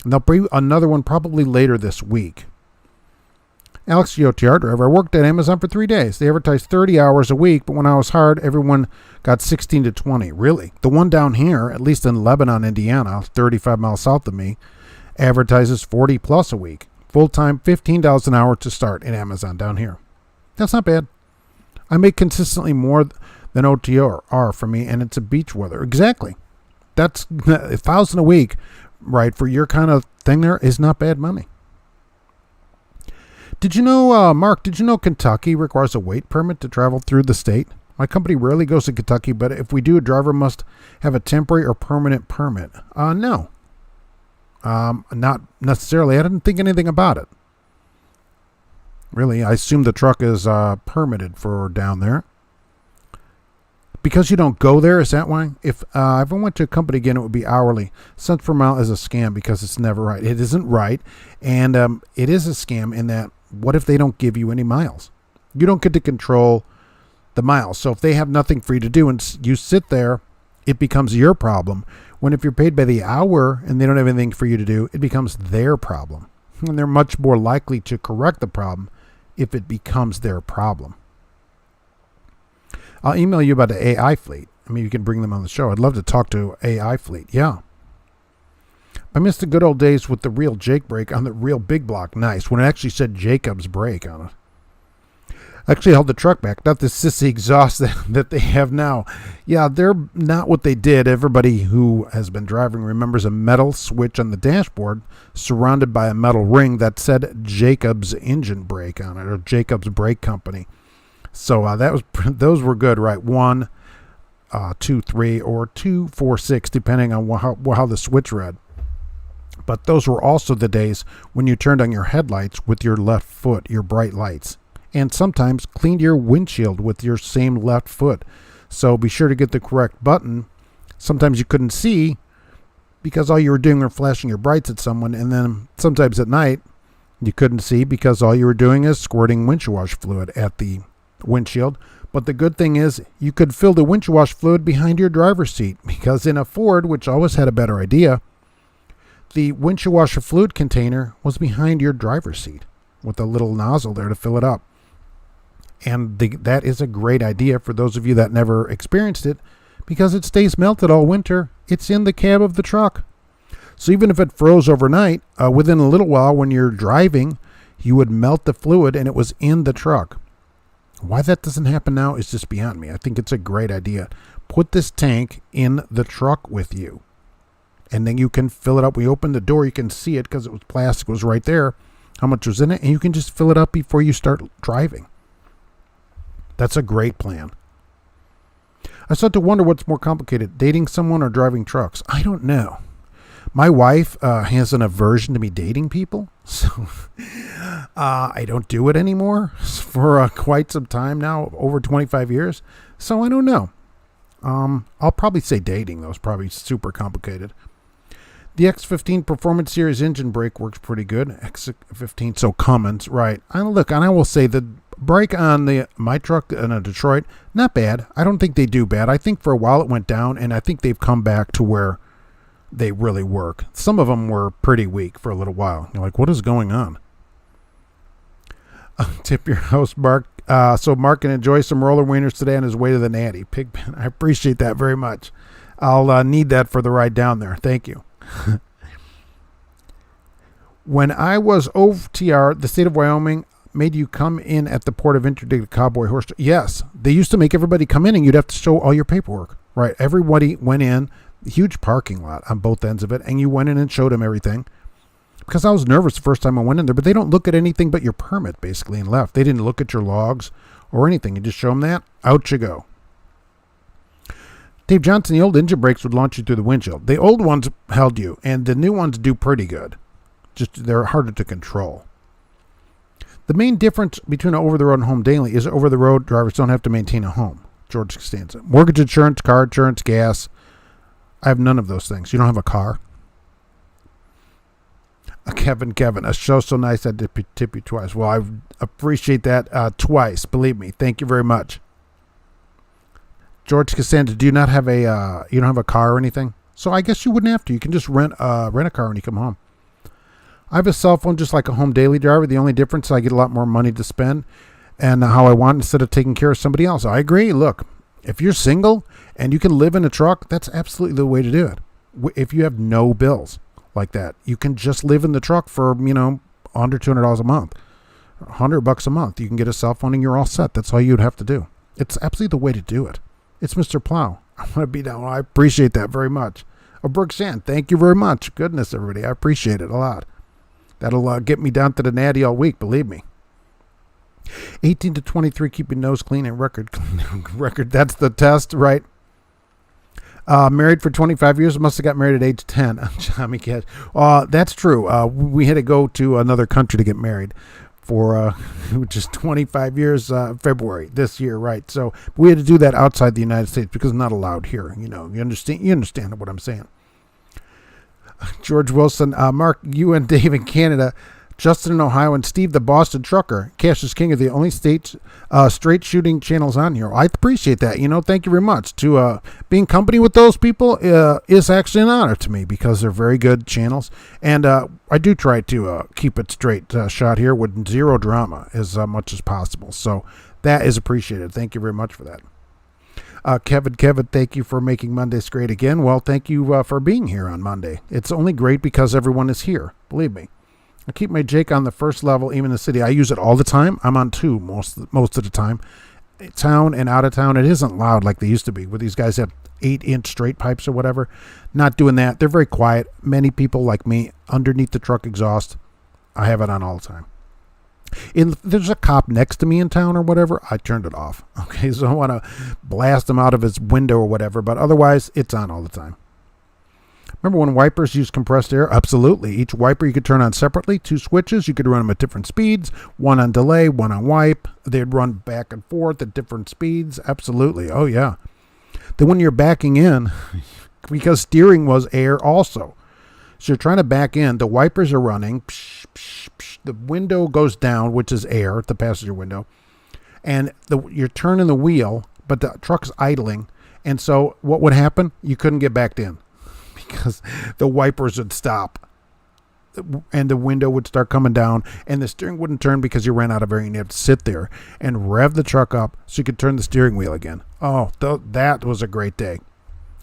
And there'll be another one probably later this week. Alex, GOTR driver. I worked at Amazon for 3 days. They advertised 30 hours a week, but when I was hired, everyone got 16 to 20. Really? The one down here, at least in Lebanon, Indiana, 35 miles south of me, advertises 40 plus a week. Full-time, $15 an hour to start in Amazon down here. That's not bad. I make consistently more than OTR for me, and it's a beach weather. Exactly. That's $1,000 a week, right, for your kind of thing there is not bad money. Did you know, Mark, Kentucky requires a weight permit to travel through the state? My company rarely goes to Kentucky, but if we do, a driver must have a temporary or permanent permit. No. Not necessarily. I didn't think anything about it. Really, I assume the truck is permitted for down there. Because you don't go there, is that why? If I went to a company again, it would be hourly. Cents per mile is a scam because it's never right. It isn't right, and it is a scam in that, what if they don't give you any miles? You don't get to control the miles. So if they have nothing for you to do and you sit there, it becomes your problem. When if you're paid by the hour and they don't have anything for you to do, it becomes their problem. And they're much more likely to correct the problem if it becomes their problem. I'll email you about the AI fleet. I mean, you can bring them on the show. I'd love to talk to AI fleet. Yeah. I missed the good old days with the real Jake brake on the real big block. Nice. When it actually said Jacob's brake on it. Actually held the truck back. Not the sissy exhaust that they have now. Yeah, they're not what they did. Everybody who has been driving remembers a metal switch on the dashboard surrounded by a metal ring that said Jacob's engine brake on it, or Jacob's Brake Company. So those were good, right? 1, 2, 3, or 2, 4, 6, depending on how the switch read. But those were also the days when you turned on your headlights with your left foot, your bright lights, and sometimes cleaned your windshield with your same left foot. So be sure to get the correct button. Sometimes you couldn't see because all you were doing was flashing your brights at someone, and then sometimes at night you couldn't see because all you were doing is squirting windshield wash fluid at the windshield. But the good thing is you could fill the windshield wash fluid behind your driver's seat, because in a Ford, which always had a better idea, the windshield washer fluid container was behind your driver's seat with a little nozzle there to fill it up. And that is a great idea for those of you that never experienced it, because it stays melted all winter. It's in the cab of the truck. So even if it froze overnight, within a little while when you're driving, you would melt the fluid and it was in the truck. Why that doesn't happen now is just beyond me. I think it's a great idea. Put this tank in the truck with you, and then you can fill it up. We open the door, you can see it because it was plastic, it was right there, how much was in it, and you can just fill it up before you start driving. That's a great plan. I start to wonder what's more complicated, dating someone or driving trucks. I don't know. My wife has an aversion to me dating people, so I don't do it anymore for quite some time now, over 25 years. So I don't know. I'll probably say dating, though. It's probably super complicated. The X15 Performance Series engine brake works pretty good. X15, so Cummins, right. And I will say that brake on my truck in a Detroit, not bad. I don't think they do bad. I think for a while it went down, and I think they've come back to where they really work. Some of them were pretty weak for a little while. You're like, what is going on? Tip your host, Mark. So Mark can enjoy some roller wieners today on his way to the Natty. Pigpen, I appreciate that very much. I'll need that for the ride down there. Thank you. When I was OTR, the state of Wyoming made you come in at the port of interdicted cowboy horse. Yes, they used to make everybody come in and you'd have to show all your paperwork. Right, everybody went in, huge parking lot on both ends of it, and you went in and showed them everything. Because I was nervous the first time I went in there, but they don't look at anything but your permit, basically, and left. They didn't look at your logs or anything. You just show them that, out you go. Dave Johnson, the old engine brakes would launch you through the windshield. The old ones held you, and the new ones do pretty good. Just they're harder to control. The main difference between an over-the-road and home daily is over-the-road drivers don't have to maintain a home. George Costanza. Mortgage insurance, car insurance, gas. I have none of those things. You don't have a car? Kevin, a show so nice I did tip you twice. Well, I appreciate that twice. Believe me. Thank you very much. George Costanza, do you not have you don't have a car or anything? So I guess you wouldn't have to. You can just rent a car when you come home. I have a cell phone just like a home daily driver. The only difference is I get a lot more money to spend and how I want instead of taking care of somebody else. I agree. Look, if you're single and you can live in a truck, that's absolutely the way to do it. If you have no bills like that, you can just live in the truck for, under $200 a month, $100 a month. You can get a cell phone and you're all set. That's all you'd have to do. It's absolutely the way to do it. It's Mr. Plow. I want to be down. I appreciate that very much. Brooke Sand, thank you very much. Goodness, everybody. I appreciate it a lot. That'll get me down to the Natty all week, believe me. 18 to 23, keep your nose clean and record clean. Record, that's the test, right? Married for 25 years, must have got married at age 10. Tommy Cash. That's true. We had to go to another country to get married for just 25 years, February this year, right? So we had to do that outside the United States because it's not allowed here. You understand what I'm saying. George Wilson, Mark, you and Dave in Canada, Justin in Ohio, and Steve the Boston trucker. Casper King are the only straight shooting channels on here. I appreciate that. Thank you very much. To being company with those people is actually an honor to me because they're very good channels. And I do try to keep it straight shot here with zero drama as much as possible. So that is appreciated. Thank you very much for that. Kevin, thank you for making Mondays great again. Well, thank you for being here on Monday. It's only great because everyone is here. Believe me. I keep my Jake on the first level, even in the city. I use it all the time. I'm on 2 most of the time. Town and out of town, it isn't loud like they used to be, where these guys have 8-inch straight pipes or whatever. Not doing that. They're very quiet. Many people like me, underneath the truck exhaust, I have it on all the time. There's a cop next to me in town or whatever, I turned it off. Okay, so I want to blast him out of his window or whatever, but otherwise, it's on all the time. Remember when wipers use compressed air? Absolutely. Each wiper you could turn on separately, 2 switches. You could run them at different speeds, one on delay, one on wipe. They'd run back and forth at different speeds. Absolutely. Oh, yeah. Then when you're backing in, because steering was air also. So you're trying to back in, the wipers are running, psh, psh, psh, the window goes down, which is air, the passenger window, and you're turning the wheel, but the truck's idling, and so what would happen? You couldn't get backed in because the wipers would stop, and the window would start coming down, and the steering wouldn't turn because you ran out of air, and you have to sit there and rev the truck up so you could turn the steering wheel again. Oh, that was a great day.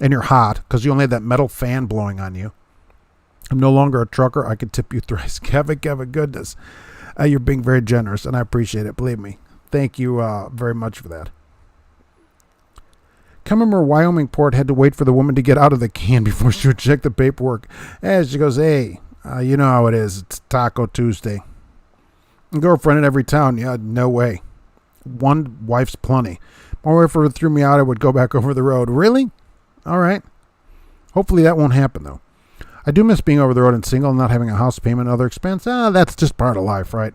And you're hot because you only had that metal fan blowing on you. I'm no longer a trucker. I could tip you thrice. Kevin, goodness. You're being very generous, and I appreciate it. Believe me. Thank you very much for that. Come remember Wyoming port had to wait for the woman to get out of the can before she would check the paperwork. And she goes, hey, you know how it is. It's Taco Tuesday. And girlfriend in every town. Yeah, no way. One wife's plenty. My wife ever threw me out, I would go back over the road. Really? All right. Hopefully that won't happen, though. I do miss being over the road and single and not having a house payment and other expense. That's just part of life, right?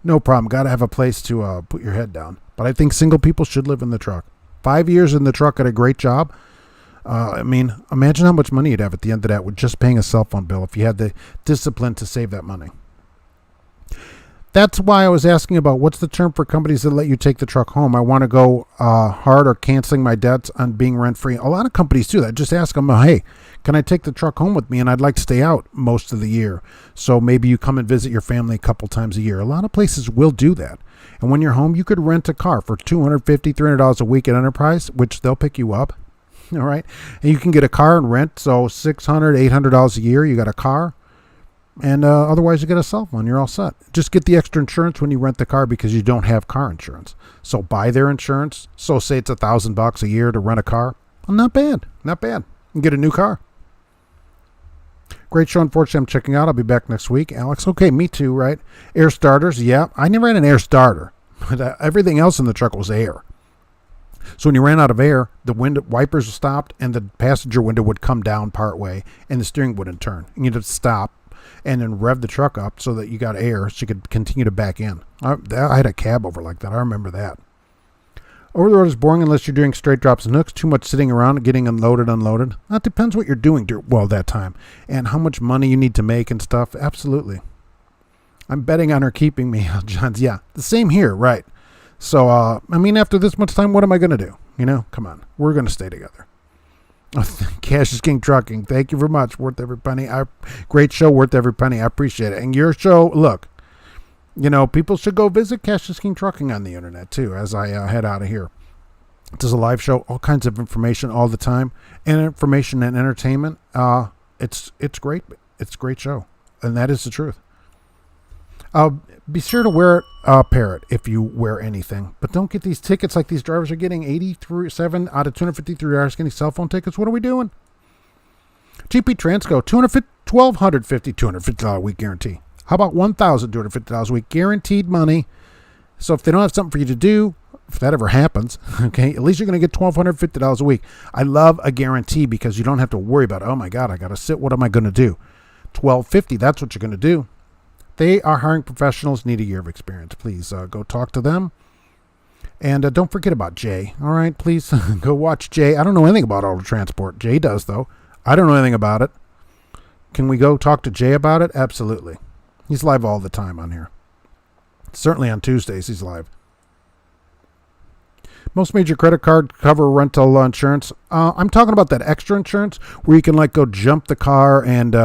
No problem. Got to have a place to put your head down. But I think single people should live in the truck. 5 years in the truck at a great job. Imagine how much money you'd have at the end of that with just paying a cell phone bill if you had the discipline to save that money. that's why I was asking about what's the term for companies that let you take the truck home. I want to go hard or canceling my debts on being rent-free. A lot of companies do that. Just ask them, hey, can I take the truck home with me? And I'd like to stay out most of the year. So maybe you come and visit your family a couple times a year. A lot of places will do that. And when you're home, you could rent a car for $250, $300 a week at Enterprise, which they'll pick you up. All right. And you can get a car and rent. So $600, $800 a year, you got a car. And otherwise, you get a cell phone. You're all set. Just get the extra insurance when you rent the car because you don't have car insurance. So buy their insurance. So say it's $1,000 a year to rent a car. Well, not bad. Not bad. And get a new car. Great show. Unfortunately, I'm checking out. I'll be back next week. Alex, okay, me too, right? Air starters, yeah. I never had an air starter. But everything else in the truck was air. So when you ran out of air, the window wipers stopped and the passenger window would come down part way and the steering wouldn't turn. And you'd have to stop and then rev the truck up so that you got air so you could continue to back in. I had a cab over like that. I remember that. Over the road is boring unless you're doing straight drops and hooks. Too much sitting around and getting unloaded. That depends what you're doing that time and how much money you need to make and stuff. Absolutely. I'm betting on her keeping me, John's. Yeah, the same here, right? So, after this much time, what am I going to do? Come on. We're going to stay together. Casper King Trucking, thank you very much. Worth every penny. Great show, worth every penny. I appreciate it. And your show, look, people should go visit Casper King Trucking on the internet too as I head out of here. It does a live show, all kinds of information all the time, and information and entertainment. It's great. It's a great show, and that is the truth. Be sure to wear a parrot if you wear anything. But don't get these tickets like these drivers are getting. 87 out of 253 hours getting cell phone tickets. What are we doing? GP Transco, $250 a week guarantee. How about $1,250 a week guaranteed money? So if they don't have something for you to do, if that ever happens, okay, at least you're going to get $1,250 a week. I love a guarantee because you don't have to worry about, oh my God, I got to sit. What am I going to do? $1,250, that's what you're going to do. They are hiring professionals, need a year of experience. Please go talk to them. And don't forget about Jay. All right, please go watch Jay. I don't know anything about auto transport. Jay does, though. I don't know anything about it. Can we go talk to Jay about it? Absolutely. He's live all the time on here. Certainly on Tuesdays, he's live. Most major credit card cover rental insurance. I'm talking about that extra insurance where you can go jump the car and...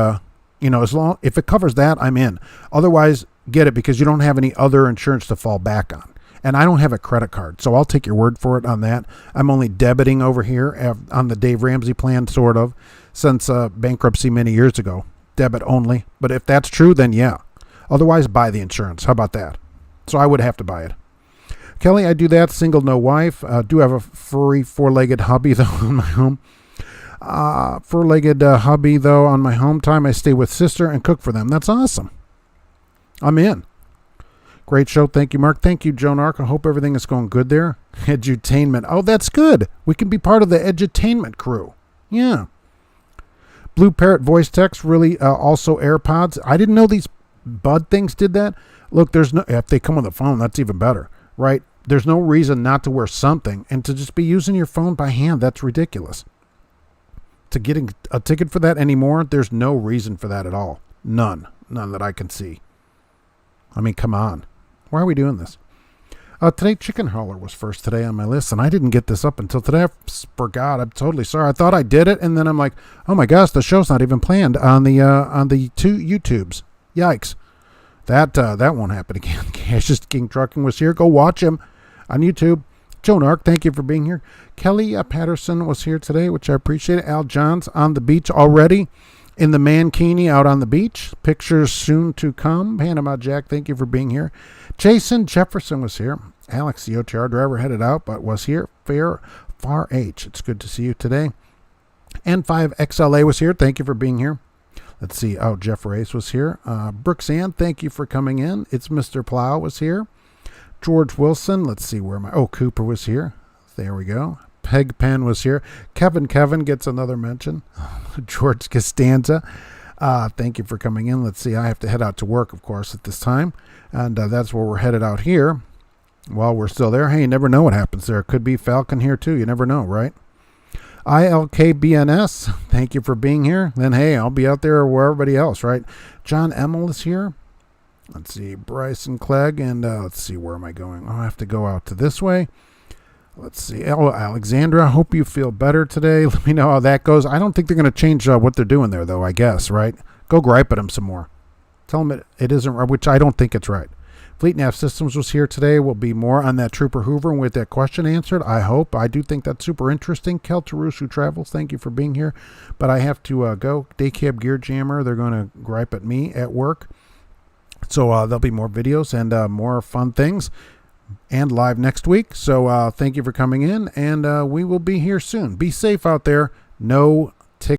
if it covers that, I'm in. Otherwise, get it because you don't have any other insurance to fall back on. And I don't have a credit card, so I'll take your word for it on that. I'm only debiting over here on the Dave Ramsey plan, sort of, since bankruptcy many years ago. Debit only. But if that's true, then yeah. Otherwise, buy the insurance. How about that? So I would have to buy it. Kelly, I do that. Single, no wife. Do have a furry four-legged hubby, though, in my home. Four-legged hubby, though, on my home time. I stay with sister and cook for them. That's awesome. I'm in. Great show. Thank you, Mark. Thank you, Joan Ark. I hope everything is going good there. Edutainment. Oh, that's good. We can be part of the edutainment crew. Yeah. Blue Parrot voice text. Really also AirPods. I didn't know these Bud things did that. Look, if they come with a phone, that's even better, right? There's no reason not to wear something and to just be using your phone by hand. That's ridiculous. To getting a ticket for that anymore, there's no reason for that at all. None that I can see. Come on. Why are we doing this? Today, chicken hauler was first today on my list, and I didn't get this up until today. I forgot. I'm totally sorry. I thought I did it, and then I'm like, oh my gosh, the show's not even planned on the two YouTubes. Yikes. That won't happen again. Casper King Trucking was here. Go watch him on YouTube. Joan Ark, thank you for being here. Kelly Patterson was here today, which I appreciate. Al Johns on the beach already in the mankini out on the beach. Pictures soon to come. Panama Jack, thank you for being here. Jason Jefferson was here. Alex, the OTR driver, headed out, but was here. Far H, it's good to see you today. N5XLA was here. Thank you for being here. Let's see. Oh, Jeff Race was here. Brooks Ann, thank you for coming in. It's Mr. Plow was here. George Wilson. Let's see where Cooper was here. There we go. Peg Penn was here. Kevin gets another mention. George Costanza. Thank you for coming in. Let's see. I have to head out to work, of course, at this time. And that's where we're headed out here. While we're still there. Hey, you never know what happens there. It could be Falcon here, too. You never know, right? ILKBNS. Thank you for being here. Then, hey, I'll be out there where everybody else, right? John Emmel is here. Let's see, Bryson Clegg, and let's see, where am I going? Oh, I have to go out to this way. Let's see. Oh, Alexandra, I hope you feel better today. Let me know how that goes. I don't think they're going to change what they're doing there, though, I guess, right? Go gripe at them some more. Tell them it isn't right, which I don't think it's right. Fleet Nav Systems was here today. Will be more on that Trooper Hoover with that question answered, I hope. I do think that's super interesting. Kel Tarusu Travels, thank you for being here. But I have to go. Daycab Gear Jammer, they're going to gripe at me at work. So there'll be more videos and more fun things and live next week. So thank you for coming in, and we will be here soon. Be safe out there. No